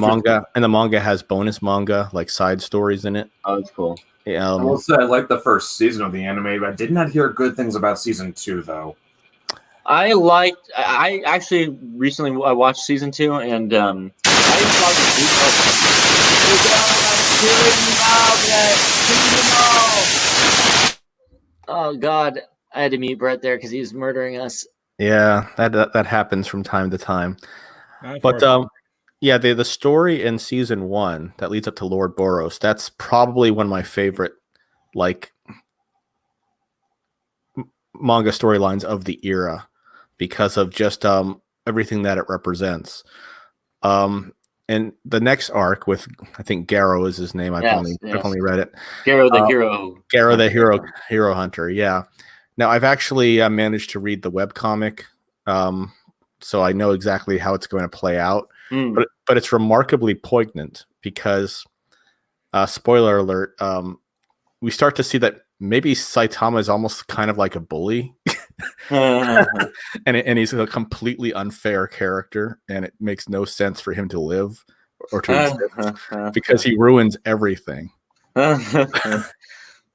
manga has bonus manga, like side stories in it. Oh, that's cool. I will say I liked the first season of the anime, but I did not hear good things about season 2, though. I actually recently I watched season 2, and I thought oh God, I had to mute Brett there because he was murdering us. Yeah, that happens from time to time. But yeah, the story in season 1 that leads up to Lord Boros, that's probably one of my favorite like manga storylines of the era because of just everything that it represents. And the next arc with, I think Garo is his name. I've only read it. Garo the hero. Garo the hero hunter. Yeah. Now I've actually managed to read the webcomic, so I know exactly how it's going to play out. But it's remarkably poignant because, spoiler alert, we start to see that maybe Saitama is almost kind of like a bully. and he's a completely unfair character, and it makes no sense for him to live or to exist because he ruins everything. Oh,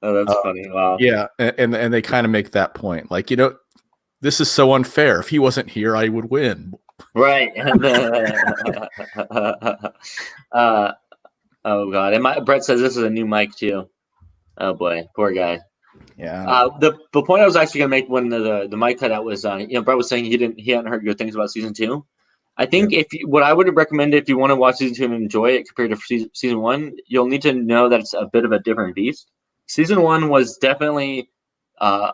that's funny. Wow. Yeah, and they kind of make that point, like, you know, this is so unfair. If he wasn't here, I would win. Right. Oh God. And Brett says this is a new mic too. Oh boy, poor guy. Yeah. The point I was actually gonna make when the mic cut out was Brett was saying he hadn't heard good things about season 2. I think what I would recommend if you want to watch season 2 and enjoy it compared to season 1, you'll need to know that it's a bit of a different beast. Season 1 was definitely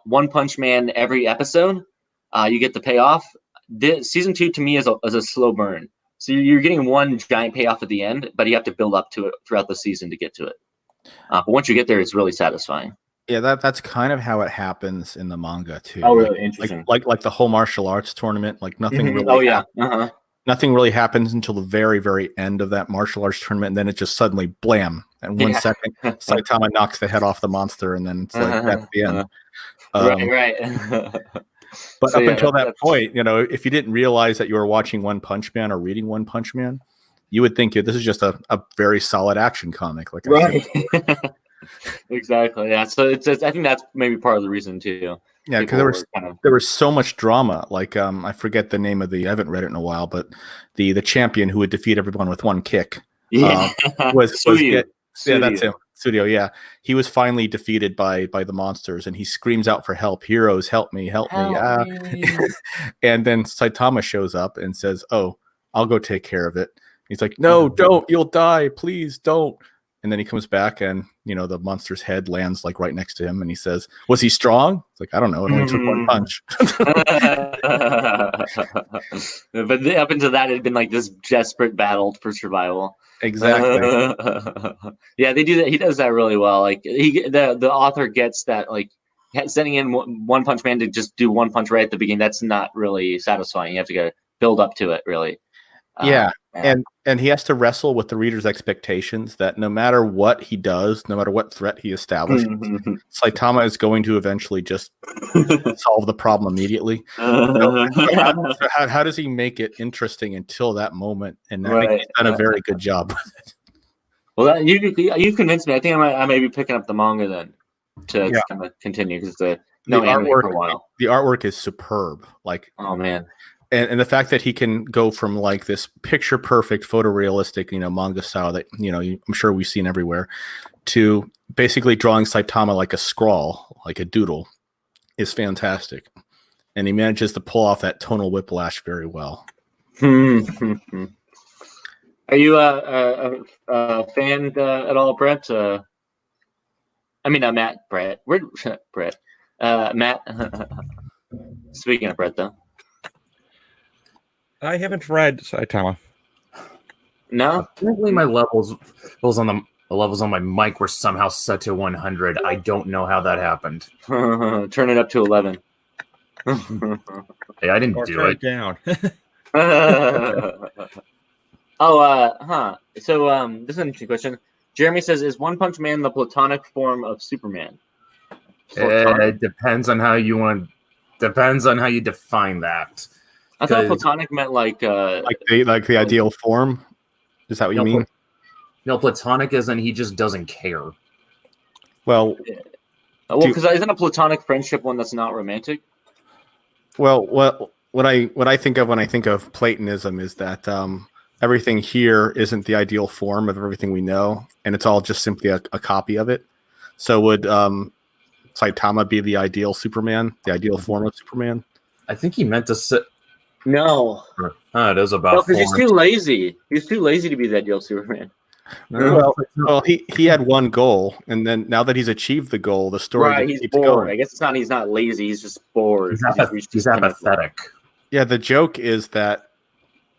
One Punch Man every episode. You get the payoff. Season 2 to me is a slow burn. So you're getting one giant payoff at the end, but you have to build up to it throughout the season to get to it. But once you get there, it's really satisfying. Yeah, that's kind of how it happens in the manga too. Oh, really? Interesting. Like the whole martial arts tournament. Like nothing really. Oh yeah. Nothing really happens until the very, very end of that martial arts tournament, and then it just suddenly blam. And 1 second, Saitama knocks the head off the monster, and then it's like that's the end. Right. But so, up until that point, you know, if you didn't realize that you were watching One Punch Man or reading One Punch Man, you would think this is just a very solid action comic. Like right. Exactly. Yeah. So I think that's maybe part of the reason too. Yeah, because there was so much drama. Like I forget the name of I haven't read it in a while, but the champion who would defeat everyone with one kick. Was that's him. Studio, yeah. He was finally defeated by the monsters, and he screams out for help. Heroes, help me, help me. And then Saitama shows up and says, "Oh, I'll go take care of it." He's like, "No, don't. You'll die. Please don't." And then he comes back, and the monster's head lands like right next to him, and he says, "Was he strong?" It's like, I don't know. It only took one punch. But up until that, it had been like this desperate battle for survival. Exactly. Yeah, they do that. He does that really well. Like the author gets that, like sending in One Punch Man to just do one punch right at the beginning. That's not really satisfying. You have to build up to it, really. Yeah. And he has to wrestle with the reader's expectations that no matter what he does, no matter what threat he establishes, Saitama is going to eventually just solve the problem immediely. How does he make it interesting until that moment? And I think he's done a very good job with it. Well, you convinced me. I think I may be picking up the manga then to kind of continue because the artwork for a while. The artwork is superb. Like, oh man. And the fact that he can go from like this picture perfect photorealistic, manga style that, I'm sure we've seen everywhere, to basically drawing Saitama like a scrawl, like a doodle, is fantastic. And he manages to pull off that tonal whiplash very well. Are you a fan at all, Brett? I mean, Matt, Brett. Where Brett? Matt. Speaking of Brett, though. I haven't read Saitama. No? Apparently my levels on the The levels on my mic were somehow set to 100. I don't know how that happened. Turn it up to 11. Hey, I didn't Or do turn it. it down. So, this is an interesting question. Jeremy says, "Is One Punch Man the platonic form of Superman?" It depends on how you want. Depends on how you define that. I thought 'Cause- platonic meant like the ideal form. Is that what you mean? No, platonic isn't. He just doesn't care. Well, because isn't a platonic friendship one that's not romantic? Well, what I think of when I think of Platonism is that everything here isn't the ideal form of everything we know, and it's all just simply a copy of it. So would Saitama be the ideal Superman, the ideal form of Superman? I think he meant to sit. No. It is about. No, because he's too lazy. He's too lazy to be the ideal Superman. Well, he had one goal, and then now that he's achieved the goal, the story Right, just he's keeps bored. going. I guess it's not. He's not lazy. He's just bored. He's apathetic. Yeah, the joke is that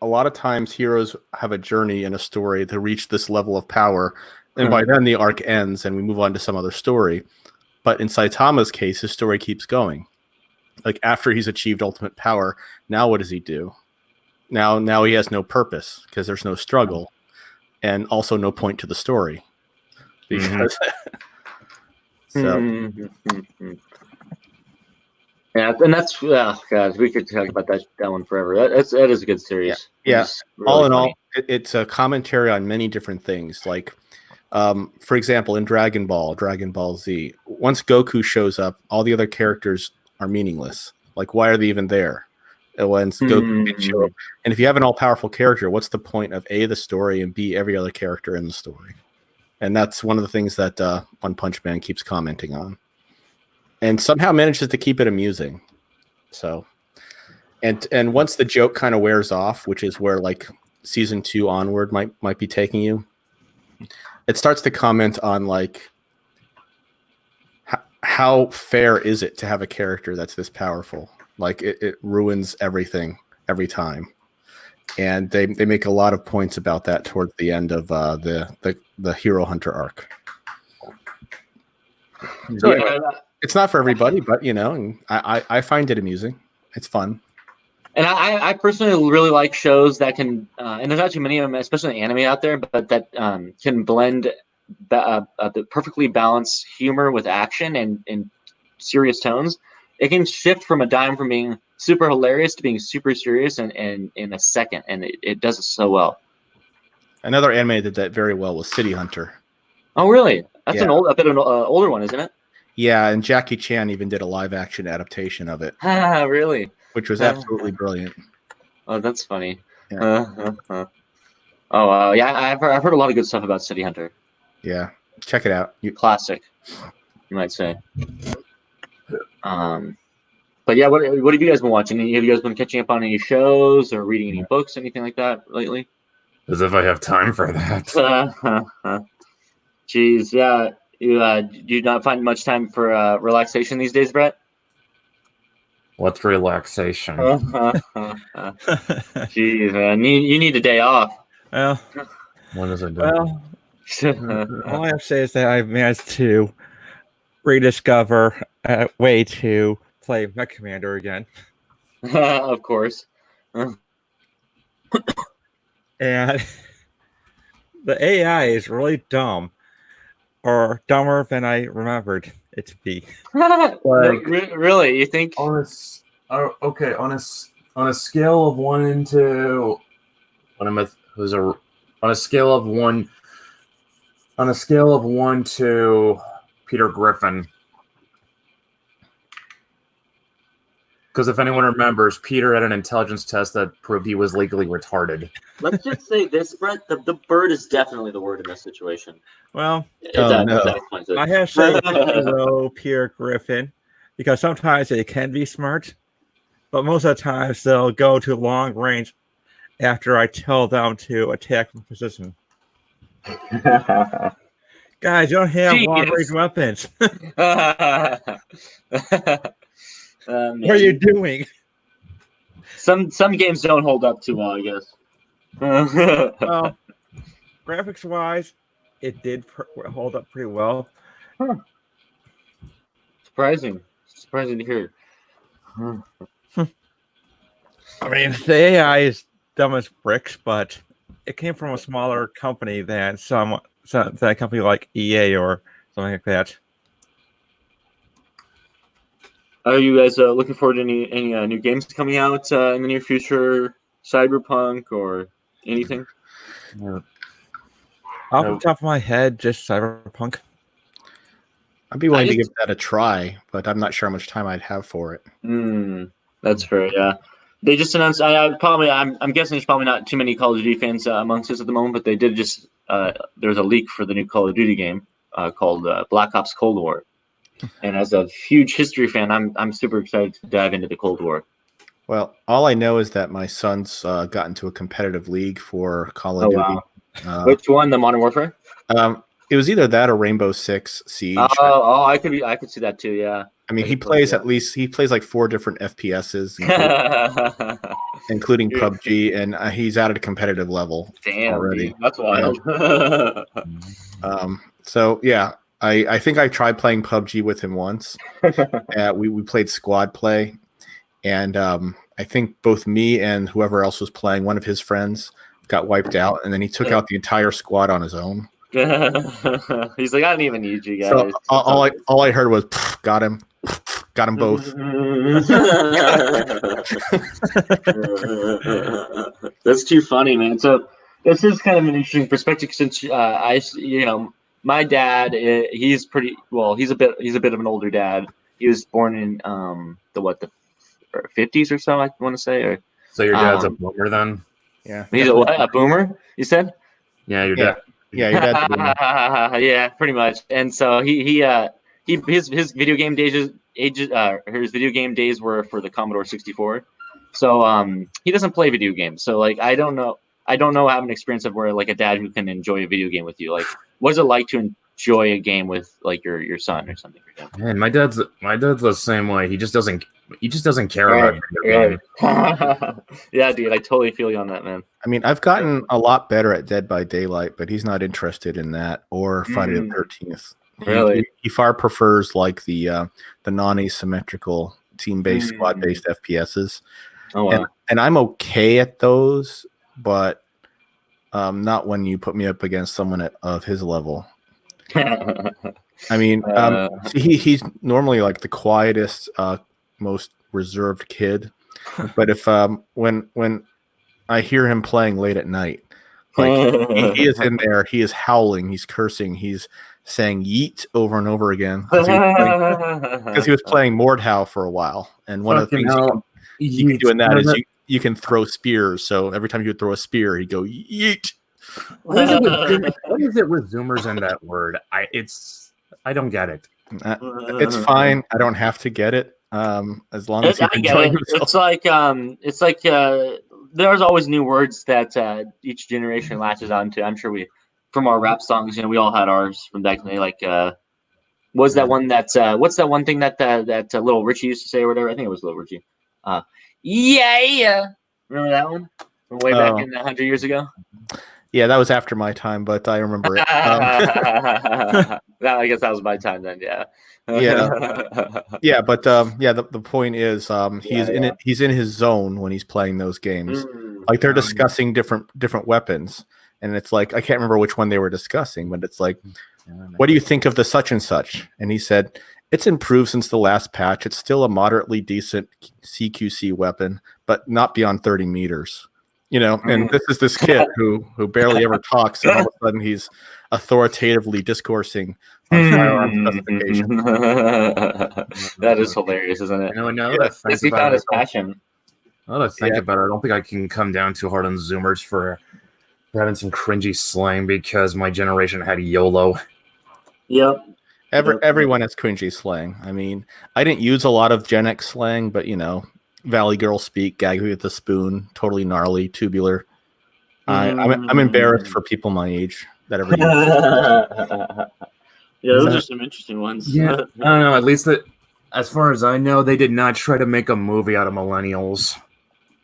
a lot of times heroes have a journey in a story to reach this level of power, and by then the arc ends and we move on to some other story. But in Saitama's case, his story keeps going. Like after he's achieved ultimate power, now what does he do? Now he has no purpose because there's no struggle, and also no point to the story. Because yeah, and that's God, we could talk about that one forever. That is a good series. Yeah. Really All in funny. all, it's a commentary on many different things. Like, for example, in Dragon Ball Z, once Goku shows up, all the other characters are meaningless. Like, why are they even there? Once Goku didn't show up. And if you have an all-powerful character, what's the point of A, the story, and B, every other character in the story? And that's one of the things that One Punch Man keeps commenting on. And somehow manages to keep it amusing. So, and once the joke kind of wears off, which is where like season 2 onward might be taking you, it starts to comment on like how fair is it to have a character that's this powerful? Like it ruins everything every time, and they make a lot of points about that towards the end of the Hero Hunter arc. So anyway, it's not for everybody, but you know, and I find it amusing. It's fun. And I personally really like shows that can, and there's not too many of them, especially anime out there, but that can blend the perfectly balanced humor with action and serious tones. It can shift from a dime from being super hilarious to being super serious in a second, and it does it so well. Another anime that did that very well was City Hunter. Oh, really? That's Yeah. a bit of an older one, isn't it? Yeah, and Jackie Chan even did a live action adaptation of it. Really? Which was absolutely brilliant. Oh, that's funny. Yeah. Yeah, I've heard a lot of good stuff about City Hunter. Yeah, check it out. Classic, you might say. But yeah, what have you guys been watching? Have you guys been catching up on any shows or reading any books, anything like that lately? As if I have time for that. Jeez, yeah. You do you not find much time for relaxation these days, Brett? What's relaxation? Jeez, man, you need a day off. Well, When is it all done? I have to say is that I've managed to rediscover a way to play Mech Commander again. Of course. And the AI is really dumb, or dumber than I remembered it to be. Really, you think? On a scale of 1 to on a scale of 1 to Peter Griffin. Because if anyone remembers, Peter had an intelligence test that proved he was legally retarded. Let's just say this, Brett. The bird is definitely the word in this situation. Well, If that explains it. I have to say hello, Peter Griffin, because sometimes they can be smart, but most of the times they'll go to long range after I tell them to attack from position. Guys, you don't have long range weapons. What are you doing? Some games don't hold up too well, I guess. Well, graphics wise, it did hold up pretty well. Huh. Surprising to hear. I mean, the AI is dumb as bricks, but it came from a smaller company than a company like EA or something like that. Are you guys looking forward to any new games coming out in the near future? Cyberpunk or anything? Off the top of my head, just Cyberpunk. I'd be willing to give that a try, but I'm not sure how much time I'd have for it. That's fair. Yeah, they just announced. I'm guessing there's probably not too many Call of Duty fans amongst us at the moment, but they did just. There's a leak for the new Call of Duty game called Black Ops Cold War, and as a huge history fan, I'm super excited to dive into the Cold War. Well, all I know is that my son's got into a competitive league for Call of Duty. Wow. Which one? The Modern Warfare? It was either that or Rainbow Six Siege. I could see that too. Yeah. I mean, he plays like 4 different FPSs, including PUBG, and he's at a competitive level already. Dude, that's wild. So yeah, I think I tried playing PUBG with him once. We played squad play, and I think both me and whoever else was playing, one of his friends, got wiped out, and then he took out the entire squad on his own. He's like, I don't even need you guys. So all I heard was, got him both. That's too funny, man. So this is kind of an interesting perspective since my dad, he's pretty well. He's a bit of an older dad. He was born in the 50s or so, I want to say. So your dad's a boomer then? Yeah, he's a boomer. You said? Yeah, your dad. Yeah, your dad's a boomer. Yeah, pretty much. And so his video game days his video game days were for the Commodore 64. So he doesn't play video games. So like I don't know I have an experience of where like a dad who can enjoy a video game with you. Like what is it like to enjoy a game with like your son or something? Man, my dad's the same way. He just doesn't care about video games. Yeah, dude, I totally feel you on that, man. I mean, I've gotten a lot better at Dead by Daylight, but he's not interested in that or Friday the 13th. Really? He far prefers like the non-asymmetrical team-based, squad-based FPSs. Oh, wow. And I'm okay at those, but not when you put me up against someone of his level. I mean, he's normally like the quietest, most reserved kid, but if when I hear him playing late at night, like he is in there, he is howling, he's cursing, he's saying yeet over and over again because he was playing Mordhau for a while, and one of the things you can do in that is you can throw spears. So every time you would throw a spear, he'd go yeet. What is it with Zoomers and that word? I don't get it. It's fine. I don't have to get it. As long as he's enjoying himself. It's like there's always new words that each generation latches onto. I'm sure from our rap songs, we all had ours from back in the day. Like, was that one that's what's that one thing that Little Richie used to say or whatever? I think it was Little Richie. Yeah. Remember that one from way back in 100 years ago? Yeah, that was after my time, but I remember it. I guess that was my time then. Yeah. Yeah, but the point is, he's in his zone when he's playing those games. Like they're discussing different weapons, and it's like I can't remember which one they were discussing, but it's like, what do you think of the such and such? And he said, it's improved since the last patch. It's still a moderately decent CQC weapon, but not beyond 30 meters. And this is this kid who barely ever talks, and all of a sudden he's authoritatively discoursing on firearm specification. That is hilarious, isn't it? He found his passion. Now that I think about it, I don't think I can come down too hard on Zoomers for having some cringy slang because my generation had YOLO. Yep. Everyone has cringy slang. I mean, I didn't use a lot of Gen X slang, but Valley Girl speak, gag with a spoon, totally gnarly, tubular. I'm embarrassed for people my age that ever use it. Yeah, those are some interesting ones. Yeah, I don't know. At least as far as I know, they did not try to make a movie out of millennials.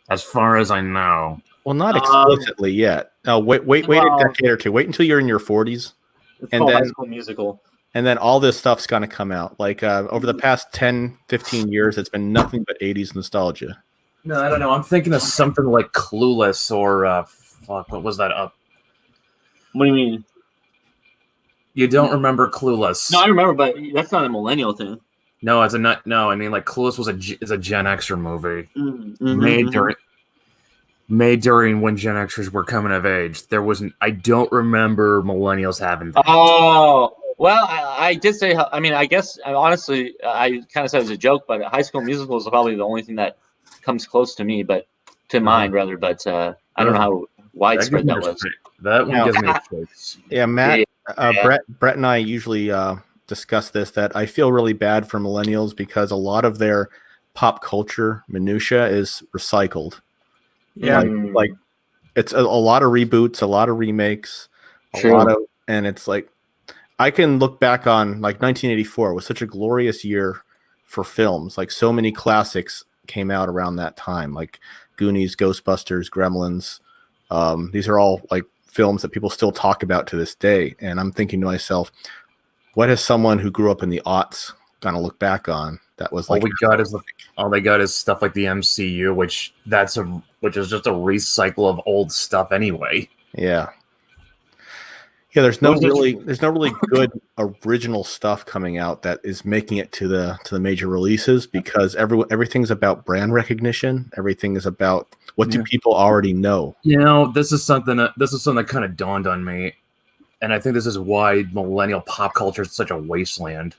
As far as I know. Well, not explicitly yet. No, wait a decade or two. Wait until you're in your 40s. It's And called then- High School Musical. And then all this stuff's going to come out. Like over the past 10, 15 years, it's been nothing but 80s nostalgia. No, I don't know. I'm thinking of something like Clueless or fuck, what was that up? What do you mean? You don't remember Clueless? No, I remember, but that's not a millennial thing. No, it's a not. No, I mean like Clueless is a Gen Xer movie Mm-hmm, made during when Gen Xers were coming of age. There wasn't. I don't remember millennials having that. Oh, well, I did say. I mean, I guess honestly, I kind of said it as a joke, but High School Musical is probably the only thing that comes close to me, but to mind rather. But I don't know how widespread that was. That one gives me a face. Yeah, Matt, Brett and I usually discuss this, that I feel really bad for millennials because a lot of their pop culture minutia is recycled. Yeah. Like it's a lot of reboots, a lot of remakes, and it's like I can look back on like 1984 was such a glorious year for films. Like so many classics came out around that time, like Goonies, Ghostbusters, Gremlins. These are all like films that people still talk about to this day. And I'm thinking to myself, what has someone who grew up in the aughts gonna look back on that was like all they got is stuff like the MCU, which is just a recycle of old stuff anyway. Yeah, there's no really good original stuff coming out that is making it to the major releases, because everything's about brand recognition. Everything is about what do people already know. You know, this is something that kind of dawned on me, and I think this is why millennial pop culture is such a wasteland.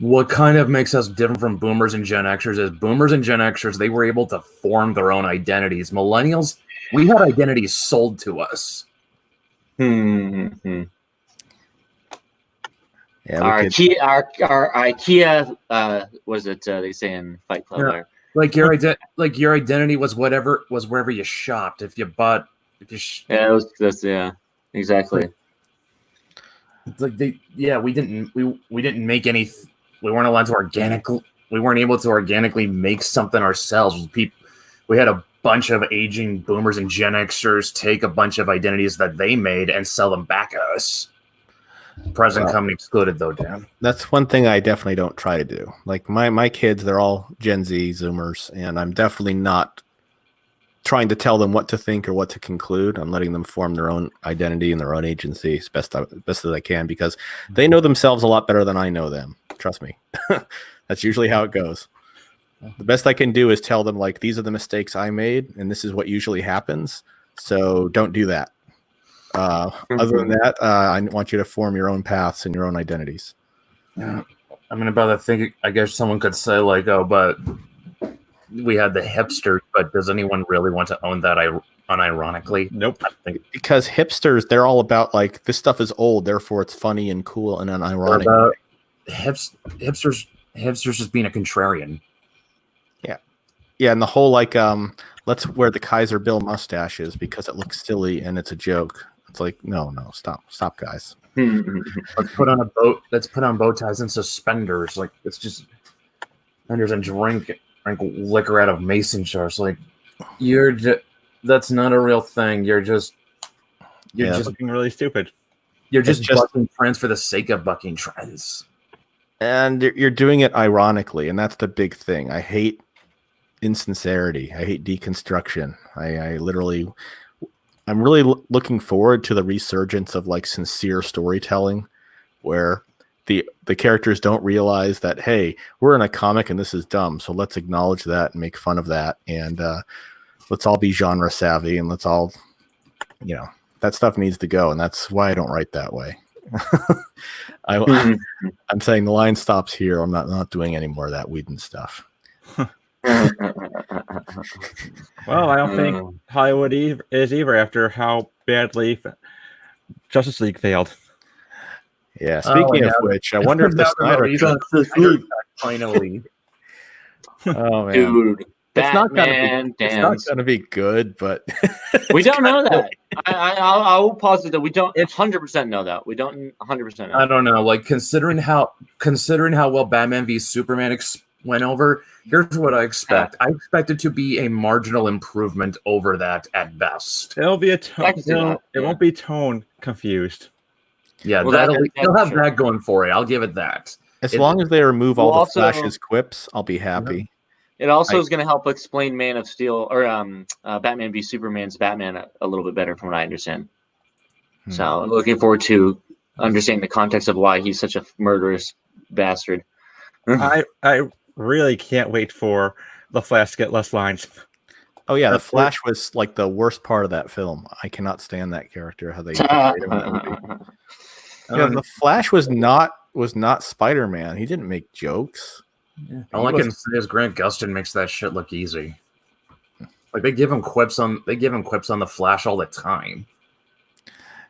What kind of makes us different from boomers and Gen Xers is boomers and Gen Xers, they were able to form their own identities. Millennials, we had identities sold to us. Mm-hmm. Yeah, our IKEA was it they say in Fight Club? Yeah. Like your identity was wherever you shopped. If you bought, exactly. We didn't make any. We weren't allowed to we weren't able to organically make something ourselves. We had a bunch of aging boomers and Gen Xers take a bunch of identities that they made and sell them back at us. Present company excluded, though, Dan. That's one thing I definitely don't try to do. Like my kids, they're all Gen Z Zoomers, and I'm definitely not trying to tell them what to think or what to conclude. I'm letting them form their own identity and their own agency as best as I can, because they know themselves a lot better than I know them. Trust me. That's usually how it goes. The best I can do is tell them, like, these are the mistakes I made, and this is what usually happens. So don't do that. Other than that, I want you to form your own paths and your own identities. Yeah. I mean, about that thing, I guess someone could say, like, oh, but we had the hipsters, but does anyone really want to own that unironically? Nope. Because hipsters, they're all about, like, this stuff is old, therefore it's funny and cool and unironic. Hipsters just being a contrarian. Yeah, and the whole, like, let's wear the Kaiser Bill mustaches because it looks silly and it's a joke. It's like, no, stop, guys. Let's put on bow ties and suspenders. Like, it's just suspenders and drink liquor out of mason jars. Like, that's not a real thing. You're just looking really stupid. You're just bucking trends for the sake of bucking trends. And you're doing it ironically, and that's the big thing. I hate insincerity. I hate deconstruction. I'm really looking forward to the resurgence of, like, sincere storytelling, where the characters don't realize that, hey, we're in a comic and this is dumb, so let's acknowledge that and make fun of that, and let's all be genre savvy, and let's all, that stuff needs to go, and that's why I don't write that way. I'm saying the line stops here. I'm not doing any more of that Whedon stuff. Well, I don't think Hollywood is either, after how badly Justice League failed. Yeah. Speaking of which, I wonder if the Snyder finally. Oh man, dude, it's not gonna be good, but we don't know that. I will posit that we don't 100% know that. We don't 100% know. I don't know. Like, considering how well Batman v Superman went over, here's what I expect. I expect it to be a marginal improvement over that at best. It'll be it won't be tone confused. Yeah, Well, they'll have sure. that going for it. I'll give it that. As long as they remove all the also- Flash's quips, I'll be happy. It also is going to help explain Man of Steel or Batman v Superman's Batman a little bit better, from what I understand. So I'm looking forward to understanding the context of why he's such a murderous bastard. I really can't wait for the Flash to get less lines. Oh yeah, the Flash was like the worst part of that film. I cannot stand that character. How they portrayed him in that movie. Yeah, the Flash was not Spider-Man. He didn't make jokes. Yeah. All I can say is Grant Gustin makes that shit look easy. Like they give him quips on the Flash all the time.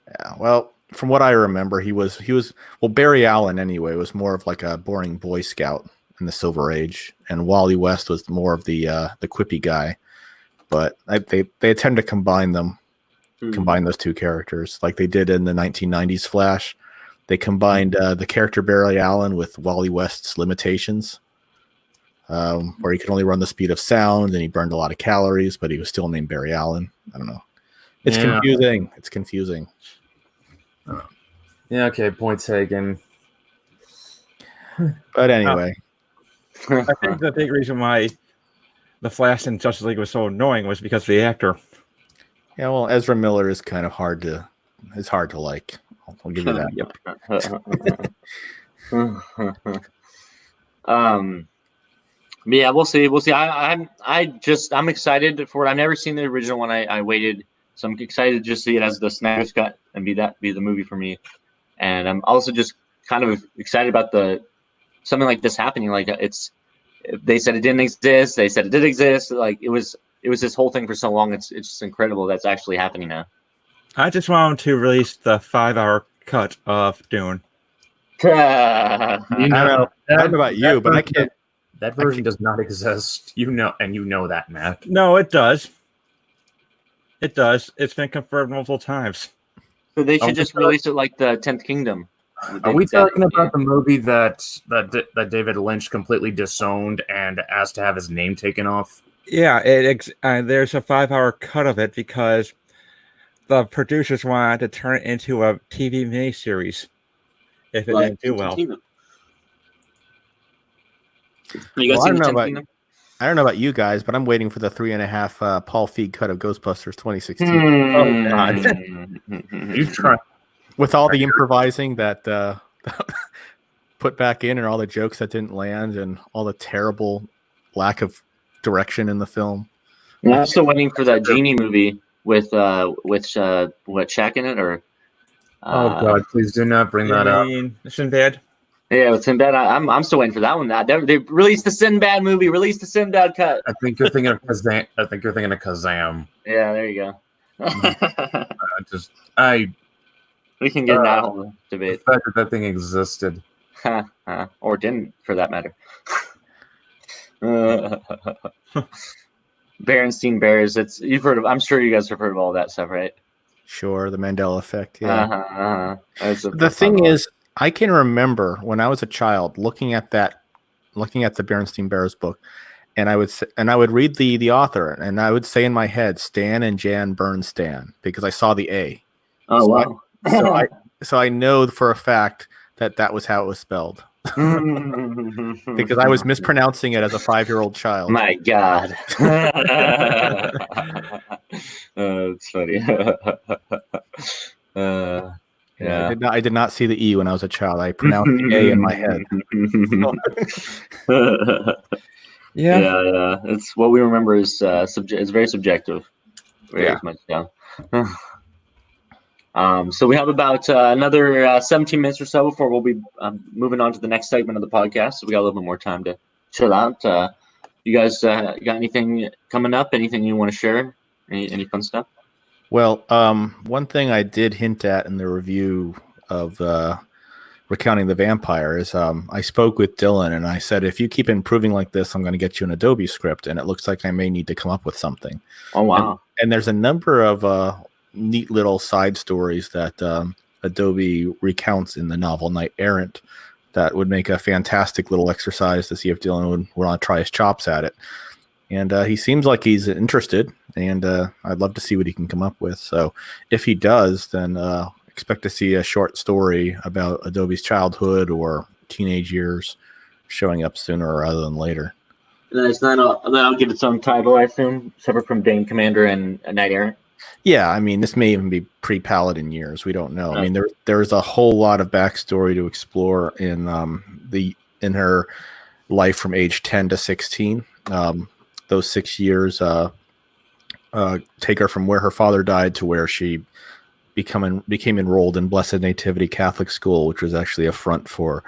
Yeah, well, from what I remember, he was Barry Allen anyway was more of like a boring Boy Scout in the Silver Age, and Wally West was more of the quippy guy. But they tend to combine those two characters like they did in the 1990s Flash. They combined the character Barry Allen with Wally West's limitations, where he could only run the speed of sound and he burned a lot of calories, but he was still named Barry Allen. I don't know. It's confusing. It's confusing. Yeah, okay, point taken. But anyway. I think the big reason why the Flash in Justice League was so annoying was because of the actor. Yeah, well, Ezra Miller is kind of hard to like. I'll give you that. Yeah, we'll see. I'm excited for it. I've never seen the original one. I waited, so I'm excited to just see it as the Snyder's Cut and be the movie for me. And I'm also just kind of excited about something like this happening. Like they said it didn't exist. They said it did exist. Like it was this whole thing for so long. It's just incredible that's actually happening now. I just want to release the 5-hour cut of Dune. I don't know about you, but I can't. That version does not exist. You know that, Matt. No, it does. It does. It's been confirmed multiple times. So they should just release it like the 10th Kingdom. Are we talking about the movie that David Lynch completely disowned and asked to have his name taken off? Yeah, there's a 5-hour cut of it because the producers wanted to turn it into a TV miniseries if it didn't do well. I don't know about you guys, but I'm waiting for the 3.5 Paul Feig cut of Ghostbusters 2016. Oh God! You try with all the improvising that put back in, and all the jokes that didn't land, and all the terrible lack of direction in the film. I'm also waiting for that Genie movie with Shaq in it, or oh God, please do not bring that up. Sinbad. Yeah, with Sinbad, I'm still waiting for that one. They released the Sinbad movie, released the Sinbad cut. I think you're thinking of Kazam. Yeah, there you go. We can get in that whole debate. The fact that thing existed, or didn't, for that matter. Berenstein Bears. You've heard of. I'm sure you guys have heard of all that stuff, right? Sure, the Mandela effect. Yeah. The thing is, I can remember when I was a child looking at the Berenstein Bears book, and I would read the author, and I would say in my head Stan and Jan Bernstein because I saw the A. Oh wow! So I know for a fact that was how it was spelled because I was mispronouncing it as a 5-year-old child. My God, it's funny. Yeah, I did not see the E when I was a child. I pronounced the A in my head. Yeah. It's what we remember is it's very subjective. Very much, yeah. So we have about another 17 minutes or so before we'll be moving on to the next segment of the podcast. So we got a little bit more time to chill out. You guys got anything coming up? Anything you want to share? Any fun stuff? Well, one thing I did hint at in the review of Recounting the Vampire is I spoke with Dylan and I said, if you keep improving like this, I'm going to get you an Adobe script. And it looks like I may need to come up with something. Oh, wow. And there's a number of neat little side stories that Adobe recounts in the novel Knight Errant that would make a fantastic little exercise to see if Dylan would want to try his chops at it. And he seems like he's interested, and I'd love to see what he can come up with. So if he does, then expect to see a short story about Adobe's childhood or teenage years showing up sooner rather than later. It's not. That'll get its own title, I assume, separate from Dame Commander and Knight Errant. Yeah, I mean, this may even be pre-Paladin years. We don't know. I mean, there's a whole lot of backstory to explore in her life from age 10 to 16. Those 6 years take her from where her father died to where she became enrolled in Blessed Nativity Catholic School, which was actually a front for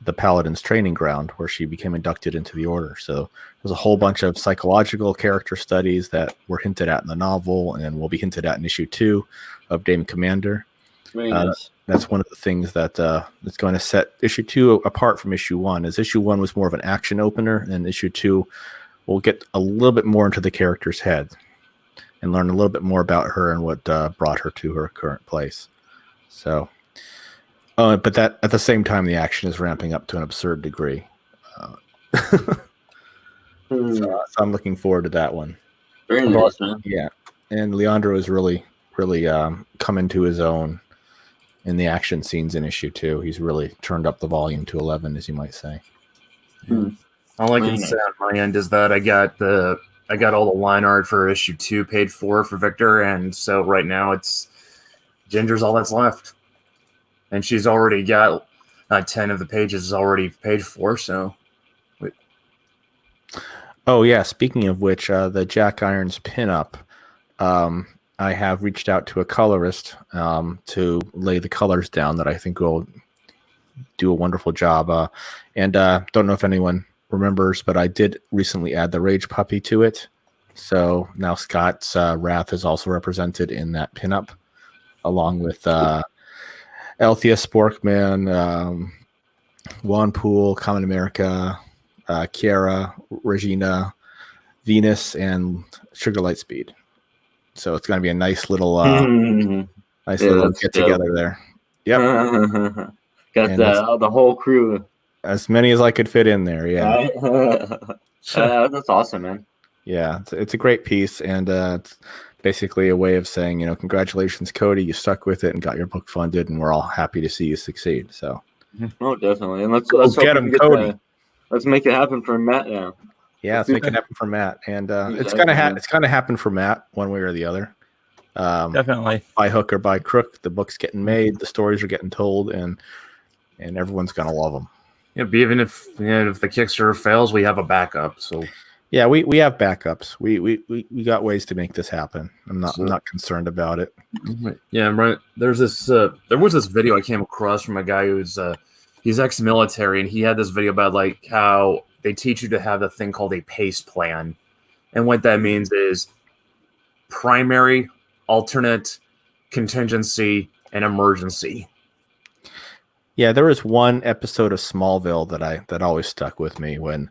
the Paladin's training ground, where she became inducted into the order. So there's a whole bunch of psychological character studies that were hinted at in the novel and will be hinted at in issue 2 of Dame Commander. Nice. That's one of the things that that's going to set issue 2 apart from issue 1. As issue 1 was more of an action opener, and issue 2 will get a little bit more into the character's head and learn a little bit more about her and what brought her to her current place. So. But that at the same time, the action is ramping up to an absurd degree. So I'm looking forward to that one. Very nice, man. Yeah, and Leandro is really come into his own in the action scenes in issue 2. He's really turned up the volume to 11, as you might say. All I can say on my end is that I got all the line art for issue 2 paid for Victor, and so right now it's Ginger's all that's left. And she's already got 10 of the pages already paid for. So, oh yeah. Speaking of which, the Jack Irons pinup, I have reached out to a colorist to lay the colors down that I think will do a wonderful job. And don't know if anyone remembers, but I did recently add the Rage Puppy to it. So now Scott's Wrath is also represented in that pinup, along with Althea Sporkman, Juan Poole, Common America, Kiara, Regina, Venus, and Sugar Lightspeed. So it's going to be a nice little, get together there. Yep. Got the whole crew. As many as I could fit in there. Yeah. That's awesome, man. Yeah, it's a great piece, and it's basically a way of saying, congratulations, Cody, you stuck with it and got your book funded, and we're all happy to see you succeed. So, oh, definitely, and let's get him, Cody. Let's make it happen for Matt now. Yeah, let's make it happen for Matt, and it's gonna happen for Matt one way or the other. Definitely, by hook or by crook, the book's getting made, the stories are getting told, and everyone's gonna love them. Yeah, even if the Kickstarter fails, we have a backup. So. Yeah, we have backups. We got ways to make this happen. I'm not concerned about it. Yeah, right. There was this video I came across from a guy who's he's ex-military, and he had this video about like how they teach you to have a thing called a PACE plan, and what that means is primary, alternate, contingency, and emergency. Yeah, there was one episode of Smallville that always stuck with me when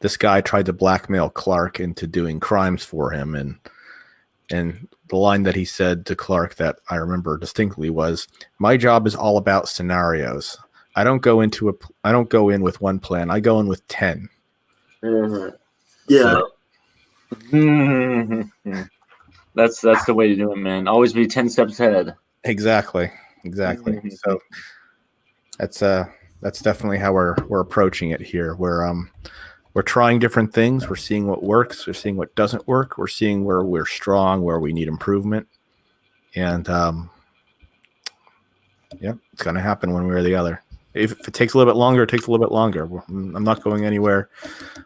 this guy tried to blackmail Clark into doing crimes for him, and the line that he said to Clark that I remember distinctly was, "My job is all about scenarios. I don't go in with one plan. I go in with 10." Mm-hmm. Yeah. So. That's the way to do it, man. Always be 10 steps ahead. Exactly. Mm-hmm. So that's definitely how we're approaching it here. We're trying different things. We're seeing what works. We're seeing what doesn't work. We're seeing where we're strong, where we need improvement. And, it's going to happen one way or the other. If it takes a little bit longer, it takes a little bit longer. I'm not going anywhere.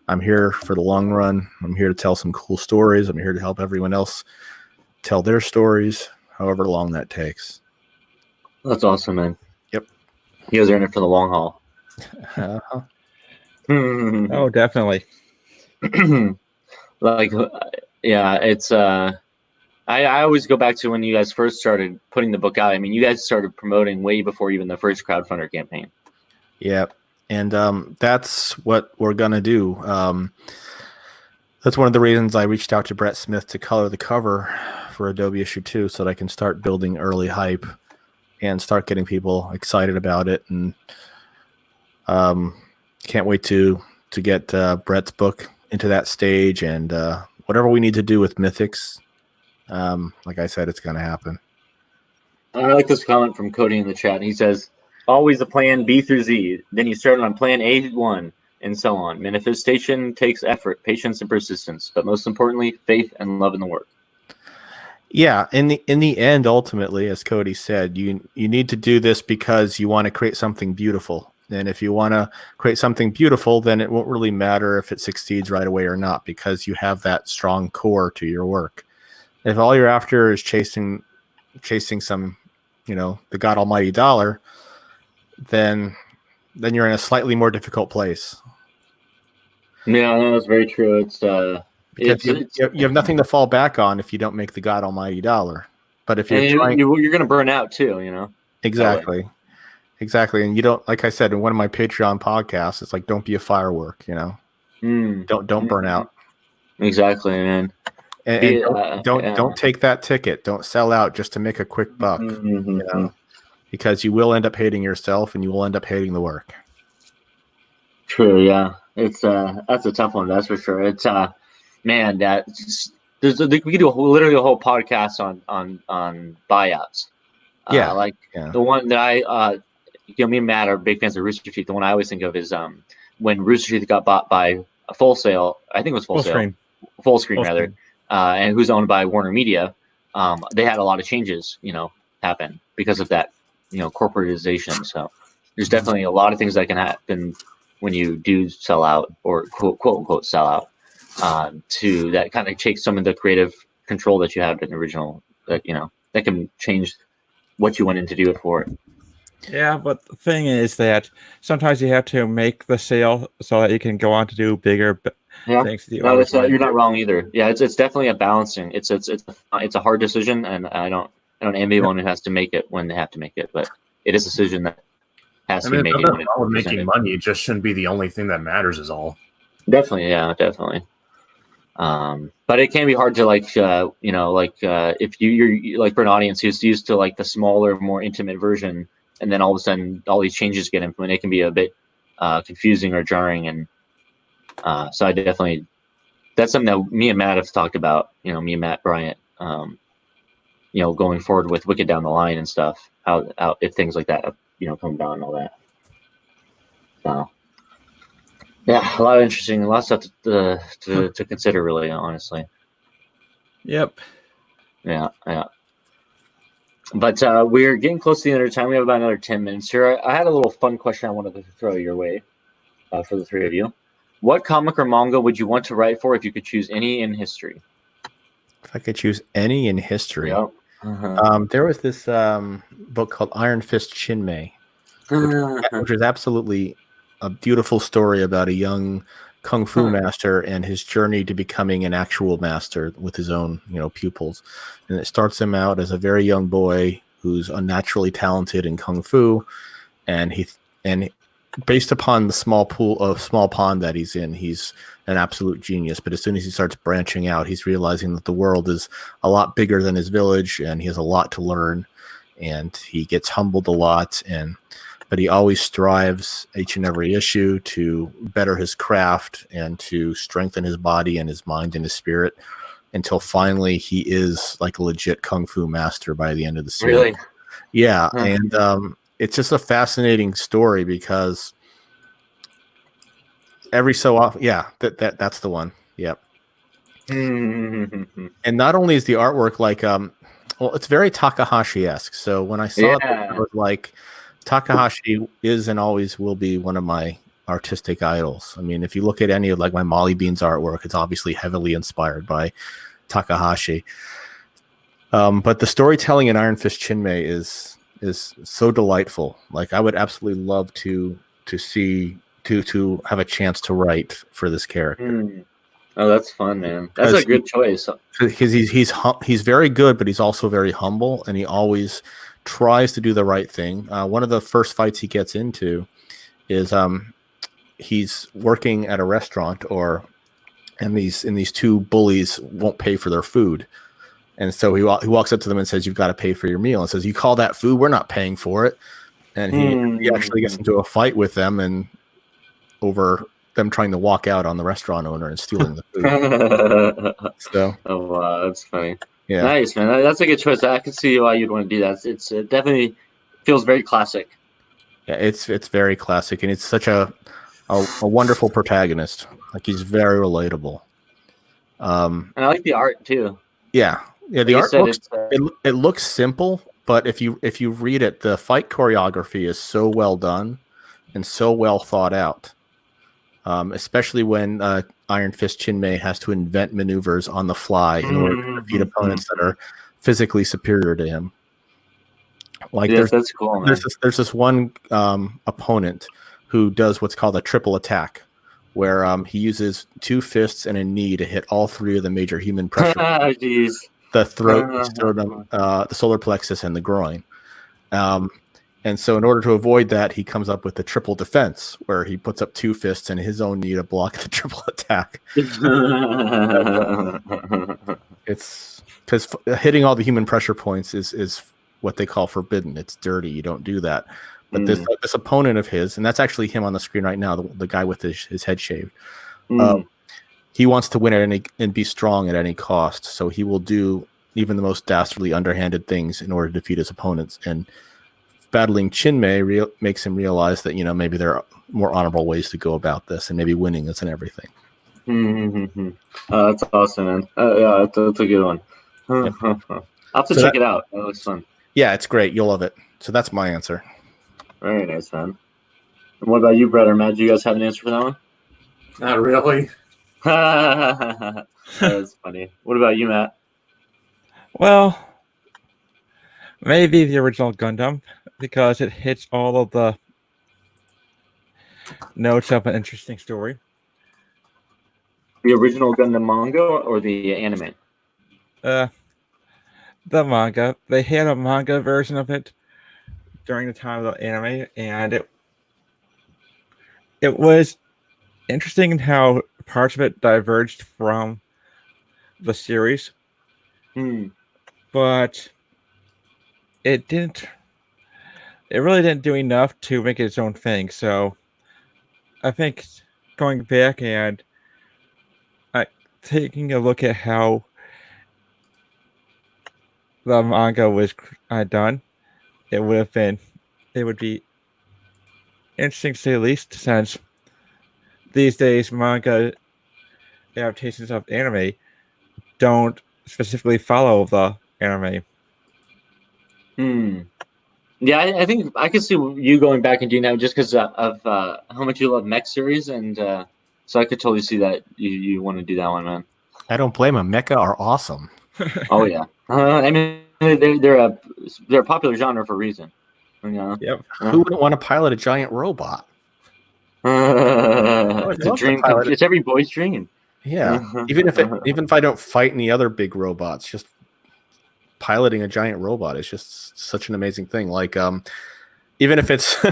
I'm here for the long run. I'm here to tell some cool stories. I'm here to help everyone else tell their stories, however long that takes. That's awesome, man. Yep. You guys are in it for the long haul. Uh-huh. Oh, definitely. It's I always go back to when you guys first started putting the book out. I mean, you guys started promoting way before even the first crowdfunder campaign. Yeah, and that's what we're gonna do. That's one of the reasons I reached out to Brett Smith to color the cover for Adobe issue 2, so that I can start building early hype and start getting people excited about it. And can't wait to get Brett's book into that stage, and whatever we need to do with Mythics. Like I said, it's going to happen. I like this comment from Cody in the chat. He says, "Always a plan B through Z. Then you start on plan A1 and so on. Manifestation takes effort, patience, and persistence, but most importantly, faith and love in the work." Yeah, in the end, ultimately, as Cody said, you need to do this because you want to create something beautiful. And if you want to create something beautiful, then it won't really matter if it succeeds right away or not, because you have that strong core to your work. If all you're after is chasing some, the God Almighty dollar, then you're in a slightly more difficult place. Yeah, that's very true. It's because you have nothing to fall back on if you don't make the God Almighty dollar. But if you're trying, you're going to burn out too, Exactly. And you don't, like I said in one of my Patreon podcasts, it's like, don't be a firework, don't burn out. Exactly, man. And don't take that ticket. Don't sell out just to make a quick buck, because you will end up hating yourself and you will end up hating the work. True. Yeah. It's that's a tough one. That's for sure. It's man, we could do literally a whole podcast on buyouts. The one that me and Matt are big fans of Rooster Teeth. The one I always think of is when Rooster Teeth got bought by a Full Sail. I think it was Full Screen rather, and who's owned by Warner Media. They had a lot of changes, happen because of that, corporatization. So there's definitely a lot of things that can happen when you do sell out, or quote unquote sell out, to that kind of takes some of the creative control that you have in the original, that can change what you went in to do it for. Yeah, but the thing is that sometimes you have to make the sale so that you can go on to do bigger things. You're not wrong either. Yeah, it's definitely a balancing. It's a hard decision, and I don't envy anyone who has to make it when they have to make it, but it is a decision that has to be made. Making money, it just shouldn't be the only thing that matters, is all. Definitely. But it can be hard to if you're like, for an audience who's used to like the smaller, more intimate version, and then all of a sudden all these changes get implemented, it can be a bit confusing or jarring. And so that's something that me and Matt have talked about, me and Matt Bryant, going forward with Wikid down the line and stuff, how if things like that, come down and all that. So yeah, a lot of stuff to consider, really, honestly. Yep. Yeah. But we're getting close to the end of time. We have about another 10 minutes here. I had a little fun question I wanted to throw your way for the three of you. What comic or manga would you want to write for if you could choose any in history? If I could choose any in history, yep. There was this book called Iron Fist Shinmei, which is absolutely a beautiful story about a young kung fu master and his journey to becoming an actual master with his own, pupils. And it starts him out as a very young boy who's unnaturally talented in kung fu, and based upon the small pond that he's in, he's an absolute genius. But as soon as he starts branching out, he's realizing that the world is a lot bigger than his village, and he has a lot to learn, and he gets humbled a lot. But he always strives each and every issue to better his craft and to strengthen his body and his mind and his spirit, until finally he is like a legit kung fu master by the end of the series. Really? Yeah. And it's just a fascinating story because every so often, that's the one. Yep. And not only is the artwork like, it's very Takahashi-esque. So when I saw it, I was like, Takahashi is and always will be one of my artistic idols. I mean, if you look at any of like my Molly Beans artwork, it's obviously heavily inspired by Takahashi. But the storytelling in Iron Fist Shinmei is so delightful. Like, I would absolutely love to have a chance to write for this character. Oh, that's fun, man. That's a good choice. Because he's very good, but he's also very humble, and he always tries to do the right thing. One of the first fights he gets into is he's working at a restaurant, and these two bullies won't pay for their food. And so he walks up to them and says, "You've got to pay for your meal." And says, "You call that food? We're not paying for it." And he actually gets into a fight with them, and over them trying to walk out on the restaurant owner and stealing the food. So, oh wow, that's funny. yeah, Nice, man. That's a good choice. I can see why you'd want to do that. It definitely feels very classic. yeah, it's very classic, and it's such a wonderful protagonist. Like he's very relatable. And I like the art too. Yeah. The Like art looks it looks simple, but if you read it, the fight choreography is so well done and so well thought out. Especially when Iron Fist Chinmay has to invent maneuvers on the fly in order to defeat opponents that are physically superior to him. Like that's cool, man. There's this one opponent who does what's called a triple attack, where he uses 2 fists and a knee to hit all 3 of the major human pressure Jeez. the throat, the sternum, the solar plexus, and the groin. And so in order to avoid that, he comes up with the triple defense, where he puts up 2 fists and his own knee to block the triple attack. It's because hitting all the human pressure points is what they call forbidden. It's dirty. You don't do that. But this opponent of his, and that's actually him on the screen right now, the guy with his head shaved. He wants to win and be strong at any cost. So he will do even the most dastardly, underhanded things in order to defeat his opponents. And battling Chinmay makes him realize that, maybe there are more honorable ways to go about this, and maybe winning isn't everything. That's awesome, man. Yeah, that's a good one. I'll have to check it out. That looks fun. Yeah, it's great. You'll love it. So that's my answer. Very nice, man. And what about you, Brett or Matt? Do you guys have an answer for that one? Not really. That's funny. What about you, Matt? Well, maybe the original Gundam, because it hits all of the notes of an interesting story. The original Gundam manga or the anime? The manga. They had a manga version of it during the time of the anime, and it was interesting in how parts of it diverged from the series. But it really didn't do enough to make it its own thing. So I think going back and taking a look at how the manga was done, it would be interesting to say the least, since these days manga adaptations of anime don't specifically follow the anime. Yeah, I think I can see you going back and doing that just because of how much you love mech series, and so I could totally see that you want to do that one, man. I don't blame them. Mecha are awesome. Oh yeah, I mean they're a popular genre for a reason. Yep. Who wouldn't want to pilot a giant robot? It's a dream. It's every boy's dream. Yeah, even if I don't fight any other big robots, just piloting a giant robot is just such an amazing thing. Like, even if it's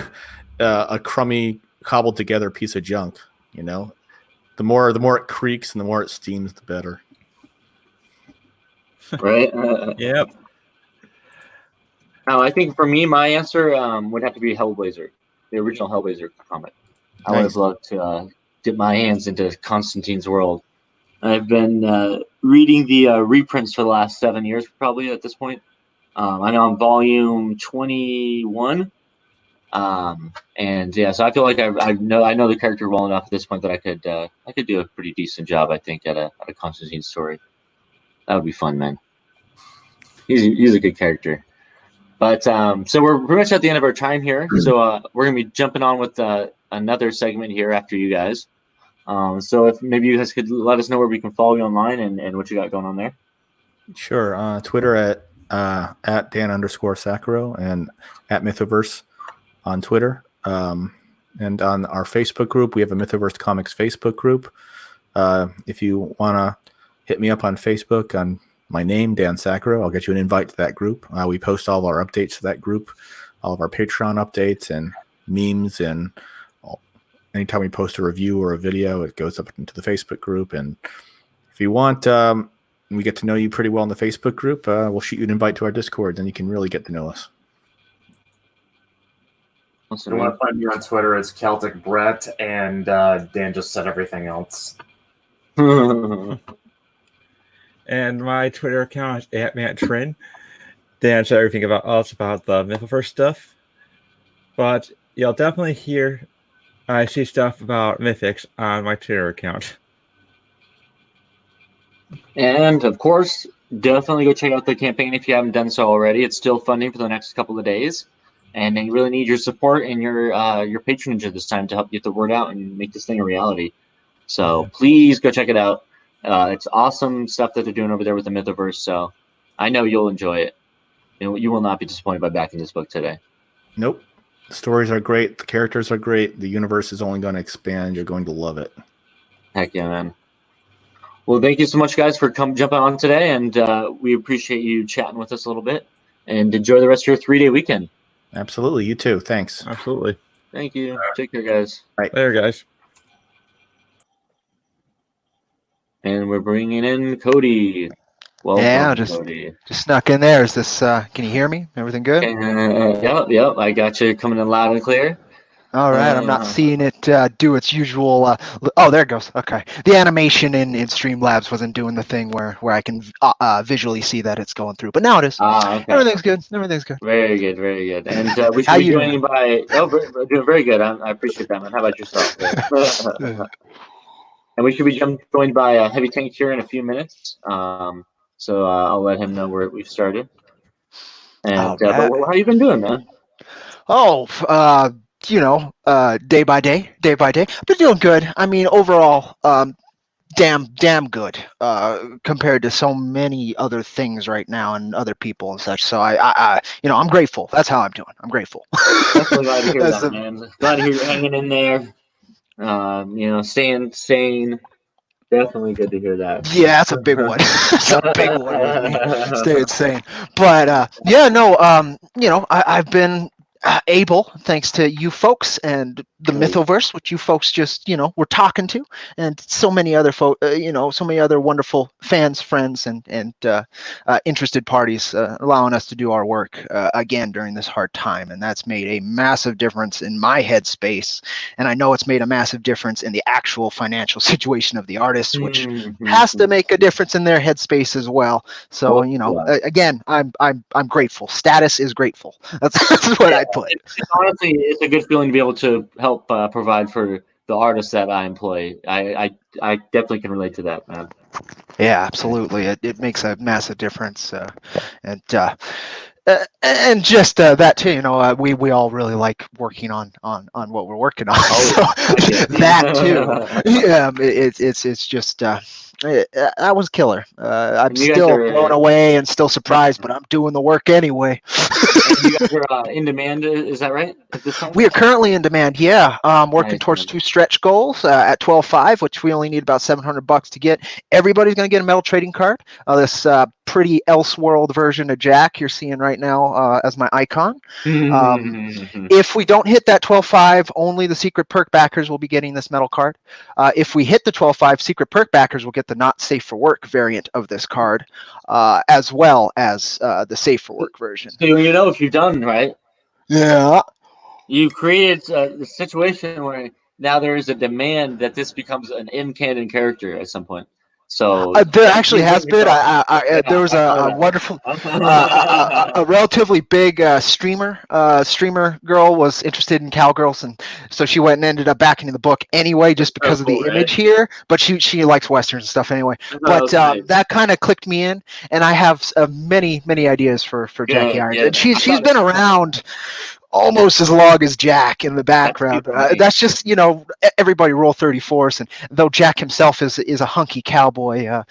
a crummy, cobbled together piece of junk, the more it creaks and the more it steams, the better. Right. Yep. Now, I think for me, my answer would have to be Hellblazer, the original Hellblazer comic. I always love to dip my hands into Constantine's world. I've been reading the reprints for the last 7 years, probably at this point. I know I'm volume 21, and yeah, so I feel like I know the character well enough at this point that I could do a pretty decent job, I think, at a Constantine story. That would be fun, man. He's a good character. But so we're pretty much at the end of our time here. So we're gonna be jumping on with another segment here after you guys. So if maybe you guys could let us know where we can follow you online and what you got going on there. Sure. Twitter at Dan_Sakuro and at Mythoverse on Twitter. And on our Facebook group, we have a Mythoverse Comics Facebook group. If you want to hit me up on Facebook on my name, Dan Sakuro, I'll get you an invite to that group. We post all of our updates to that group, all of our Patreon updates and memes, and anytime we post a review or a video, it goes up into the Facebook group. And if you want, we get to know you pretty well in the Facebook group, we'll shoot you an invite to our Discord, then you can really get to know us. If you want to find me on Twitter, it's Celtic Brett, and Dan just said everything else. And my Twitter account is @MattTrin. Dan said everything about us, about the Mythoverse stuff. But you'll definitely hear I see stuff about Mythics on my Twitter account. And of course, definitely go check out the campaign if you haven't done so already. It's still funding for the next couple of days, and they really need your support and your patronage at this time to help get the word out and make this thing a reality. So please go check it out. It's awesome stuff that they're doing over there with the Mythoverse. So I know you'll enjoy it. You will not be disappointed by backing this book today. Nope. The stories are great. The characters are great. The universe is only going to expand. You're going to love it. Heck yeah, man. Well, thank you so much, guys, for jumping on today, and we appreciate you chatting with us a little bit. And enjoy the rest of your 3-day weekend. Absolutely. You too. Thanks. Absolutely. Thank you. Take care, guys. Right. Later, guys. And we're bringing in Cody. Welcome, Yeah, Cody. just snuck in there. Is this? Can you hear me? Everything good? Yep. I got you coming in loud and clear. All right. I'm not seeing it do its usual. Oh, there it goes. Okay. The animation in Streamlabs wasn't doing the thing where I can visually see that it's going through, but now it is. Okay. Everything's good. Everything's good. Very good. Very good. And we should be joining by. Oh, we're doing very good. I appreciate that, man. How about yourself? And we should be joined by Heavy Tank here in a few minutes. So I'll let him know where we've started. And but how you been doing, man? Oh, day by day. I've been doing good. I mean, overall, damn good compared to so many other things right now and other people and such. So I'm grateful. That's how I'm doing. I'm grateful. Definitely glad to hear that, man. Glad to hear you're hanging in there. Staying sane. Definitely good to hear that. Yeah, that's a big one. That's a big one with me. Stay insane. But I've been able, thanks to you folks and the Mythoverse, which you folks just, were talking to, and so many other so many other wonderful fans, friends, and interested parties allowing us to do our work again during this hard time. And that's made a massive difference in my headspace. And I know it's made a massive difference in the actual financial situation of the artists, which has to make a difference in their headspace as well. So, again, I'm grateful. Status is grateful. That's what I put. Honestly, it's a good feeling to be able to help provide for the artists that I employ. I definitely can relate to that, man. Yeah, absolutely. It makes a massive difference, and just that too. We all really like working on what we're working on. So that too. Yeah, it's just. That was killer. I'm still blown away and still surprised, but I'm doing the work anyway. You guys are in demand, is that right? At this time? We are currently in demand. Yeah, working towards 2 stretch goals at 12.5, which we only need about $700 to get. Everybody's going to get a metal trading card. This pretty Elseworld version of Jack you're seeing right now as my icon. If we don't hit that 12.5, only the secret perk backers will be getting this metal card. If we hit the 12.5, secret perk backers will get the not safe for work variant of this card, as well as the safe for work version. So if you've done right. Yeah. You've created a situation where now there is a demand that this becomes an in-canon character at some point. So there actually has been. There was a wonderful, a relatively big streamer girl was interested in cowgirls, and so she went and ended up backing in the book anyway, just because of the image here. But she likes westerns and stuff anyway. But that kind of clicked me in, and I have many ideas for Jackie Irons, and she's been around almost as long as Jack in the background. That's just, everybody roll 34s, and though Jack himself is a hunky cowboy,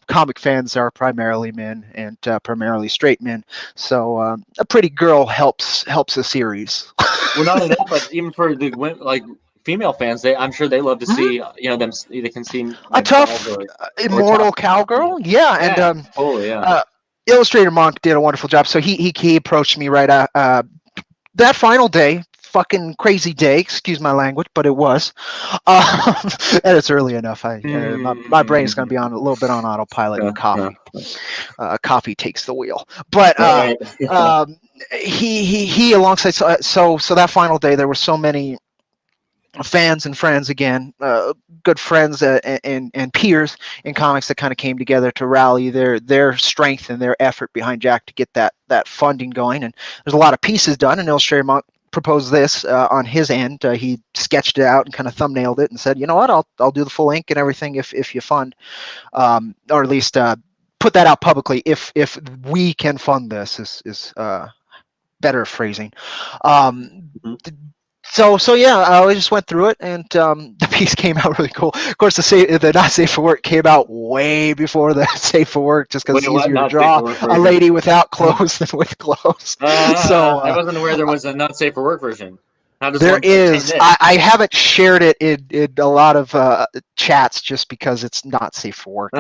comic fans are primarily men and primarily straight men. So a pretty girl helps a series. Well, not only that, but even for the female fans, I'm sure they love to see them. They can see a tough immortal cowgirl. And Illustrator Monk did a wonderful job. So he approached me right that final day, fucking crazy day, excuse my language, but it was. And it's early enough. My brain is going to be on a little bit on autopilot, and coffee takes the wheel. But he alongside so that final day there were so many fans and friends again, good friends and peers in comics that kind of came together to rally their strength and their effort behind Jack to get that funding going. And there's a lot of pieces done. And Illustrator Monk proposed this on his end. He sketched it out and kind of thumbnailed it and said, you know what, I'll do the full ink and everything if you fund, or at least put that out publicly. If we can fund this is better phrasing. So yeah, I just went through it, and the piece came out really cool. Of course, the not safe for work came out way before the safe for work, just because it's easier to draw a lady without clothes than with clothes. So I wasn't aware there was a not safe for work version. How does there one is. obtain it? I haven't shared it in a lot of chats just because it's not safe for work. You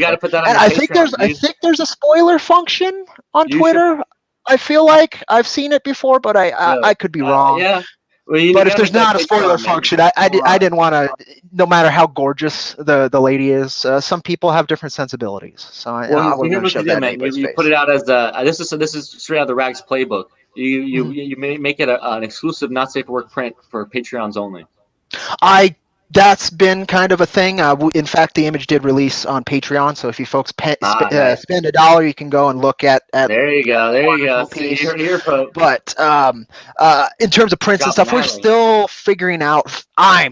got to put that on and your I think Patreon. there's a spoiler function on You Twitter. I feel like I've seen it before, but I could be wrong. Yeah. Well, you But if gotta there's make that not a spoiler Patreon, function, man. I didn't want to. No matter how gorgeous the lady is, some people have different sensibilities. So I Well, wasn't here's going to what you shove do, that in man. anybody's You face. put it out as this is straight out of the Rags playbook. You make it an exclusive not safe for work print for Patreons only. That's been kind of a thing. In fact, the image did release on Patreon. So if you folks Nice. spend $1, you can go and look at. There you go. There you go. Piece. See, you're but in terms of prints and stuff, we're still figuring out. Who's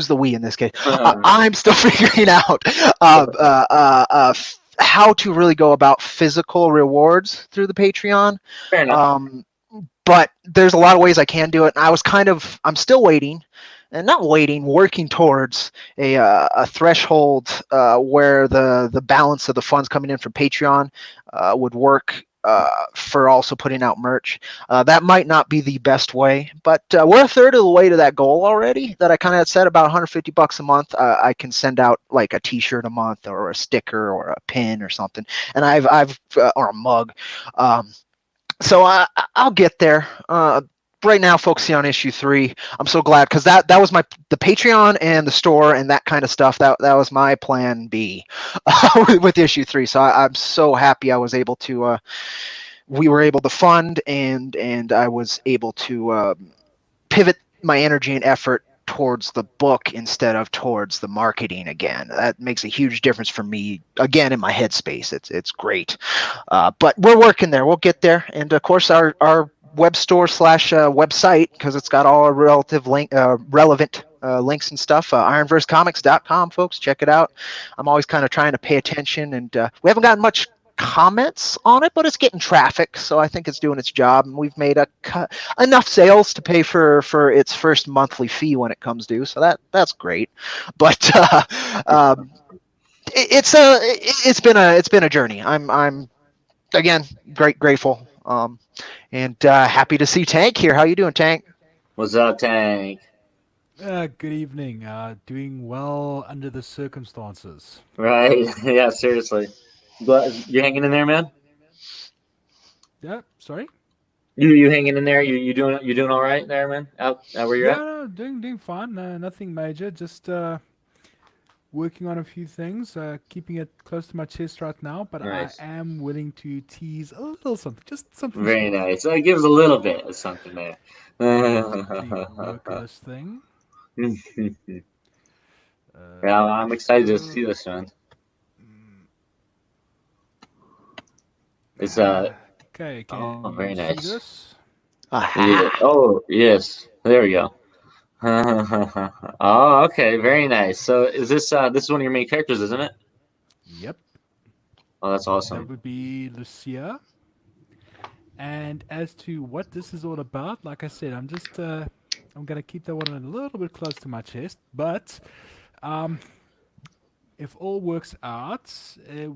the we in this case? I'm still figuring out how to really go about physical rewards through the Patreon. Fair enough. But there's a lot of ways I can do it. And I'm still waiting, and not waiting, working towards a threshold where the balance of the funds coming in from Patreon would work for also putting out merch. That might not be the best way, but we're a third of the way to that goal already. That I kind of had said about $150 a month. I can send out like a T-shirt a month, or a sticker, or a pin, or something, and I've or a mug. So I'll get there. Right now, focusing on issue 3. I'm so glad, because that was the Patreon and the store and that kind of stuff. That was my plan B with issue 3. So I'm so happy I was able to. We were able to fund, and I was able to pivot my energy and effort towards the book instead of towards the marketing again. That makes a huge difference for me again in my headspace. It's great, but we're working there. We'll get there, and of course our web store / website, because it's got all our relevant links and stuff. Ironversecomics.com, folks, check it out. I'm always kind of trying to pay attention, and we haven't gotten much comments on it, but it's getting traffic, so I think it's doing its job, and we've made enough sales to pay for its first monthly fee when it comes due, so that's great. But it's been a journey. I'm again grateful, and happy to see Tank here. How you doing, Tank? What's up, Tank? Good evening. Doing well under the circumstances. Right. Yeah, seriously. You hanging in there, man? Yeah, sorry? You hanging in there? You doing all right there, man? Out where you're at? No, doing fine. Nothing major. Just working on a few things. Keeping it close to my chest right now, but Nice. I am willing to tease a little something. Just something. Very small. nice. So it gives a little bit of something there. Work this thing. Yeah, I'm excited to see this one. It's Okay. Oh, very see nice. this? Yeah. Oh, yes. There we go. Oh, okay. Very nice. So is this is one of your main characters, isn't it? Yep. Oh, that's awesome. That would be Lucia. And as to what this is all about, like I said, I'm just I'm gonna keep that one a little bit close to my chest. But if all works out,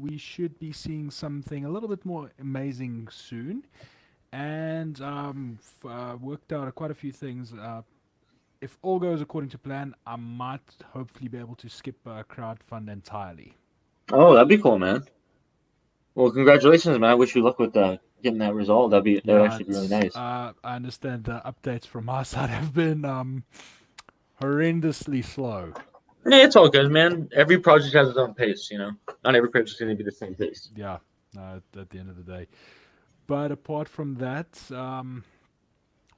we should be seeing something a little bit more amazing soon. And worked out quite a few things. If all goes according to plan, I might hopefully be able to skip crowdfund entirely. Oh, that'd be cool, man. Well, congratulations, man. I wish you luck with getting that result. That would actually be really nice. I understand the updates from our side have been horrendously slow. Yeah, it's all good, man. Every project has its own pace, you know. Not every project's going to be the same pace. Yeah. at the end of the day. But apart from that,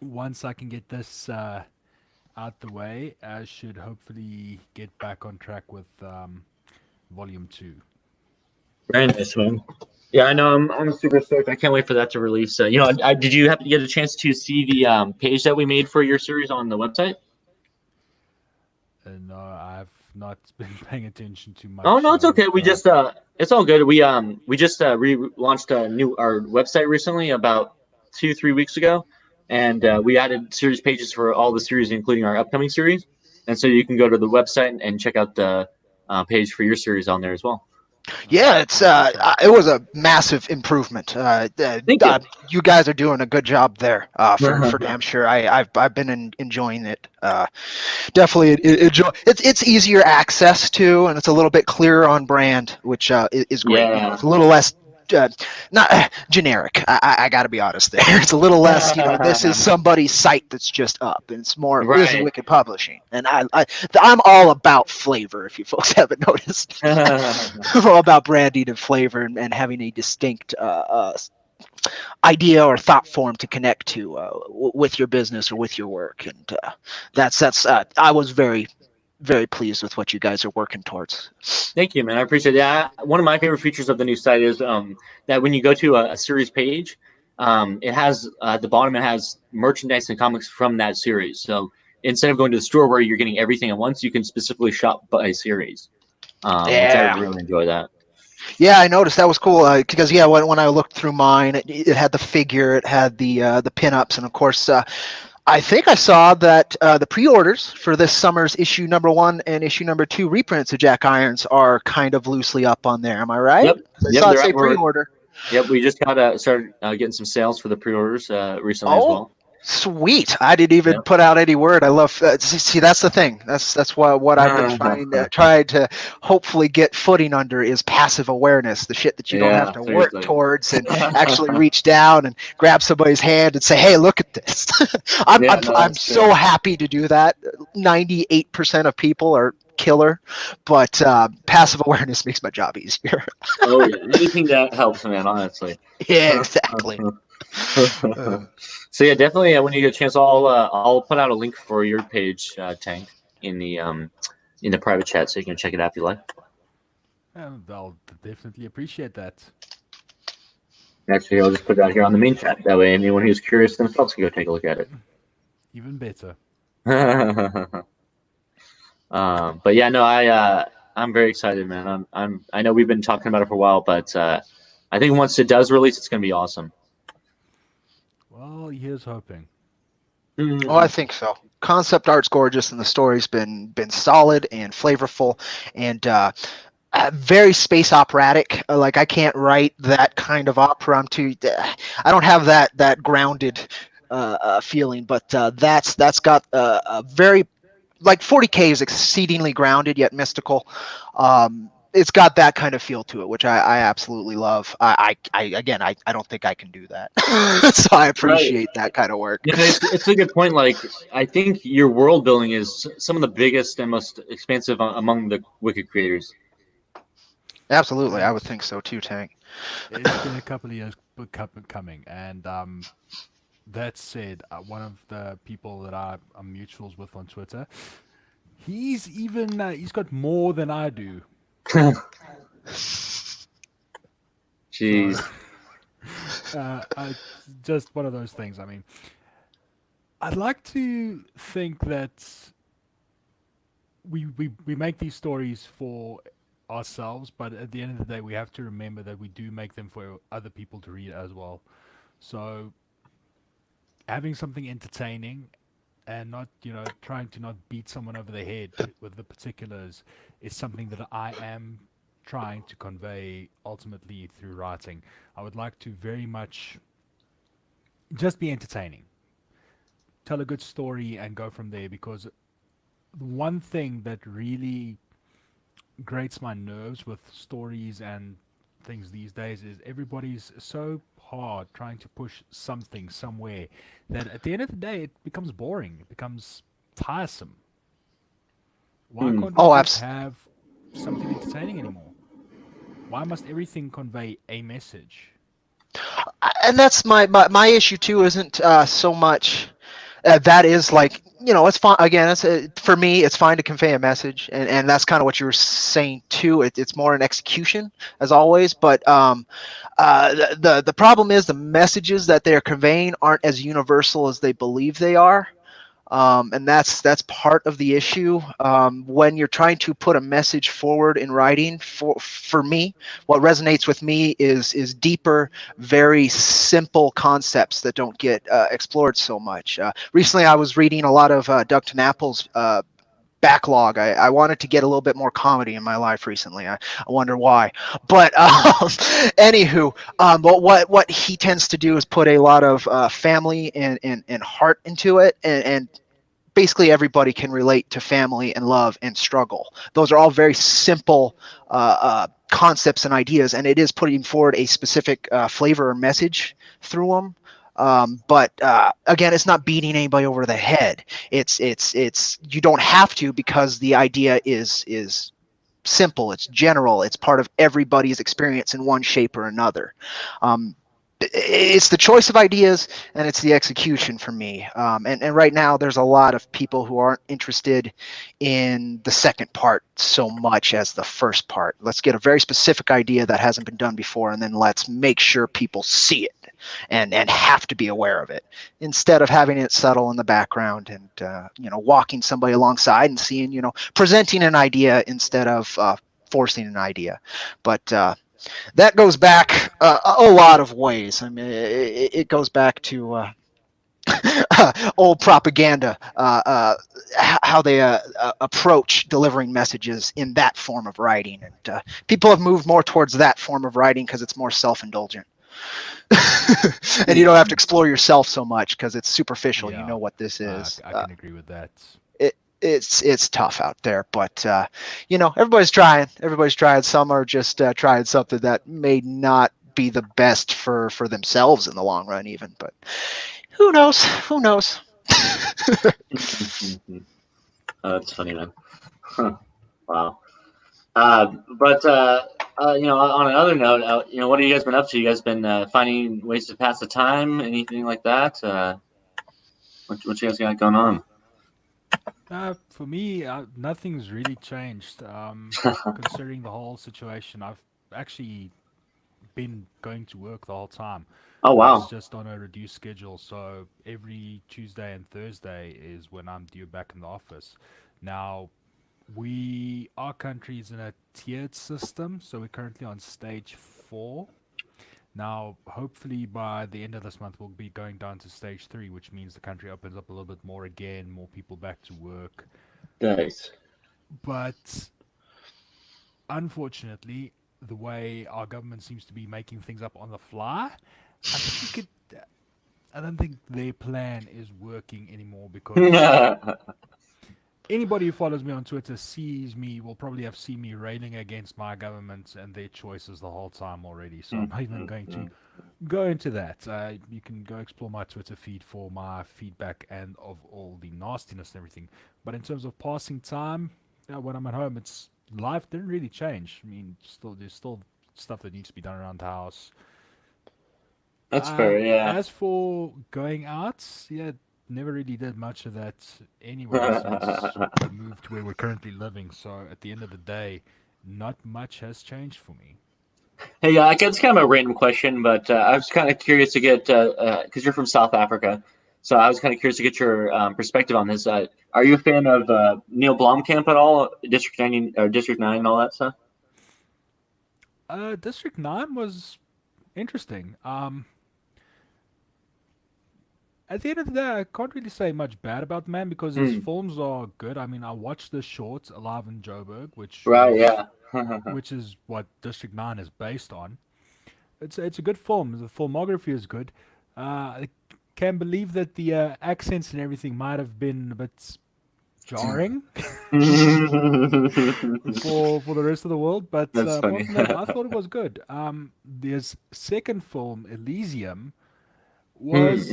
once I can get this out the way, I should hopefully get back on track with Volume 2. Very nice, man. Yeah, I know. I'm super stoked. I can't wait for that to release. Did you happen to get a chance to see the page that we made for your series on the website? And I've not been paying attention too much. Oh no, it's okay. We just it's all good. We just relaunched our website recently about 2-3 weeks ago, and we added series pages for all the series, including our upcoming series. And so you can go to the website and check out the page for your series on there as well. Yeah, it was a massive improvement. Thank you. You guys are doing a good job there, for damn sure. I've been enjoying it. Definitely enjoy. It's easier access to, and it's a little bit clearer on brand, which is great. Yeah. It's a little less. Not generic. I got to be honest there. It's a little less. This is somebody's site that's just up, and it's more. This is Right. Wikid Publishing, and I'm all about flavor. If you folks haven't noticed, I'm all about branding and flavor and having a distinct idea or thought form to connect to with your business or with your work, and that's. I was very pleased with what you guys are working towards. Thank you, man. I appreciate that. One of my favorite features of the new site is that when you go to a series page, it has at the bottom, it has merchandise and comics from that series. So instead of going to the store where you're getting everything at once, you can specifically shop by series, which I really enjoy that. Yeah, I noticed that was cool because when I looked through mine, it had the figure, it had the pinups, and of course. I think I saw that the pre-orders for this summer's issue number 1 and issue number 2 reprints of Jack Irons are kind of loosely up on there. Am I right? Yep. I saw it say pre-order. Yep, we just started getting some sales for the pre-orders recently as well. Sweet! I didn't even put out any word. I love. See, that's the thing. That's what I've been trying to hopefully get footing under is passive awareness. The shit that you don't have to work towards and actually reach down and grab somebody's hand and say, "Hey, look at this." I'm so happy to do that. 98% of people are killer, but passive awareness makes my job easier. Oh yeah, anything that helps, man. Honestly. Yeah, exactly. So yeah, definitely when you get a chance, I'll put out a link for your page, Tank, in the private chat, so you can check it out if you like. I'll definitely appreciate that. Actually, I'll just put it out here on the main chat. That way, anyone who's curious themselves can go take a look at it. Even better. But yeah, no, I'm very excited, man. I know we've been talking about it for a while, but I think once it does release, it's gonna be awesome. Well, here's hoping. Oh, I think so. Concept art's gorgeous, and the story's been solid and flavorful, and very space operatic. Like I can't write that kind of opera. I don't have that grounded feeling, but that's got a very like 40K is exceedingly grounded yet mystical. It's got that kind of feel to it, which I absolutely love. I don't think I can do that, so I appreciate that kind of work. Yeah, it's a good point. Like, I think your world building is some of the biggest and most expansive among the Wikid creators. Absolutely, I would think so too, Tank. It's been a couple of years coming, and that said, one of the people that I'm mutuals with on Twitter, he's got more than I do. Jeez. Just one of those things. I mean, I'd like to think that we make these stories for ourselves, but at the end of the day, we have to remember that we do make them for other people to read as well. So having something entertaining and not, trying to not beat someone over the head with the particulars is something that I am trying to convey ultimately through writing. I would like to very much just be entertaining, tell a good story and go from there, because the one thing that really grates my nerves with stories and things these days is everybody's so hard trying to push something somewhere that at the end of the day it becomes boring, it becomes tiresome. Why can't we just have something entertaining anymore? Why must everything convey a message? And that's my issue too. Isn't so much that is like, it's fine. Again, it's for me, it's fine to convey a message, and that's kind of what you were saying too. It's more an execution as always, but the problem is the messages that they're conveying aren't as universal as they believe they are. And that's part of the issue. When you're trying to put a message forward in writing, for me, what resonates with me is deeper, very simple concepts that don't get explored so much. Recently, I was reading a lot of Doug Apple's backlog. I wanted to get a little bit more comedy in my life recently. I wonder why. But anywho, but what he tends to do is put a lot of family and heart into it, and basically everybody can relate to family and love and struggle. Those are all very simple concepts and ideas, and it is putting forward a specific flavor or message through them. But again, it's not beating anybody over the head. It's you don't have to, because the idea is simple. It's general. It's part of everybody's experience in one shape or another. It's the choice of ideas, and it's the execution for me. And right now, there's a lot of people who aren't interested in the second part so much as the first part. Let's get a very specific idea that hasn't been done before, and then let's make sure people see it and have to be aware of it, instead of having it settle in the background and walking somebody alongside and seeing, presenting an idea instead of forcing an idea. But that goes back a lot of ways. I mean, it goes back to old propaganda, how they approach delivering messages in that form of writing. And people have moved more towards that form of writing because it's more self-indulgent. And you don't have to explore yourself so much because it's superficial. Yeah. You know what this is. I can agree with that. It's tough out there, but everybody's trying. Everybody's trying. Some are just trying something that may not be the best for themselves in the long run, even. But who knows? Who knows? That's funny, man. Huh. Wow. But on another note, what have you guys been up to? You guys been finding ways to pass the time? Anything like that? What you guys got going on? For me, nothing's really changed. Considering the whole situation, I've actually been going to work the whole time. Oh wow! It's just on a reduced schedule, so every Tuesday and Thursday is when I'm due back in the office. Now, our country is in a tiered system, so we're currently on stage 4. Now, hopefully by the end of this month, we'll be going down to stage 3, which means the country opens up a little bit more again, more people back to work. Nice. But unfortunately, the way our government seems to be making things up on the fly, I don't think their plan is working anymore, because anybody who follows me on Twitter will probably have seen me railing against my government and their choices the whole time already. So I'm not even going to go into that. You can go explore my Twitter feed for my feedback and of all the nastiness and everything. But in terms of passing time, when I'm at home, life didn't really change. I mean, there's still stuff that needs to be done around the house. That's fair, yeah. As for going out, never really did much of that anyway since we moved to where we're currently living. So at the end of the day, not much has changed for me. Hey, it's kind of a random question, but I was kind of curious to get, because you're from South Africa, so I was kind of curious to get your perspective on this. Are you a fan of Neil Blomkamp at all? District 9 or District 9 and all that stuff? District 9 was interesting. At the end of the day, I can't really say much bad about the man because his films are good. I mean, I watched the short Alive in Joburg, which is what District 9 is based on. It's a good film. The filmography is good. I can't believe that the accents and everything might have been a bit jarring for the rest of the world, but apart from that, I thought it was good. His second film, Elysium, was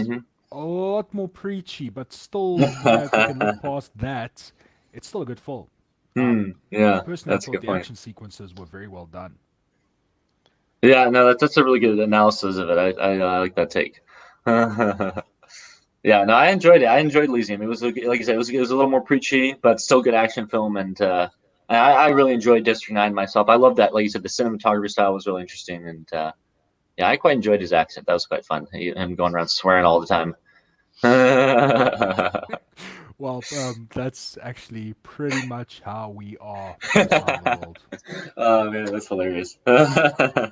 a lot more preachy, but still, if you can look past that, it's still a good film. Yeah, personally, I thought the action sequences were very well done. Yeah, no, that's a really good analysis of it. I like that take. Yeah, no, I enjoyed it. I enjoyed Elysium. It was like I said, it was a little more preachy, but still good action film, and I really enjoyed District 9 myself. I love that, like you said, the cinematography style was really interesting, and yeah, I quite enjoyed his accent. That was quite fun. Him going around swearing all the time. Well, that's actually pretty much how we are this side of the world. Oh man, that's hilarious. Oh,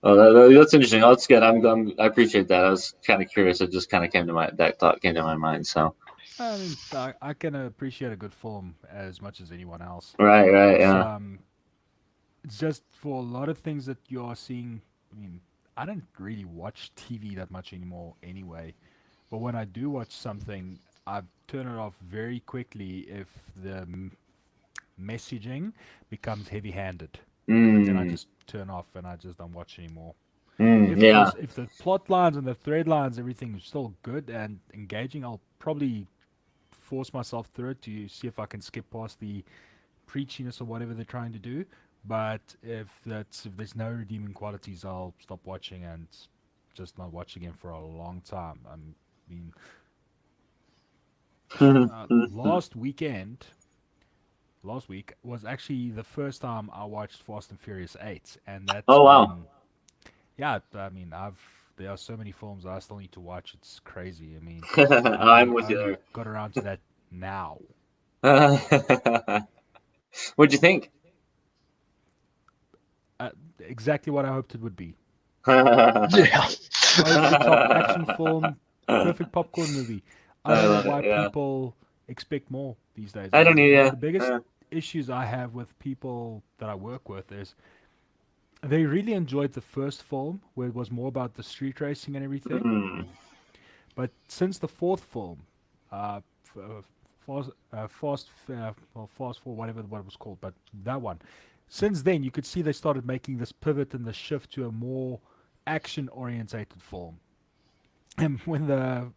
that's interesting. Oh, that's good. I appreciate that. I was kind of curious. It just kind of that thought came to my mind. So I mean, I can appreciate a good film as much as anyone else. right, It's yeah. it's just for a lot of things that you're seeing. I mean, I don't really watch TV that much anymore anyway. But when I do watch something, I turn it off very quickly if the messaging becomes heavy-handed. Then I Mm, just turn off and I just don't watch anymore. yeah. If the plot lines and the thread lines, everything is still good and engaging, I'll probably force myself through it to see if I can skip past the preachiness or whatever they're trying to do. But if there's no redeeming qualities, I'll stop watching and just not watch again for a long time. I mean, last week was actually the first time I watched Fast and Furious 8, and that's Oh wow. been yeah. I mean, there are so many films I still need to watch. It's crazy. I mean, I'm with I you only there. got around to that now. What'd you think? Exactly what I hoped it would be. I Yeah. Over the top action film, perfect popcorn movie. I don't know love it. why Yeah. people expect more these days. I don't need. One of Yeah. the biggest issues I have with people that I work with is they really enjoyed the first film where it was more about the street racing and everything. Mm. But since the fourth film, Fast Four, whatever what it was called, but that one, since then you could see they started making this pivot and the shift to a more action-orientated film. And when the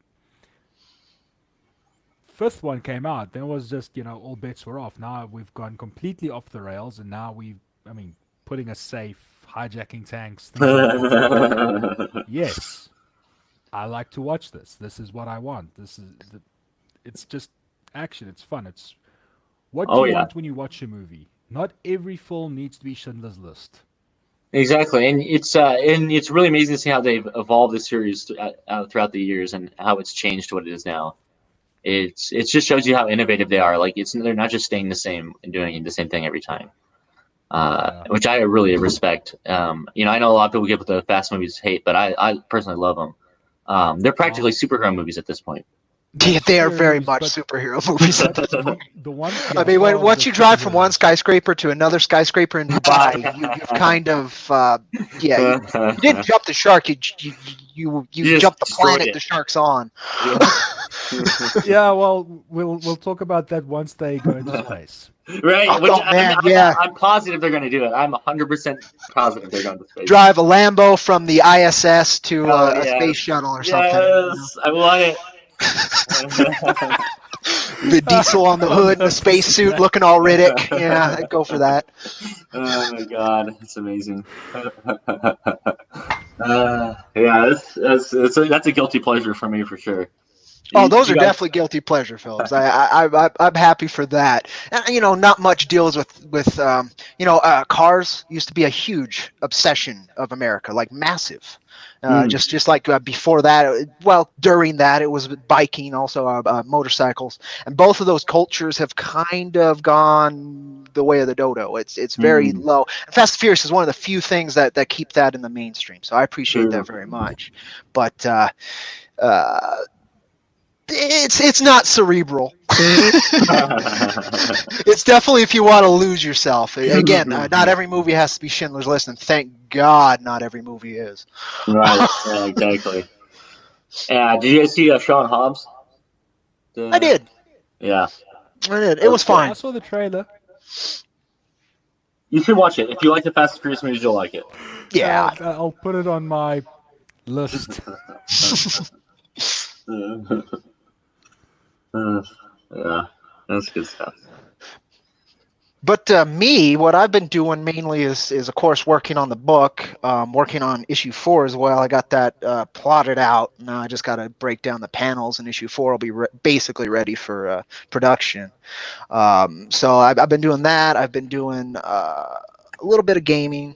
fifth one came out, then it was just all bets were off. Now we've gone completely off the rails, and now I mean, putting us safe, hijacking tanks, things like that. It's like, yes, I like to watch this. This is what I want. It's just action. It's fun. It's what Oh you yeah. want when you watch a movie. Not every film needs to be Schindler's List. Exactly, and it's really amazing to see how they've evolved the series throughout the years and how it's changed to what it is now. It just shows you how innovative they are. Like they're not just staying the same and doing the same thing every time, Yeah. which I really respect. I know a lot of people give the fast movies hate, but I personally love them. They're practically Well, superhero movies at this point. they're Yeah, they are superhero very movies, much but superhero movies. the one, I yeah, mean, part of the once you drive from one superheroes. skyscraper to another skyscraper in Dubai, you've kind of, yeah, you didn't jump the shark. You You just jumped the destroyed planet it. the shark's on. Yeah, well, we'll talk about that once they go into space. Right, which Oh man, yeah. I'm positive they're going to do it. I'm 100% positive they're going to space. Drive a Lambo from the ISS to Oh a yeah, space shuttle or something. yes, I want it. The diesel on the I'd hood and the love to see spacesuit that. looking all Riddick. Yeah, I'd go for that. Oh my god, it's amazing. Yeah, that's a guilty pleasure for me for sure. Oh, those You are guys, definitely guilty pleasure films. I'm happy for that. And, not much deals with cars used to be a huge obsession of America, like massive. Just like before that, well, during that it was biking, also motorcycles, and both of those cultures have kind of gone the way of the dodo. It's very low. And Fast and Furious is one of the few things that keep that in the mainstream. So I appreciate that true. very much. But it's not cerebral. It's definitely if you want to lose yourself. Again, not every movie has to be Schindler's List, and thank God not every movie is. Right, yeah, exactly. Yeah, did you guys see Sean Hobbs? I did. Yeah, I did. that It was was good. I fine. saw the trailer. You should watch it. If you like the Fast and Furious movies, you'll like it. Yeah. I'll put it on my list. Yeah, that's good stuff. But me, what I've been doing mainly is of course working on the book, working on issue 4 as well. I got that plotted out. Now I just got to break down the panels, and issue 4 will be basically ready for production. So I've been doing that. I've been doing a little bit of gaming.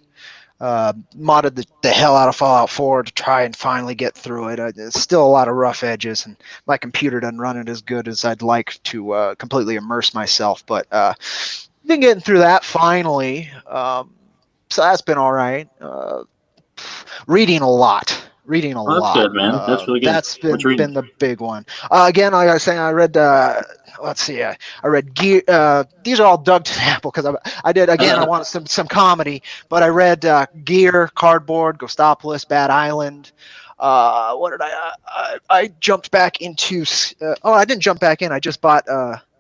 Modded the hell out of Fallout 4 to try and finally get through it. There's still a lot of rough edges, and my computer doesn't run it as good as I'd like to completely immerse myself. But been getting through that finally. So that's been all right. Reading a lot. Reading a Well, that's lot. good, man. That's really good. That's What you reading? been the big one. Again, like I was saying, I read. Let's see. I read Gear. These are all Doug Apple because I did again. I wanted some comedy, but I read Gear, Cardboard, Ghostopolis, Bad Island. What did I jumped back into. I didn't jump back in. I just bought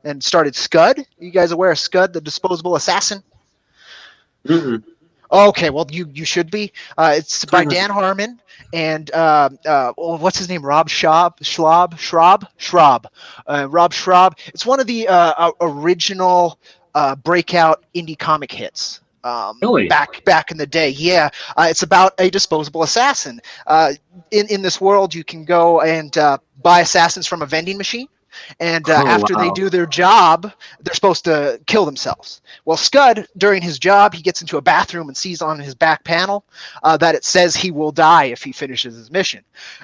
and started Scud. You guys aware of Scud, the disposable assassin? Mm-mm. Okay, well you should be. It's by Dan Harmon and what's his name? Rob Schraub. Rob Schraub. It's one of the original breakout indie comic hits. Really? Back in the day, yeah. It's about a disposable assassin. In this world, you can go and buy assassins from a vending machine. And after they do their job, they're supposed to kill themselves. Well, Scud, during his job, he gets into a bathroom and sees on his back panel that it says he will die if he finishes his mission.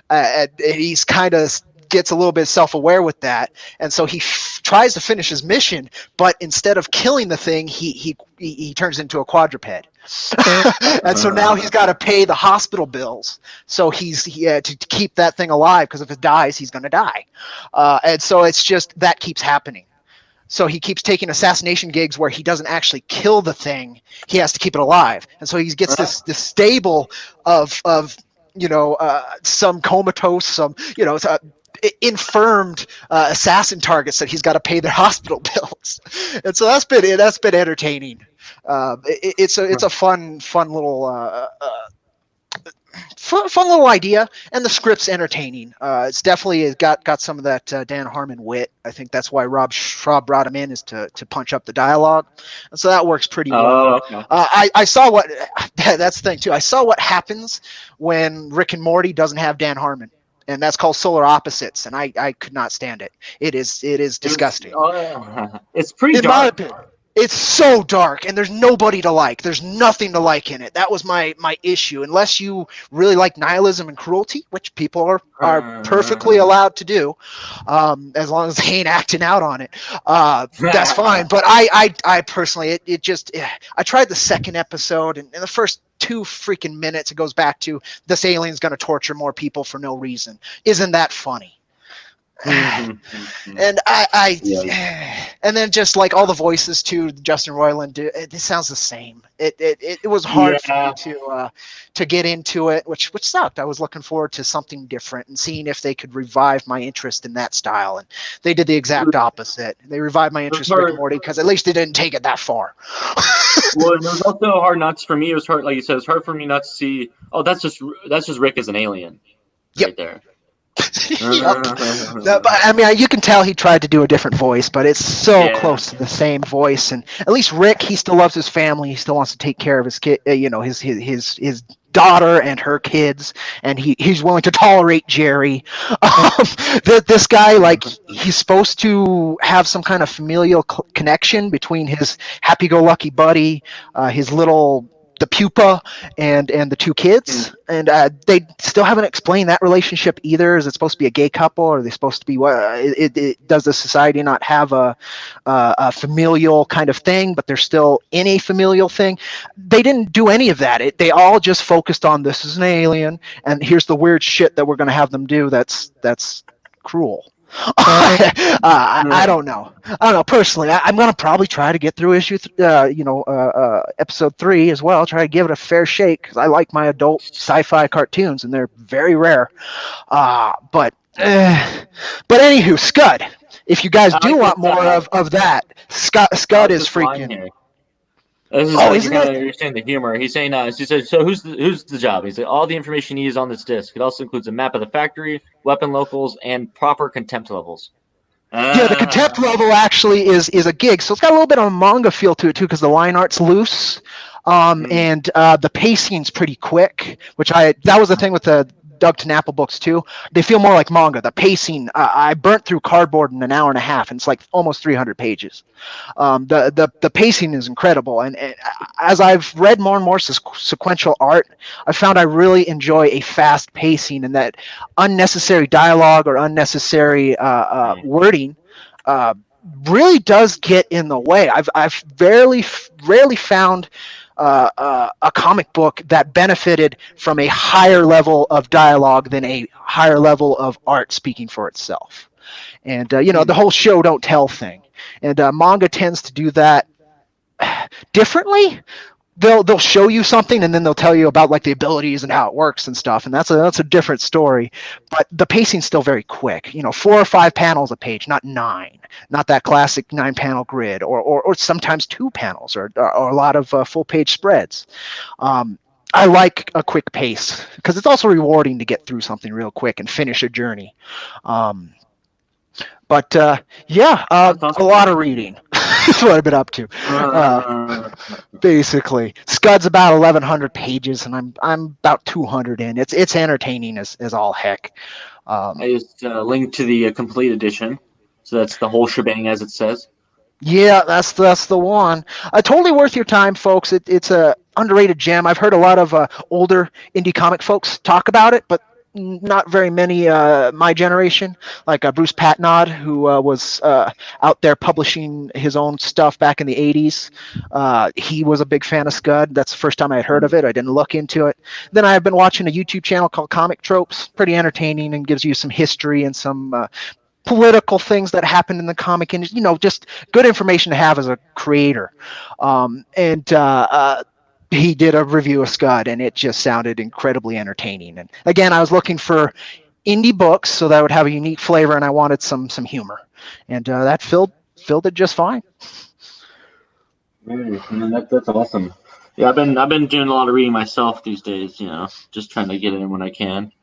And he's kind of gets a little bit self-aware with that, and so he tries to finish his mission, but instead of killing the thing, he turns into a quadruped. And so now he's got to pay the hospital bills. So he's to keep that thing alive, because if it dies, he's going to die. And so it's just that keeps happening. So he keeps taking assassination gigs where he doesn't actually kill the thing; he has to keep it alive. And so he gets this stable of some comatose, some infirmed assassin targets that he's got to pay their hospital bills. And so that's been entertaining. It's a fun little fun little idea, and the script's entertaining. It's definitely got some of that Dan Harmon wit. I think that's why Rob Schraub brought him in, is to punch up the dialogue, and so that works pretty well. Okay. I saw what that's the thing too. I saw what happens when Rick and Morty doesn't have Dan Harmon, and that's called Solar Opposites, and I could not stand it. It is disgusting. It's pretty in dark. my opinion. It's so dark, and there's nobody to like. There's nothing to like in it. That was my issue. Unless you really like nihilism and cruelty, which people are perfectly allowed to do, as long as they ain't acting out on it, that's fine. But I personally, I tried the second episode, and in the first 2 freaking minutes, it goes back to this alien's going to torture more people for no reason. Isn't that funny? And and then just like all the voices too, Justin Roiland, it sounds the same. It was hard for me to get into it, which sucked. I was looking forward to something different and seeing if they could revive my interest in that style, and they did the exact opposite. They revived my interest in Rick and Morty, because at least they didn't take it that far. Well, it was also hard not to, for me. It was hard, like you said, it's hard for me not to see. Oh, that's just Rick as an alien, right there. But I mean, you can tell he tried to do a different voice, but it's so close to the same voice. And at least Rick, he still loves his family. He still wants to take care of his kid, his daughter and her kids, and he's willing to tolerate Jerry. This guy, like, he's supposed to have some kind of familial connection between his happy-go-lucky buddy, the pupa, and the 2 kids, and they still haven't explained that relationship either. Is it supposed to be a gay couple, or are they supposed to be does the society not have a familial kind of thing, but they're still in a familial thing? They didn't do any of that. They all just focused on, this is an alien, and here's the weird shit that we're going to have them do that's cruel. I don't know. Personally, I'm gonna probably try to get through episode 3 as well. Try to give it a fair shake, because I like my adult sci-fi cartoons, and they're very rare. But anywho, Scud. If you guys do want more of that, Scud is freaking. Isn't it? You're saying the humor. He's saying, he said, so who's the job? He said, all the information needed is on this disc. It also includes a map of the factory, weapon locals, and proper contempt levels. Yeah, the contempt level actually is a gig, so it's got a little bit of a manga feel to it too, because the line art's loose, and the pacing's pretty quick. That was the thing with the Doug Tanapa books too. They feel more like manga. The pacing, I burnt through cardboard in an hour and a half, and it's like almost 300 pages. The pacing is incredible, and as I've read more and more sequential art, I found I really enjoy a fast pacing, and that unnecessary dialogue or unnecessary wording really does get in the way. I've rarely found a comic book that benefited from a higher level of dialogue than a higher level of art speaking for itself. And the whole show don't tell thing. And manga tends to do that differently. They'll show you something, and then they'll tell you about like the abilities and how it works and stuff, and that's a different story. But the pacing's still very quick. 4 or 5 panels a page, not 9. Not that classic 9-panel grid, or sometimes 2 panels, or a lot of full-page spreads. I like a quick pace because it's also rewarding to get through something real quick and finish a journey. But a lot of reading. That's what I've been up to. Basically, Scud's about 1,100 pages, and I'm about 200 in. It's entertaining as all heck. I just linked to the complete edition, so that's the whole shebang, as it says. Yeah, that's the one. Totally worth your time, folks. It's a underrated gem. I've heard a lot of older indie comic folks talk about it, but not very many my generation, like Bruce Patnod, who was out there publishing his own stuff back in the 80s. He was a big fan of Scud. That's the first time I had heard of it. I didn't look into it. Then I've been watching a YouTube channel called Comic Tropes. Pretty entertaining and gives you some history and some political things that happened in the comic industry. Just good information to have as a creator. He did a review of Scud, and it just sounded incredibly entertaining. And again, I was looking for indie books so that would have a unique flavor, and I wanted some humor, and that filled it just fine. That's awesome. Yeah, I've been doing a lot of reading myself these days. Just trying to get it in when I can.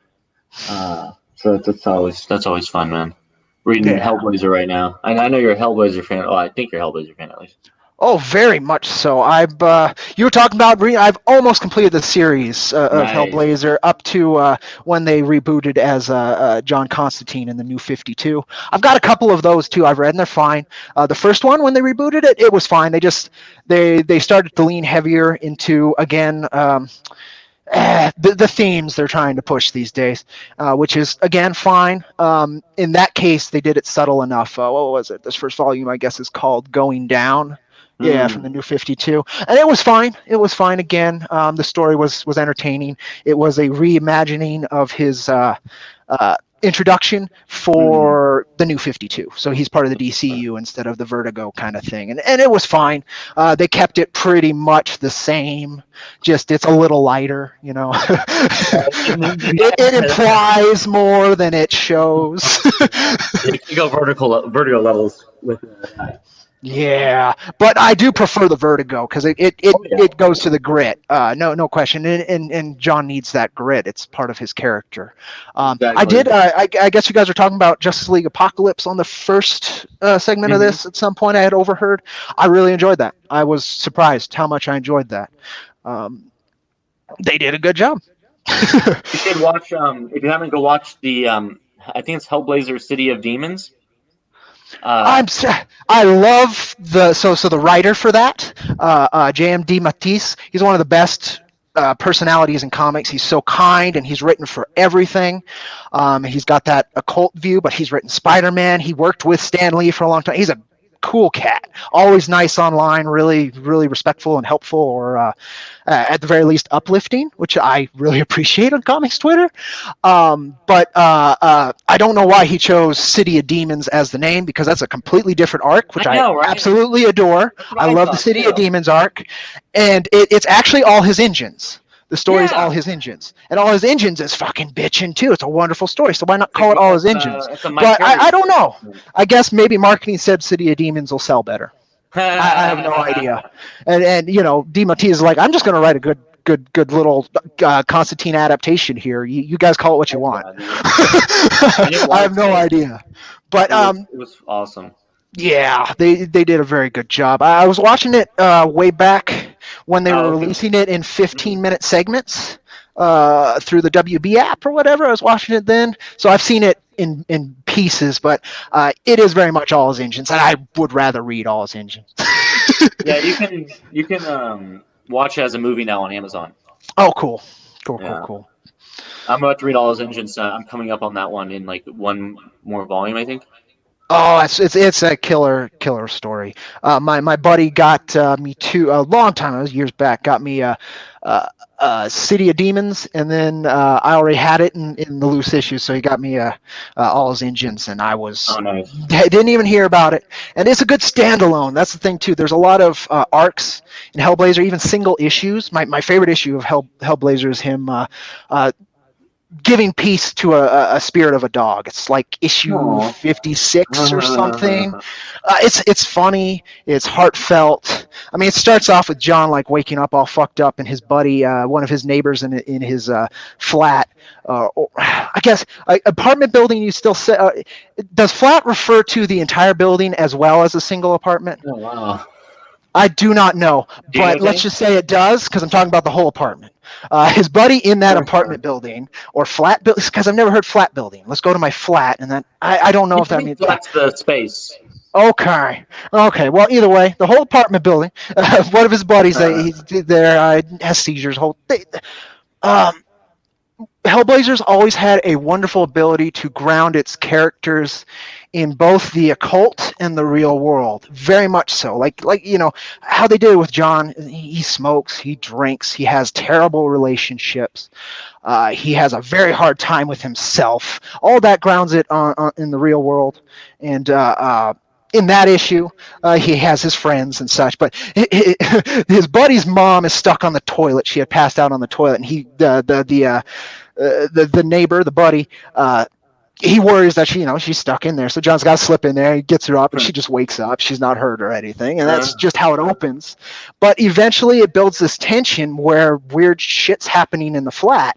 So that's always fun, man. Reading Hellblazer right now. I know you're a Hellblazer fan. Oh, I think you're a Hellblazer fan at least. Oh, very much so. You were talking about I've almost completed the series of Hellblazer up to when they rebooted as John Constantine in the New 52. I've got a couple of those too. I've read, and they're fine. The first one, when they rebooted it, it was fine. They started to lean heavier into again. The themes they're trying to push these days, which is again fine. In that case, they did it subtle enough. What was it? This first volume, I guess, is called Going Down. Yeah, from the New 52, and it was fine. It was fine again. The story was entertaining. It was a reimagining of his introduction for the New 52. So he's part of the DCU instead of the Vertigo kind of thing, and it was fine. They kept it pretty much the same. Just it's a little lighter, it implies more than it shows. You can go vertigo levels with that. Yeah, but I do prefer the Vertigo because it goes to the grit. No question. And John needs that grit. It's part of his character. Exactly. I did. I guess you guys were talking about Justice League Apocalypse on the first segment of this. At some point, I had overheard. I really enjoyed that. I was surprised how much I enjoyed that. They did a good job. You should watch. If you haven't, go watch the. I think it's Hellblazer: City of Demons. I love the writer for that, J.M. DeMatteis. He's one of the best personalities in comics. He's so kind, and he's written for everything. He's got that occult view, but he's written Spider-Man. He worked with Stan Lee for a long time. He's a cool cat, always nice online, really respectful and helpful, or at the very least uplifting, which I really appreciate on comics Twitter. But I don't know why he chose City of Demons as the name, because that's a completely different arc, which I absolutely adore. I love the City of Demons arc, and it's actually all his engines. The story is all his engines, and all his engines is fucking bitching too. It's a wonderful story, so why not call it all his engines? But I don't know. I guess maybe marketing said City of Demons will sell better. I have no idea. And DeMatteis is like, I'm just going to write a good good little Constantine adaptation here. You guys call it what you want. I have no idea, but it was awesome. yeah, they did a very good job. I was watching it way back when they were releasing it in 15-minute segments through the WB app or whatever. I was watching it then, so I've seen it in pieces, but it is very much all his engines, and I would rather read all his engines. Yeah, you can watch it as a movie now on Amazon. Oh, cool. Cool. I'm about to read all his engines. I'm coming up on that one in like one more volume, I think. Oh, it's a killer story. My buddy got me a long time. It was years back. Got me City of Demons, and then I already had it in the loose issues, so he got me all his engines, and I didn't even hear about it. And it's a good standalone. That's the thing too. There's a lot of arcs in Hellblazer, even single issues. My favorite issue of Hellblazer is him giving peace to a spirit of a dog. It's like issue 56 or something. It's funny. It's heartfelt. I mean, it starts off with John like waking up all fucked up, and his buddy, one of his neighbors in his flat. I guess apartment building. You still say does flat refer to the entire building as well as a single apartment? Oh wow. I do not know, but let's just say it does because I'm talking about the whole apartment. His buddy in that apartment building or flat building, because I've never heard flat building. Let's go to my flat, and then I don't know if that means that's the space. Okay. Well, either way, the whole apartment building. One of his buddies, has seizures. Hellblazer's always had a wonderful ability to ground its characters in both the occult and the real world. Very much so. Like how they did it with John. He smokes, he drinks, he has terrible relationships. He has a very hard time with himself. All that grounds it in the real world. And in that issue, he has his friends and such, but his buddy's mom is stuck on the toilet. She had passed out on the toilet, and the neighbor, the buddy, he worries that she's stuck in there. So John's got to slip in there. He gets her up, and she just wakes up. She's not hurt or anything, and that's just how it opens. But eventually, it builds this tension where weird shit's happening in the flat,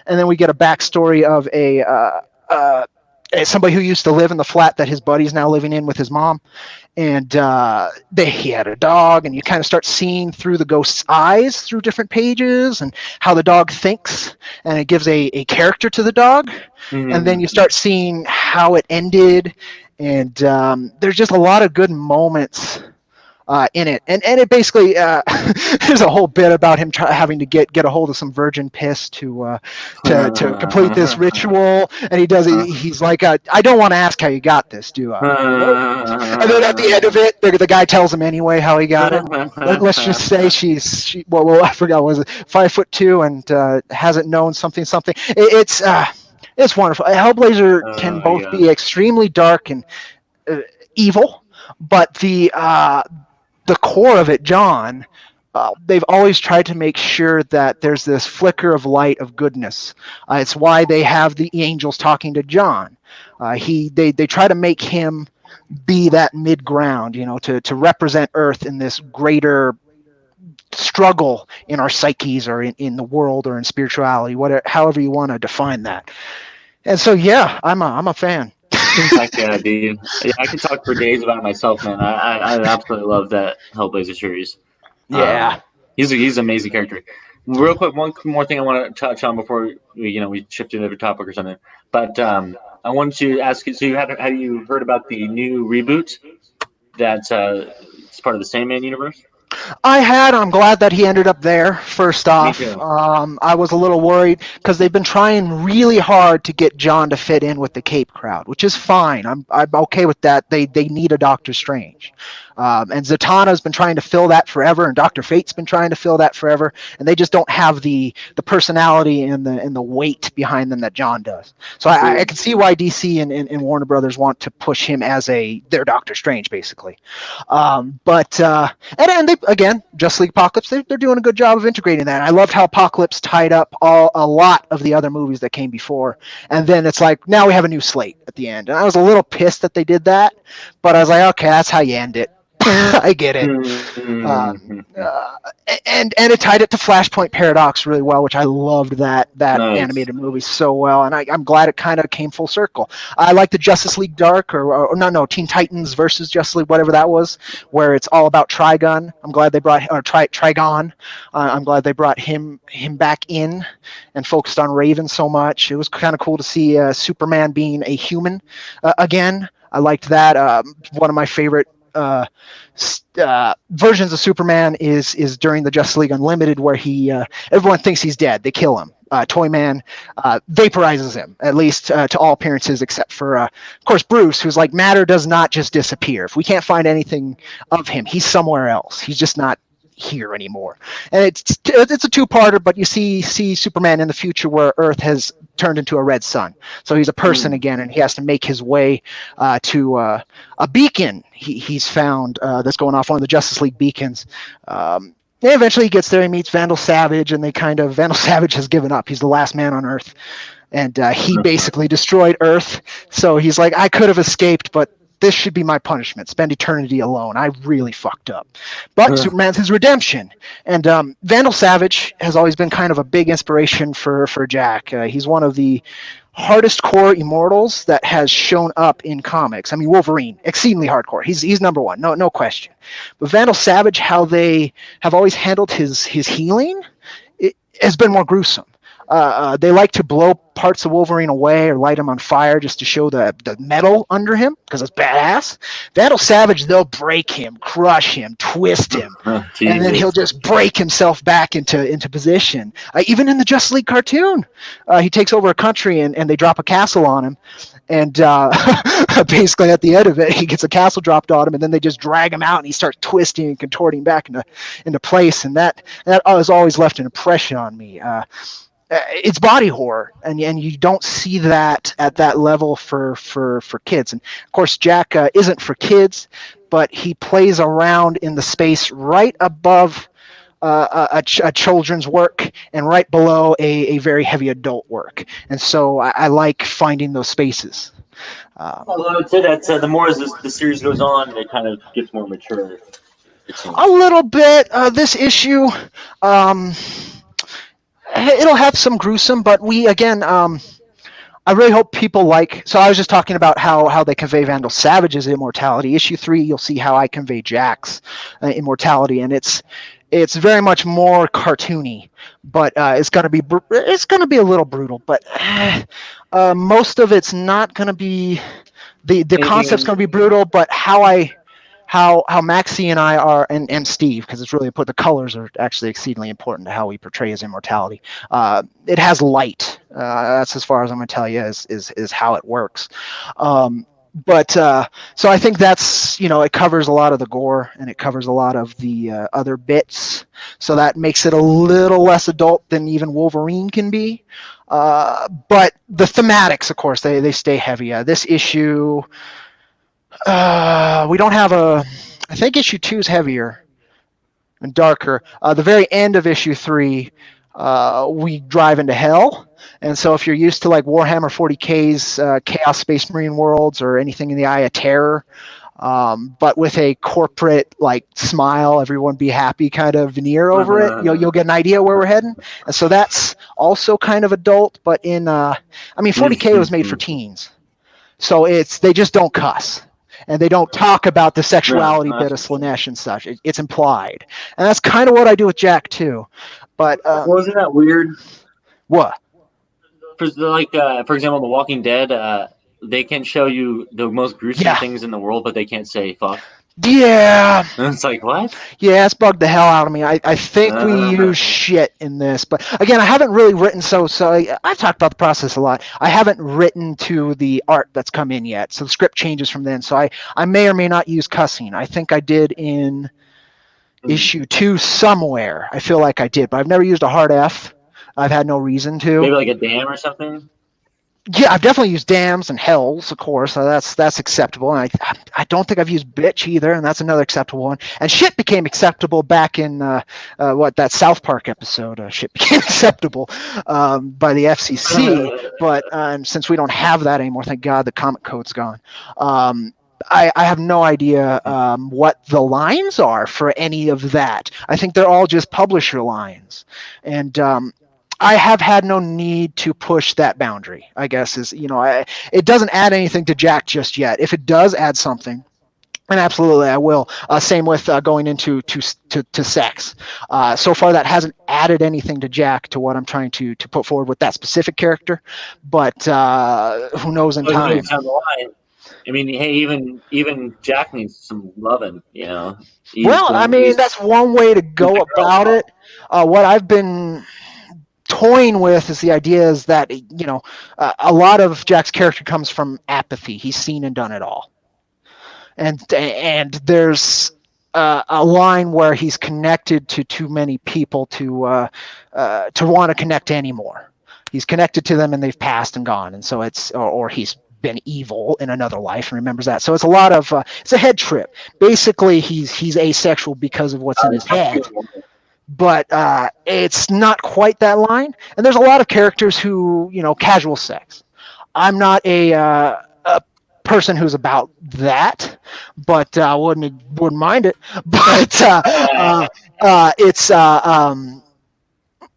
and then we get a backstory of somebody who used to live in the flat that his buddy's now living in with his mom, and he had a dog, and you kind of start seeing through the ghost's eyes through different pages and how the dog thinks, and it gives a character to the dog. And then you start seeing how it ended, and there's just a lot of good moments in it, and it basically there's a whole bit about him having to get a hold of some virgin piss to complete this ritual, and he does it. He's like, I don't want to ask how you got this, do I? And then at the end of it, the guy tells him anyway how he got it. Let's just say she I forgot, was it 5'2" and hasn't known something. It's wonderful. Hellblazer can both be extremely dark and evil, but the core of it, John, they've always tried to make sure that there's this flicker of light of goodness. It's why they have the angels talking to John. They try to make him be that mid ground, to represent Earth in this greater struggle in our psyches or in the world or in spirituality, however you want to define that. And so, yeah, I'm a fan. Yeah, dude. Yeah, I can talk for days about it myself, man. I absolutely love that Hellblazer series. Yeah, he's an amazing character. Real quick, one more thing I want to touch on before we shift to another topic or something. But I wanted to ask you. So, have you heard about the new reboot that's it's part of the Sandman universe? I had. I'm glad that he ended up there. First off, I was a little worried because they've been trying really hard to get John to fit in with the Cape crowd, which is fine. I'm okay with that. They need a Doctor Strange, and Zatanna's been trying to fill that forever, and Dr. Fate's been trying to fill that forever, and they just don't have the personality and the weight behind them that John does. So I can see why DC and Warner Brothers want to push him as their Doctor Strange, basically. But and they, again, Justice League Apocalypse, they're doing a good job of integrating that. I loved how Apocalypse tied up a lot of the other movies that came before, and then it's like now we have a new slate at the end. And I was a little pissed that they did that, but I was like, okay, that's how you end it. I get it. And it tied it to Flashpoint Paradox really well, which I loved that Nice. animated movie so well, and I'm glad it kind of came full circle. I like the Justice League Dark, or no, Teen Titans versus Justice League, whatever that was, where it's all about Trigon. I'm glad they brought Trigon. I'm glad they brought him back in and focused on Raven so much. It was kind of cool to see Superman being a human again. I liked that. One of my favorite versions of Superman is during the Justice League Unlimited, where he everyone thinks he's dead. They kill him. Toyman vaporizes him, at least to all appearances, except for of course Bruce, who's like, matter does not just disappear. If we can't find anything of him, he's somewhere else. He's just not here anymore. And it's a two-parter, but you see Superman in the future where Earth has turned into a red sun, so he's a person again, and he has to make his way to a beacon he's found that's going off one of the Justice League beacons. Eventually he gets there, he meets Vandal Savage, and Vandal Savage has given up. He's the last man on Earth, and he basically destroyed Earth, so he's like, I could have escaped, but this should be my punishment. Spend eternity alone. I really fucked up. But Superman's his redemption. And Vandal Savage has always been kind of a big inspiration for Jack. He's one of the hardest core immortals that has shown up in comics. I mean, Wolverine, exceedingly hardcore. He's number one, no question. But Vandal Savage, how they have always handled his healing, it has been more gruesome. They like to blow parts of Wolverine away or light him on fire just to show the metal under him, because it's badass. Vandal Savage, they'll break him, crush him, twist him, and then he'll just break himself back into position. Even in the Justice League cartoon, he takes over a country and they drop a castle on him. And basically at the end of it, he gets a castle dropped on him, and then they just drag him out, and he starts twisting and contorting back into place. And that has always left an impression on me. It's body horror, and you don't see that at that level for kids. And of course, Jack isn't for kids, but he plays around in the space right above a children's work and right below a very heavy adult work. And so I like finding those spaces. Although I would say that the more as the series goes on, it kind of gets more mature. A little bit. This issue. It'll have some gruesome, but I really hope people like. So I was just talking about how they convey Vandal Savage's immortality. Issue 3, you'll see how I convey Jack's immortality, and it's very much more cartoony, but it's gonna be a little brutal. But most of it's not gonna be the concept's gonna be brutal, but how Maxie and I are, and Steve, because it's really important. The colors are actually exceedingly important to how we portray his immortality. It has light. That's as far as I'm going to tell you is how it works. But so I think that's, it covers a lot of the gore, and it covers a lot of the other bits. So that makes it a little less adult than even Wolverine can be. But the thematics, of course, they stay heavy. This issue. We don't have I think issue 2 is heavier and darker. The very end of issue 3, we drive into hell. And so if you're used to like Warhammer 40K's Chaos Space Marine Worlds or anything in the Eye of Terror, but with a corporate like smile, everyone be happy kind of veneer over it, you'll get an idea where we're heading. And so that's also kind of adult, but 40K was made for teens. So they just don't cuss. And they don't talk about the sexuality bit of Slanesh and such. It's implied. And that's kind of what I do with Jack, too. But wasn't that weird? What? For example, The Walking Dead, they can show you the most gruesome things in the world, but they can't say fuck. Yeah. And it's like, what? Yeah, it's bugged the hell out of me. I think we use shit in this. But again, I haven't really written, so I've talked about the process a lot. I haven't written to the art that's come in yet. So the script changes from then. So I may or may not use cussing. I think I did in issue 2 somewhere. I feel like I did, but I've never used a hard F. I've had no reason to. Maybe like a damn or something? Yeah, I've definitely used dams and hells, of course. That's acceptable. And I don't think I've used bitch either, and that's another acceptable one. And shit became acceptable back in that South Park episode. Shit became acceptable by the FCC, but since we don't have that anymore, thank God the comic code's gone. I have no idea what the lines are for any of that. I think they're all just publisher lines, and I have had no need to push that boundary. I guess it doesn't add anything to Jack just yet. If it does add something, and absolutely I will. Same with going into to sex. So far, that hasn't added anything to Jack to what I'm trying to put forward with that specific character. But who knows in time? Down the line, I mean, hey, even Jack needs some loving, you know. Well, I mean, that's one way to go about it. What I've been toying with is the idea is that a lot of Jack's character comes from apathy. He's seen and done it all, and there's a line where he's connected to too many people to want to connect anymore. He's connected to them and they've passed and gone, and so it's or he's been evil in another life and remembers that. So it's a lot of it's a head trip. Basically, he's asexual because of what's in his head. But it's not quite that line. And there's a lot of characters who, casual sex. I'm not a person who's about that, but wouldn't mind it. But it's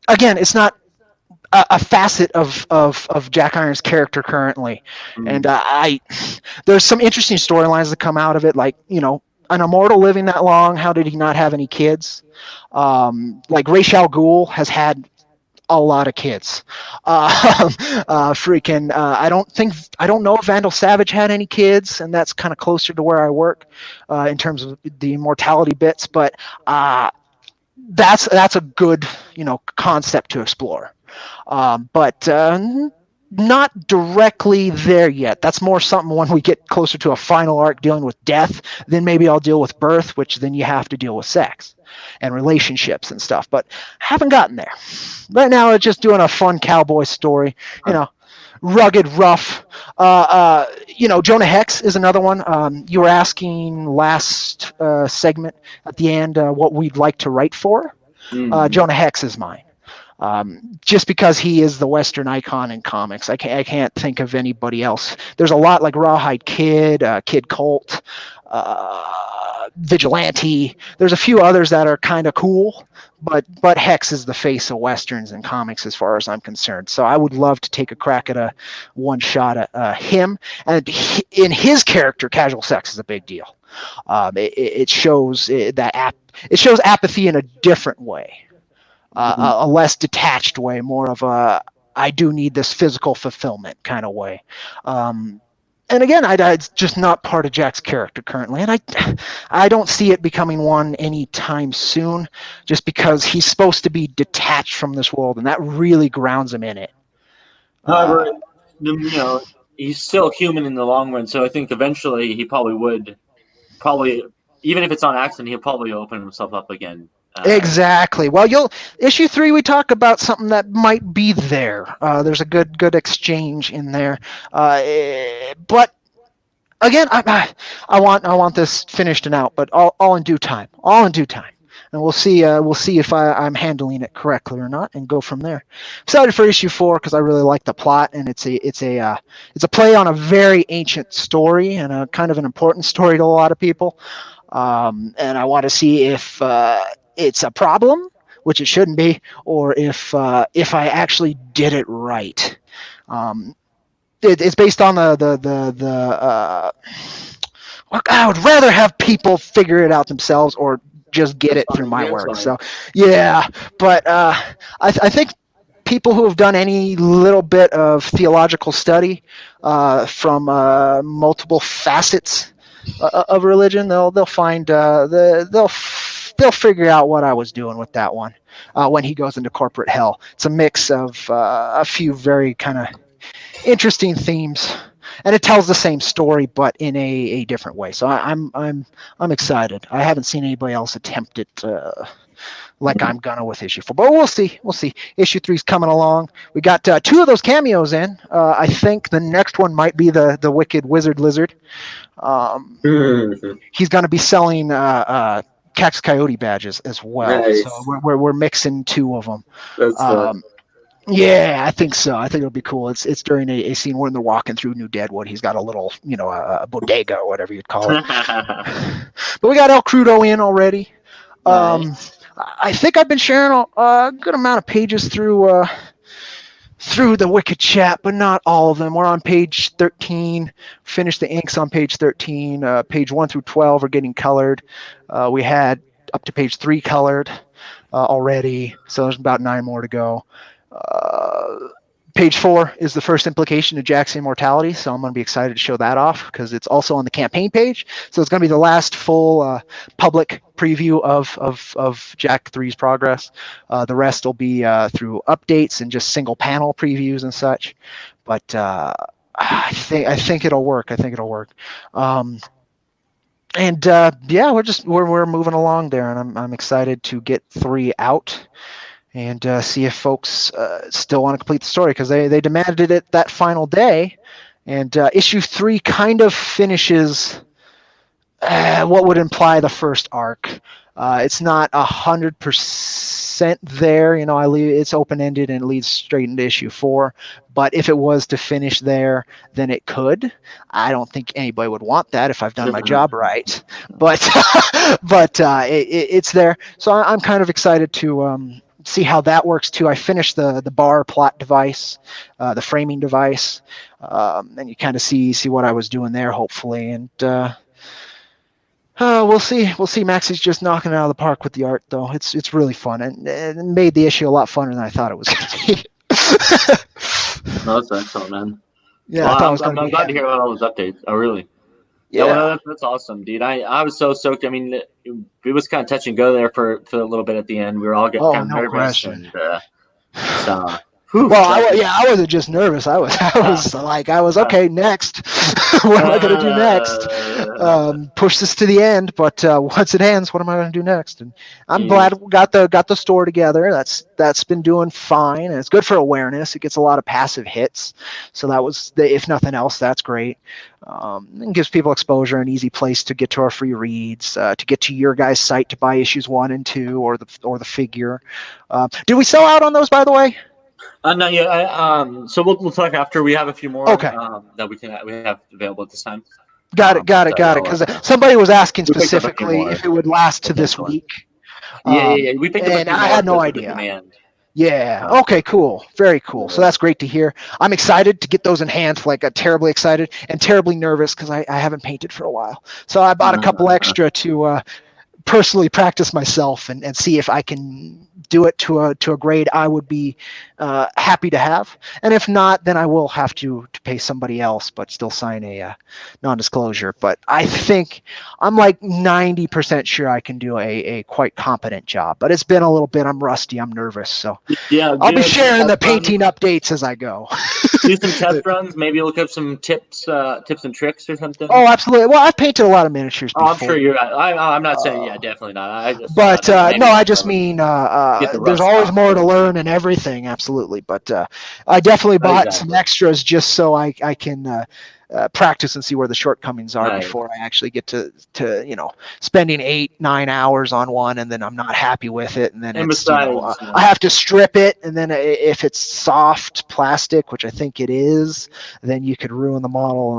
again, it's not a facet of Jack Iron's character currently, and there's some interesting storylines that come out of it, like an immortal living that long. How did he not have any kids? Like Ra's al Ghul has had a lot of kids. I don't know if Vandal Savage had any kids, and that's kind of closer to where I work in terms of the immortality bits. But that's a good concept to explore. But not directly there yet. That's more something when we get closer to a final arc dealing with death. Then maybe I'll deal with birth, which then you have to deal with sex and relationships and stuff. But haven't gotten there. Right now, it's just doing a fun cowboy story. Rugged, rough. Jonah Hex is another one. You were asking last segment at the end what we'd like to write for. Jonah Hex is mine. Just because he is the Western icon in comics. I can't think of anybody else. There's a lot like Rawhide Kid, Kid Colt, Vigilante. There's a few others that are kind of cool, but Hex is the face of Westerns in comics as far as I'm concerned. So I would love to take a crack at a one shot at him. And in his character, casual sex is a big deal. It shows that it shows apathy in a different way. A less detached way, more of a I do need this physical fulfillment kind of way. And again, it's just not part of Jack's character currently, and I don't see it becoming one anytime soon, just because he's supposed to be detached from this world, and that really grounds him in it. However, he's still human in the long run, so I think eventually he probably would, even if it's on accident, he'll probably open himself up again. Exactly. Well, issue 3, we talk about something that might be there. There's a good exchange in there, but again, I want this finished and out, but all in due time. All in due time, and we'll see if I'm handling it correctly or not, and go from there. Excited for issue 4 because I really like the plot, and it's a play on a very ancient story and a kind of an important story to a lot of people, and I want to see if it's a problem, which it shouldn't be, or if I actually did it right. It's based on I would rather have people figure it out themselves or just get it through my work. So yeah, but I think people who have done any little bit of theological study from multiple facets of religion, they'll find they'll figure out what I was doing with that one when he goes into corporate hell. It's a mix of a few very kind of interesting themes, and it tells the same story but in a different way. So I'm excited. I haven't seen anybody else attempt it like I'm gonna with issue 4, but we'll see. Issue 3's coming along. We got 2 of those cameos in. I think the next one might be the Wicked Wizard Lizard. He's going to be selling Cax Coyote badges as well. Nice. So we're mixing 2 of them. That's fun. Yeah, I think so. I think it'll be cool. It's during a scene when they're walking through New Deadwood. He's got a little, a bodega or whatever you'd call it. But we got El Crudo in already. Nice. I think I've been sharing a good amount of pages through the Wikid chat, but not all of them. We're on page 13. Finished the inks on page 13. Page 1 through 12 are getting colored. We had up to page 3 colored already, so there's about 9 more to go. Page 4 is the first implication of Jack's immortality, so I'm going to be excited to show that off because it's also on the campaign page. So it's going to be the last full public preview of Jack 3's progress. The rest will be through updates and just single panel previews and such. But I think it'll work. Yeah, we're moving along there, and I'm excited to get 3 out and see if folks still want to complete the story because they demanded it that final day, and issue 3 kind of finishes what would imply the first arc. It's not 100% there, it's open-ended and it leads straight into issue 4. But if it was to finish there, then it could. I don't think anybody would want that if I've done my job right. But it's there, so I'm kind of excited to see how that works too. I finished the bar plot device, the framing device, and you kind of see what I was doing there, hopefully, and. We'll see. Maxie's just knocking it out of the park with the art, though. It's really fun, and it made the issue a lot funner than I thought it was going to be. No, that's excellent, man. Yeah, well, I thought it was I'm going to be glad to hear about all those updates. Oh, really? Yeah, well, that's awesome, dude. I was so stoked. I mean, it was kind of touch and go there for a little bit at the end. We were all getting kind of nervous, question. and so. I wasn't just nervous. I was okay. Next, what am I going to do next? Push this to the end, but once it ends, what am I going to do next? And I'm glad we got the store together. That's been doing fine, and it's good for awareness. It gets a lot of passive hits, so that was if nothing else, that's great. And gives people exposure, an easy place to get to our free reads, to get to your guys' site to buy issues 1 and 2 or the figure. Did we sell out on those, by the way? Not yet. So we'll talk after. We have a few more that we have available at this time. Got it. Because somebody was asking specifically if it would last to this week. Yeah. We picked up a few I had no idea. Demand. Yeah. Okay. Cool. Very cool. So that's great to hear. I'm excited to get those in hand. Terribly excited and terribly nervous because I haven't painted for a while. So I bought a couple extra to personally practice myself and see if I can do it to a grade I would be happy to have, and if not, then I will have to pay somebody else, but still sign a non-disclosure. But I think I'm like 90% sure I can do a quite competent job. But it's been a little bit. I'm rusty. I'm nervous. So yeah, I'll be sharing the painting updates as I go. Do some test runs. Maybe look up some tips and tricks or something. Oh, absolutely. Well, I've painted a lot of miniatures before. I'm sure you're. I'm not saying definitely not. I just mean there's always more to learn and everything. Absolutely, but I definitely bought some extras just so I can practice and see where the shortcomings are before I actually get to spending 8-9 hours on one and then I'm not happy with it, and then I have to strip it, and then if it's soft plastic, which I think it is, then you could ruin the model.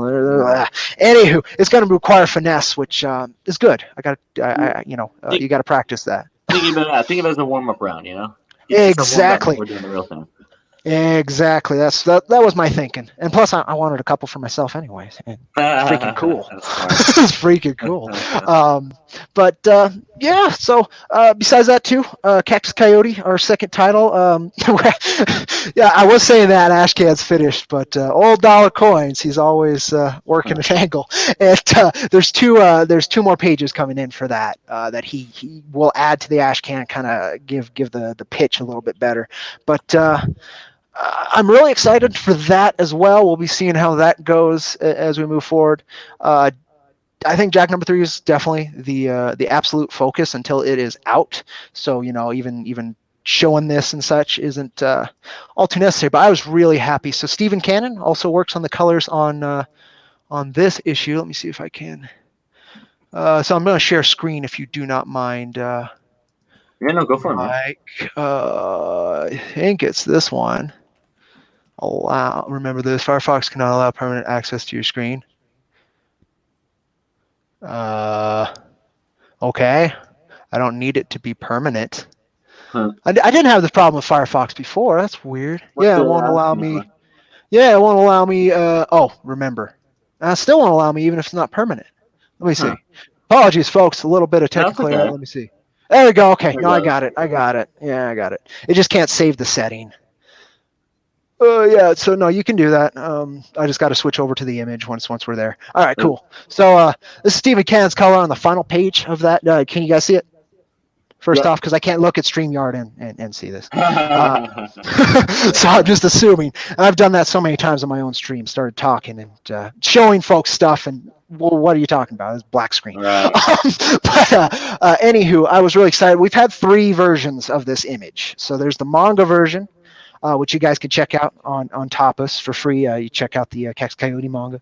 Anywho, it's going to require finesse, which is good. You got to practice that. Think of it as a warm-up round, Exactly. We're doing the real thing. Exactly. That was my thinking, and plus I wanted a couple for myself anyways. And freaking cool. It's freaking cool. Yeah. So besides that too, Cactus Coyote, our second title. Yeah, I was saying that Ashcan's finished, but old Dollar Coins, he's always working an angle. And there's two more pages coming in for that that he will add to the Ashcan, kind of give the pitch a little bit better, but. I'm really excited for that as well. We'll be seeing how that goes as we move forward. I think Jack number 3 is definitely the absolute focus until it is out. So even showing this and such isn't all too necessary. But I was really happy. So Stephen Cannon also works on the colors on this issue. Let me see if I can. So I'm going to share screen if you do not mind. Yeah, no, go for it, man. I think it's this one. Remember this, Firefox cannot allow permanent access to your screen. Okay. I don't need it to be permanent. Huh. I didn't have this problem with Firefox before. That's weird. What's Yeah, it the won't allow asking me. for? Yeah, it won't allow me. Remember. Still won't allow me even if it's not permanent. Let me see. Huh. Apologies, folks. A little bit of No, it's technical okay. error. Let me see. There we go. Okay. There No, we I go. got it. I got it. Yeah, I got it. It just can't save the setting. Yeah, so no, you can do that. I just got to switch over to the image once we're there. All right, cool. So this is Stephen Cannon's color on the final page of that. Can you guys see it? First off, because I can't look at StreamYard and see this. So I'm just assuming. And I've done that so many times on my own stream, started talking and showing folks stuff, and well, what are you talking about? It's black screen. Right. Anywho, I was really excited. We've had 3 versions of this image. So there's the manga version, which you guys can check out on Tapas for free. You check out the Kex Coyote manga.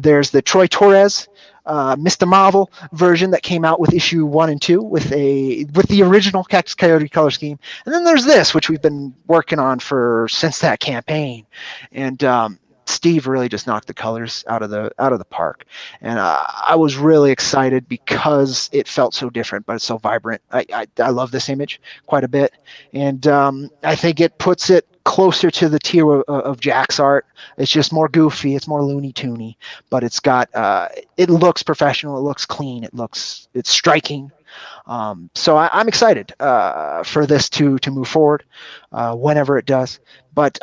There's the Troy Torres, Mr. Marvel version that came out with issue 1 and 2 with the original Kex Coyote color scheme, and then there's this, which we've been working on since that campaign, and Steve really just knocked the colors out of the park, and I was really excited because it felt so different, but it's so vibrant. I love this image quite a bit, and I think it puts it closer to the tier of Jack's art. It's just more goofy, it's more Looney Toony, but it's got it looks professional, it looks clean, it's striking. So I'm excited for this to move forward whenever it does. But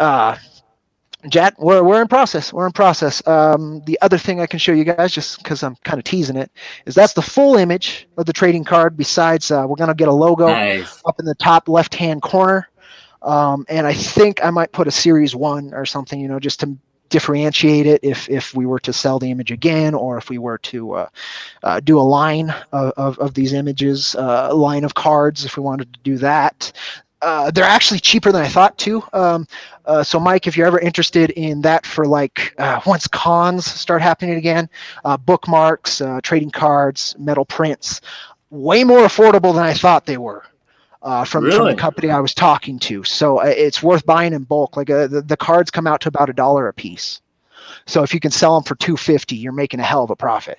Jack, we're in process. We're in process. The other thing I can show you guys, just because I'm kind of teasing it, is that's the full image of the trading card. Besides, we're gonna get a logo up in the top left-hand corner, and I think I might put a series 1 or something, just to differentiate it if we were to sell the image again, or if we were to do a line of these images, a line of cards, if we wanted to do that. They're actually cheaper than I thought too. So Mike, if you're ever interested in that for once cons start happening again, bookmarks, trading cards, metal prints, way more affordable than I thought they were. From the company I was talking to, so it's worth buying in bulk. Like the cards come out to about $1 a piece, so if you can sell them for $2.50, you're making a hell of a profit.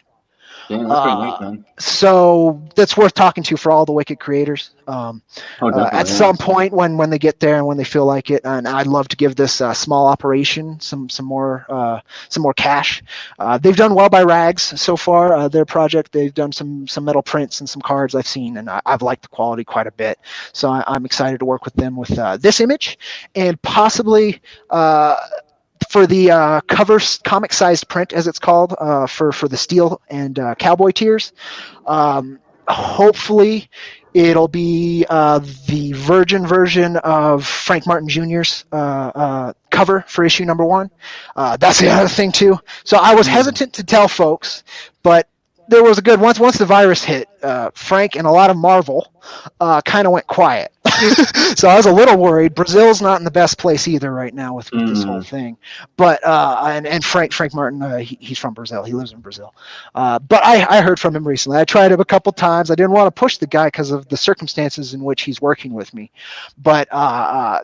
Damn, that's pretty nice, man. So that's worth talking to for all the Wikid creators. At some point when they get there and when they feel like it, and I'd love to give this small operation some more cash. They've done well by Rags so far. Their project, they've done some metal prints and some cards I've seen, and I've liked the quality quite a bit. So I'm excited to work with them with this image, and possibly for the cover comic-sized print, as it's called, for the steel and cowboy tiers. Hopefully, it'll be the Virgin version of Frank Martin Jr.'s cover for issue number 1. That's the other thing too. So I was hesitant to tell folks, but there was a good once the virus hit, Frank and a lot of Marvel kind of went quiet. So I was a little worried. Brazil's not in the best place either right now with this whole thing. But and Frank Martin, he's from Brazil. He lives in Brazil. But I heard from him recently. I tried him a couple times. I didn't want to push the guy because of the circumstances in which he's working with me. But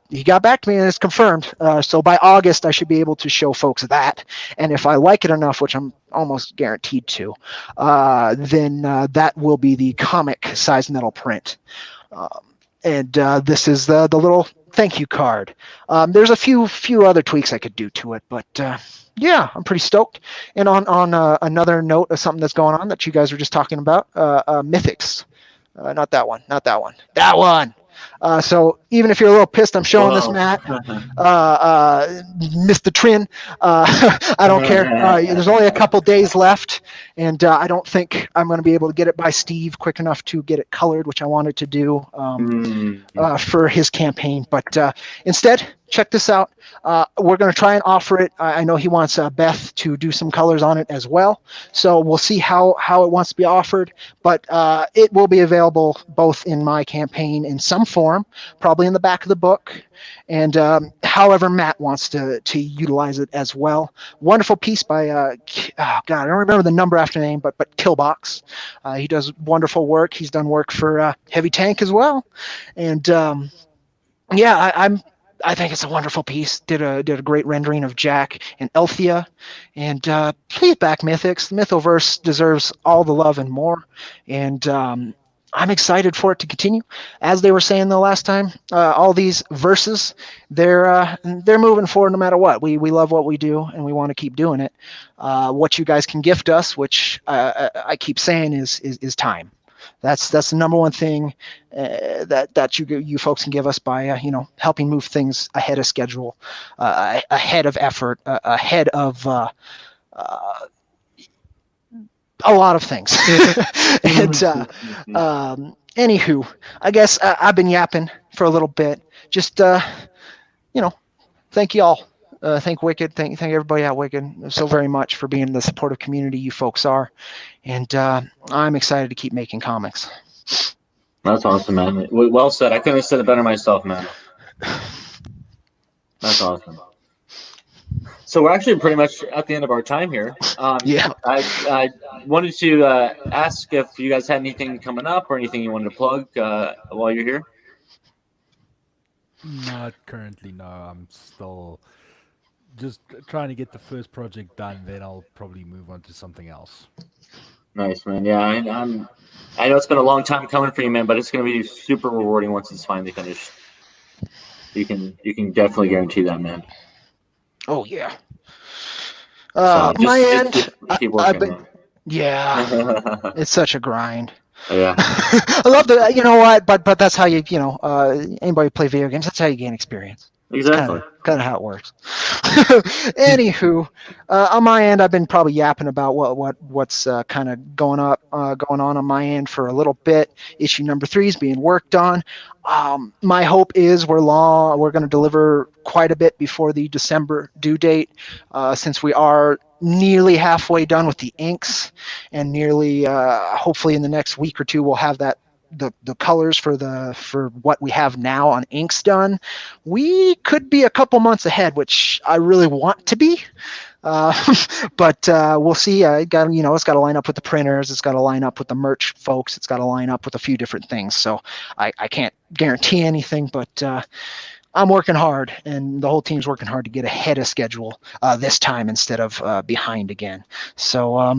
he got back to me and it's confirmed. So by August, I should be able to show folks that. And if I like it enough, which I'm almost guaranteed to, then that will be the comic size metal print. And this is the little thank you card. There's a few other tweaks I could do to it, but yeah, I'm pretty stoked. And on another note of something that's going on that you guys were just talking about, Mythics. Not that one. That one. So even if you're a little pissed, I'm showing this, Matt. Mr. Trin. I don't care. There's only a couple days left, and I don't think I'm going to be able to get it by Steve quick enough to get it colored, which I wanted to do for his campaign. But instead, check this out. We're going to try and offer it. I know he wants Beth to do some colors on it as well. So we'll see how it wants to be offered. But it will be available both in my campaign in some form, probably in the back of the book, and however Matt wants to utilize it as well. Wonderful piece by, God, I don't remember the number after name, but Killbox. He does wonderful work. He's done work for Heavy Tank as well. And yeah, I'm I think it's a wonderful piece. Did a great rendering of Jack and Elthea, and please back Mythics. The Mythoverse deserves all the love and more, and I'm excited for it to continue. As they were saying the last time, all these verses, they're moving forward no matter what. We love what we do, and we want to keep doing it. What you guys can gift us, which I keep saying, is time. That's the number one thing that you folks can give us by helping move things ahead of schedule, ahead of effort, ahead of a lot of things. And anywho, I guess I've been yapping for a little bit. Just thank you all. Thank Wikid, thank everybody at Wikid so very much for being the supportive community you folks are, and I'm excited to keep making comics. That's awesome, man. Well said. I couldn't have said it better myself, man. That's awesome. So we're actually pretty much at the end of our time here. Yeah. I wanted to ask if you guys had anything coming up or anything you wanted to plug while you're here. Not currently, no. I'm still just trying to get the first project done. Then I'll probably move on to something else. Nice, man. Yeah, I know it's been a long time coming for you, man, but it's going to be super rewarding once it's finally finished. You can definitely guarantee that, man. Oh yeah. My end. keep working. Yeah, it's such a grind. Yeah. I love the. You know what? But that's how anybody play video games. That's how you gain experience. Exactly. Kind of how it works. Anywho, on my end, I've been probably yapping about what's kind of going on my end for a little bit. Issue number 3 is being worked on. My hope is we're going to deliver quite a bit before the December due date, since we are nearly halfway done with the inks, and nearly hopefully in the next week or two we'll have the colors for what we have now on inks done. We could be a couple months ahead, which I really want to be. But we'll see. It's got to line up with the printers. It's got to line up with the merch folks. It's got to line up with a few different things. So I can't guarantee anything, but I'm working hard, and the whole team's working hard to get ahead of schedule this time instead of behind again. So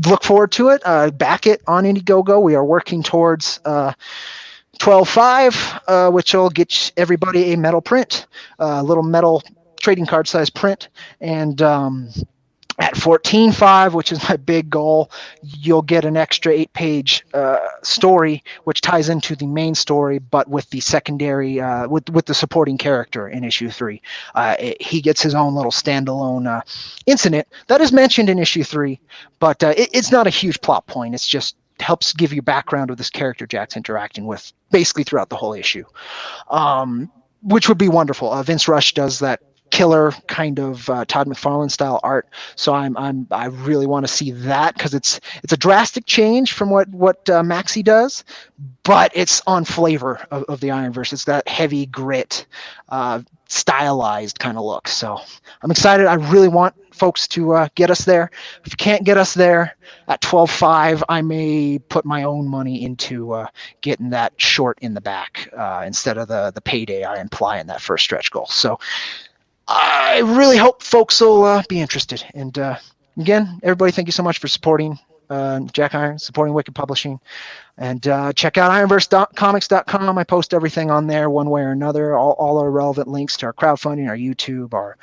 look forward to it. Back it on Indiegogo. We are working towards 12.5, which will get everybody a metal print, a little metal trading card size print, and at 14.5, which is my big goal, you'll get an extra 8-page story, which ties into the main story, but with the secondary, with the supporting character in issue 3. He gets his own little standalone incident that is mentioned in issue 3, but it's not a huge plot point. It's just helps give you background of this character Jack's interacting with basically throughout the whole issue, which would be wonderful. Vince Rush does that killer kind of Todd McFarlane style art, so I really want to see that, because it's a drastic change from what Maxi does, but it's on flavor of the Ironverse. It's that heavy grit, stylized kind of look. So I'm excited. I really want folks to get us there. If you can't get us there at 12.5, I may put my own money into getting that short in the back instead of the payday I imply in that first stretch goal. So I really hope folks will be interested. And again, everybody, thank you so much for supporting Jack Iron, supporting Wikid Publishing. And check out ironversecomics.com. I post everything on there one way or another, all our relevant links to our crowdfunding, our YouTube, our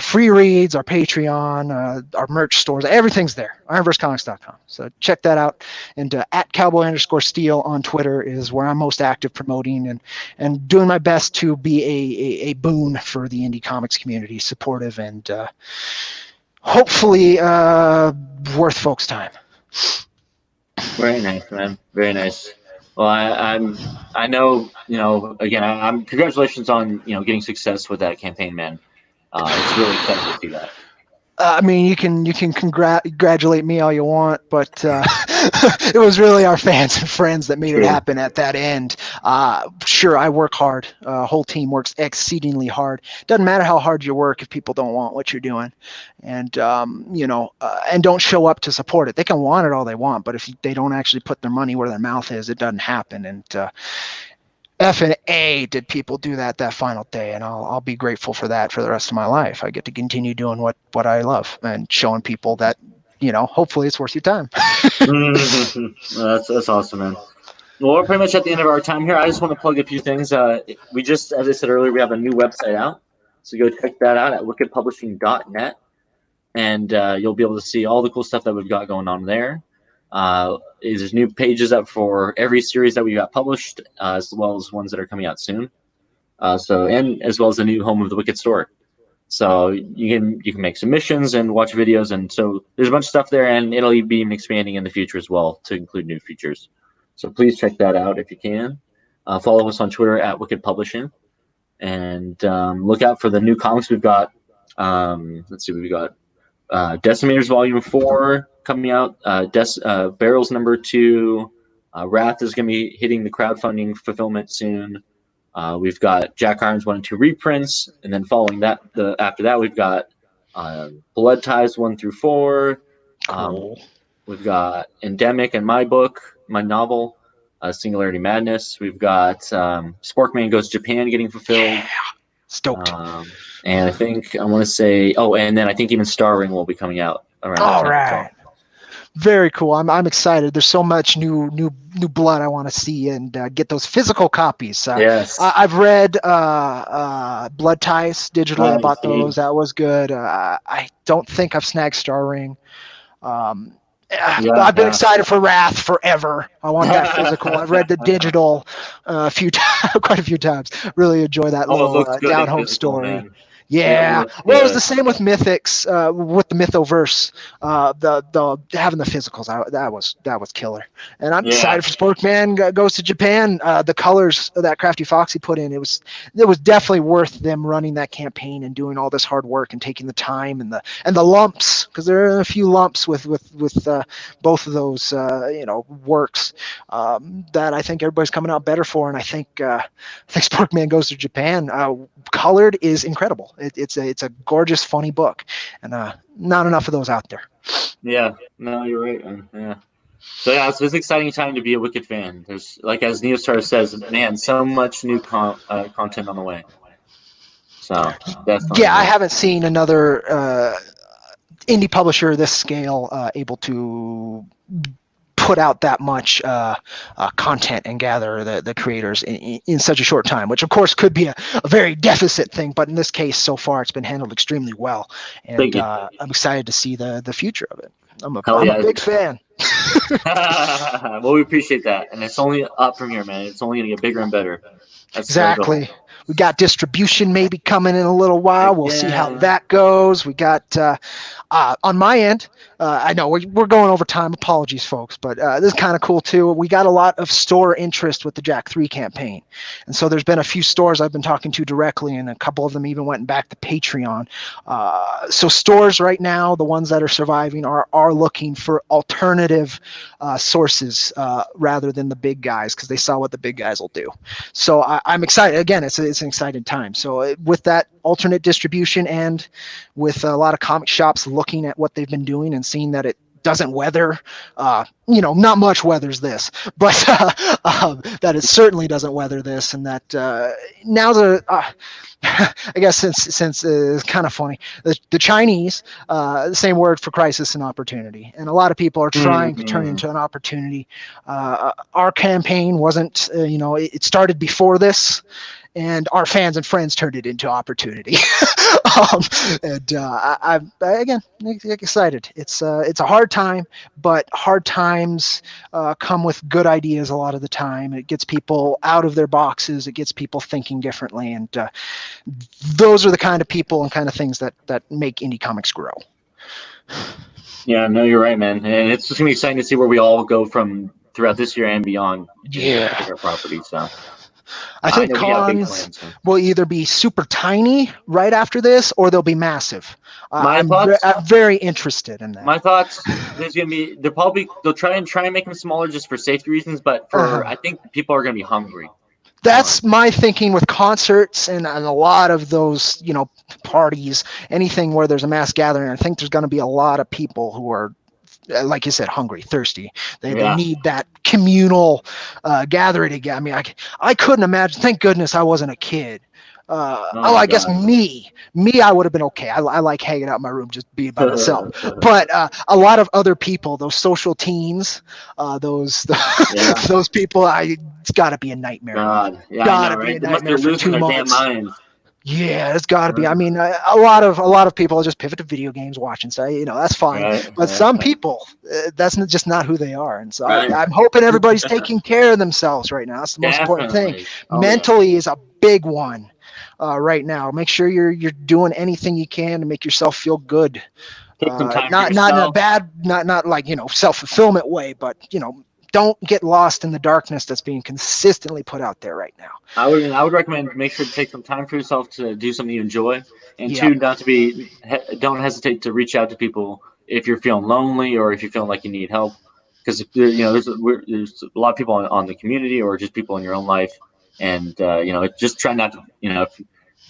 free reads, our Patreon, our merch stores. Everything's there, ironversecomics.com. So check that out. And at @cowboy_steel on Twitter is where I'm most active, promoting and doing my best to be a boon for the indie comics community, supportive and hopefully worth folks' time. Very nice, man. Very nice. Well, I know, again, I'm congratulations on, getting success with that campaign, man. It's really exciting to see that. I mean, you can congratulate me all you want, but it was really our fans and friends that made it happen at that end. Sure, I work hard. Whole team works exceedingly hard. Doesn't matter how hard you work if people don't want what you're doing, and and don't show up to support it. They can want it all they want, but if they don't actually put their money where their mouth is, it doesn't happen. And F and A did people do that final day, and I'll be grateful for that for the rest of my life. I get to continue doing what I love and showing people that, hopefully it's worth your time. That's awesome, man. Well, we're pretty much at the end of our time here. I just want to plug a few things. We just, as I said earlier, we have a new website out. So go check that out at wikidpublishing.net. And you'll be able to see all the cool stuff that we've got going on there. There's new pages up for every series that we got published, as well as ones that are coming out soon. And as well as the new home of the Wikid store. So you can make submissions and watch videos, and so there's a bunch of stuff there, and it'll be even expanding in the future as well to include new features. So please check that out if you can. Follow us on Twitter at Wikid Publishing, and look out for the new comics we've got. Let's see what we got. Decimators Volume 4 coming out. Barrels number 2. Wrath is going to be hitting the crowdfunding fulfillment soon. We've got Jack Irons 1 and 2 reprints, and then following that, after that, we've got Blood Ties 1 through 4. Cool. We've got Endemic and my novel, Singularity Madness. We've got Sporkman Goes Japan getting fulfilled. Yeah. Stoked. And I think I want to say, and then I think even Star Ring will be coming out around. All right. Very cool. I'm excited. There's so much new blood I want to see and get those physical copies. Yes. I've read Blood Ties digitally. I bought those. That was good. I don't think I've snagged Star Ring. I've been excited for Wrath forever. I want that physical. I've read the digital quite a few times. Really enjoy that little down home story. Man. Yeah. Well, it was the same with Mythics, with the Mythoverse. The having the physicals, that was killer. And I'm excited for Sporkman Goes to Japan. The colors that Crafty Foxy put in, it was definitely worth them running that campaign and doing all this hard work and taking the time and the lumps, because there are a few lumps with both of those works that I think everybody's coming out better for. And I think Sporkman Goes to Japan colored is incredible. It's a gorgeous, funny book, and not enough of those out there. Yeah, no, you're right. Yeah. So it's an exciting time to be a Wikid fan. There's, like as Neostar says, man, so much new content on the way. So definitely. Yeah, I haven't seen another indie publisher this scale able to put out that much content and gather the creators in such a short time, which of course could be a very deficit thing, but in this case, so far it's been handled extremely well, and I'm excited to see the future of it. I'm a big fan. Well, we appreciate that, and it's only up from here, man. It's only going to get bigger and better. That's exactly. We got distribution maybe coming in a little while. We'll see how that goes. We got on my end, I know we're going over time. Apologies, folks, but this is kind of cool too. We got a lot of store interest with the Jack 3 campaign, and so there's been a few stores I've been talking to directly, and a couple of them even went back to Patreon. So stores right now, the ones that are surviving, are looking for alternative sources rather than the big guys, because they saw what the big guys will do. So I'm excited. Again, it's an exciting time. So with that alternate distribution, and with a lot of comic shops looking at what they've been doing and seeing that it doesn't weather, not much weathers this, but that it certainly doesn't weather this, and that now's I guess since it's kind of funny, the Chinese, the same word for crisis and opportunity, and a lot of people are trying to turn into an opportunity. Our campaign wasn't, it started before this, and our fans and friends turned it into opportunity. I'm again excited. It's a hard time, but hard times come with good ideas a lot of the time. It gets people out of their boxes. It gets people thinking differently, and those are the kind of people and kind of things that make indie comics grow. Yeah, no, you're right, man, and it's just gonna be exciting to see where we all go from throughout this year and beyond. Yeah, our property. So I think cons will either be super tiny right after this, or they'll be massive. I'm very interested in that. My thoughts: there's gonna be they'll try and make them smaller just for safety reasons, but I think people are gonna be hungry. That's my thinking with concerts and a lot of those, parties, anything where there's a mass gathering. I think there's going to be a lot of people who are like you said, hungry, thirsty. They need that communal gathering again. I mean, I couldn't imagine. Thank goodness I wasn't a kid. I guess me, I would have been okay. I like hanging out in my room, just being by myself. But a lot of other people, those social teens, those people, it's got to be a nightmare. God, yeah, Gotta I know, be right? a They must be nightmare for losing 2 their damn months. minds. Yeah, it's got to be. I mean, a lot of people just pivot to video games, watching. So that's fine. Right, But right, some right. people, just not who they are. And so Right. I'm hoping everybody's taking care of themselves right now. That's the most important thing. Definitely. Oh, Mentally is a big one right now. Make sure you're doing anything you can to make yourself feel good. Take some time for Not in a yourself. bad, not like self-fulfillment way, but don't get lost in the darkness that's being consistently put out there right now. I would recommend make sure to take some time for yourself to do something you enjoy, and Yep. 2, don't hesitate to reach out to people if you're feeling lonely or if you're feeling like you need help, because there's a lot of people on the community or just people in your own life, and just try not to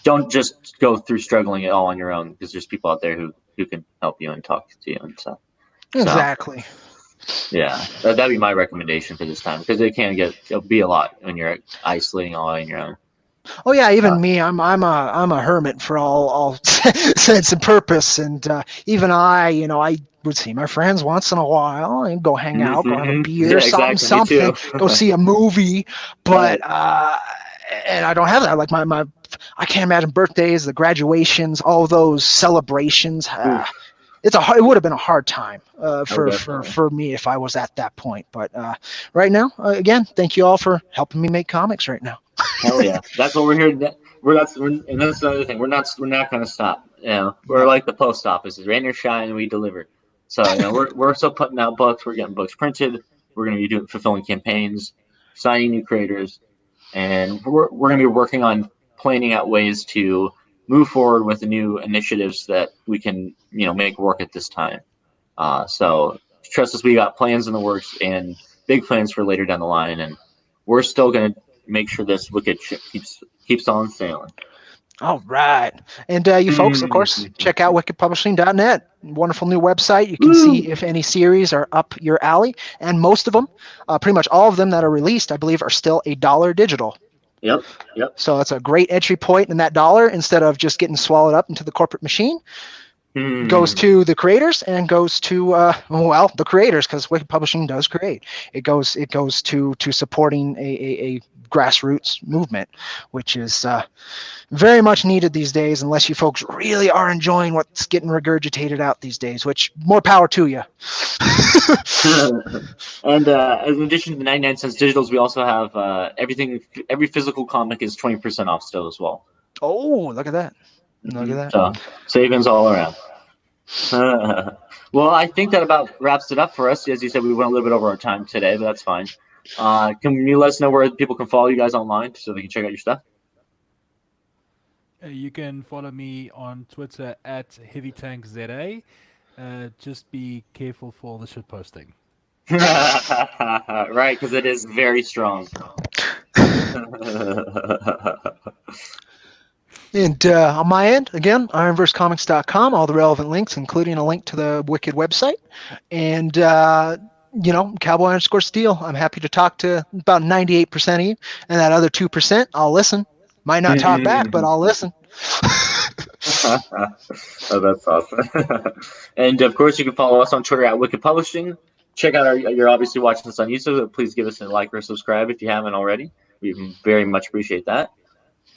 don't just go through struggling it all on your own, because there's people out there who can help you and talk to you and stuff. Exactly. Yeah, that'd be my recommendation for this time, because it'll be a lot when you're isolating all on your own. Oh yeah, even me, I'm a hermit for all sense and purpose, and even I would see my friends once in a while and go hang out, go have a beer, exactly. something, go see a movie, but and I don't have that. Like my I can't imagine birthdays, the graduations, all those celebrations. It would have been a hard time for me if I was at that point. But right now, again, thank you all for helping me make comics right now. Hell yeah, that's what we're here. And that's another thing. We're not going to stop. We're like the post office. It's rain or shine, and we deliver. So we're still putting out books. We're getting books printed. We're going to be fulfilling campaigns, signing new creators, and we're going to be working on planning out ways to move forward with the new initiatives that we can make work at this time. So trust us, we got plans in the works and big plans for later down the line, and we're still going to make sure this Wikid ship keeps on sailing. All right. And you folks, of course, check out wikidpublishing.net. Wonderful new website. You can see if any series are up your alley. And most of them, pretty much all of them that are released, I believe, are still $1 digital. Yep. So that's a great entry point, in that dollar, instead of just getting swallowed up into the corporate machine. Goes to the creators and goes to the creators, because Wikid Publishing does create. It goes to supporting a grassroots movement, which is very much needed these days, unless you folks really are enjoying what's getting regurgitated out these days, which more power to you. And in addition to 99 cents digitals, we also have every physical comic is 20% off still as well. Oh, look at that. Look at that. So savings all around. Well, I think that about wraps it up for us. As you said, we went a little bit over our time today, but that's fine. Can you let us know where people can follow you guys online so they can check out your stuff? You can follow me on Twitter at HeavyTankZA. Just be careful for the shit posting. Right, because it is very strong. And on my end, again, ironversecomics.com, all the relevant links, including a link to the Wikid website. And, Cowboy_Steel. I'm happy to talk to about 98% of you. And that other 2%, I'll listen. Might not talk back, but I'll listen. Oh, that's awesome. And, of course, you can follow us on Twitter at Wikid Publishing. Check out you're obviously watching this on YouTube, so please give us a like or subscribe if you haven't already. We very much appreciate that.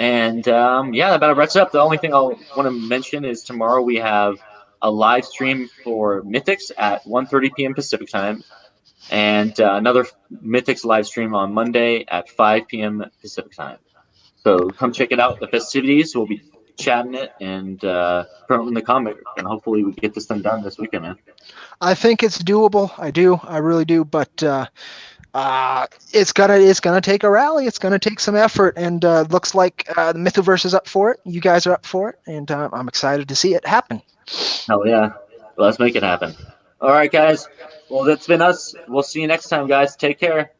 And that about wraps it up. The only thing I'll want to mention is tomorrow we have a live stream for Mythics at 1:30 p.m. Pacific time, and another Mythics live stream on Monday at 5 p.m. Pacific time. So come check it out. The festivities, we'll be chatting it and promoting the comic, and hopefully we get this thing done this weekend, man. I think it's doable. I really do. But it's gonna take a rally. It's gonna take some effort, and looks like the Mythoverse is up for it. You guys are up for it, and I'm excited to see it happen. Hell yeah, let's make it happen. All right, guys. Well, that's been us. We'll see you next time, guys. Take care.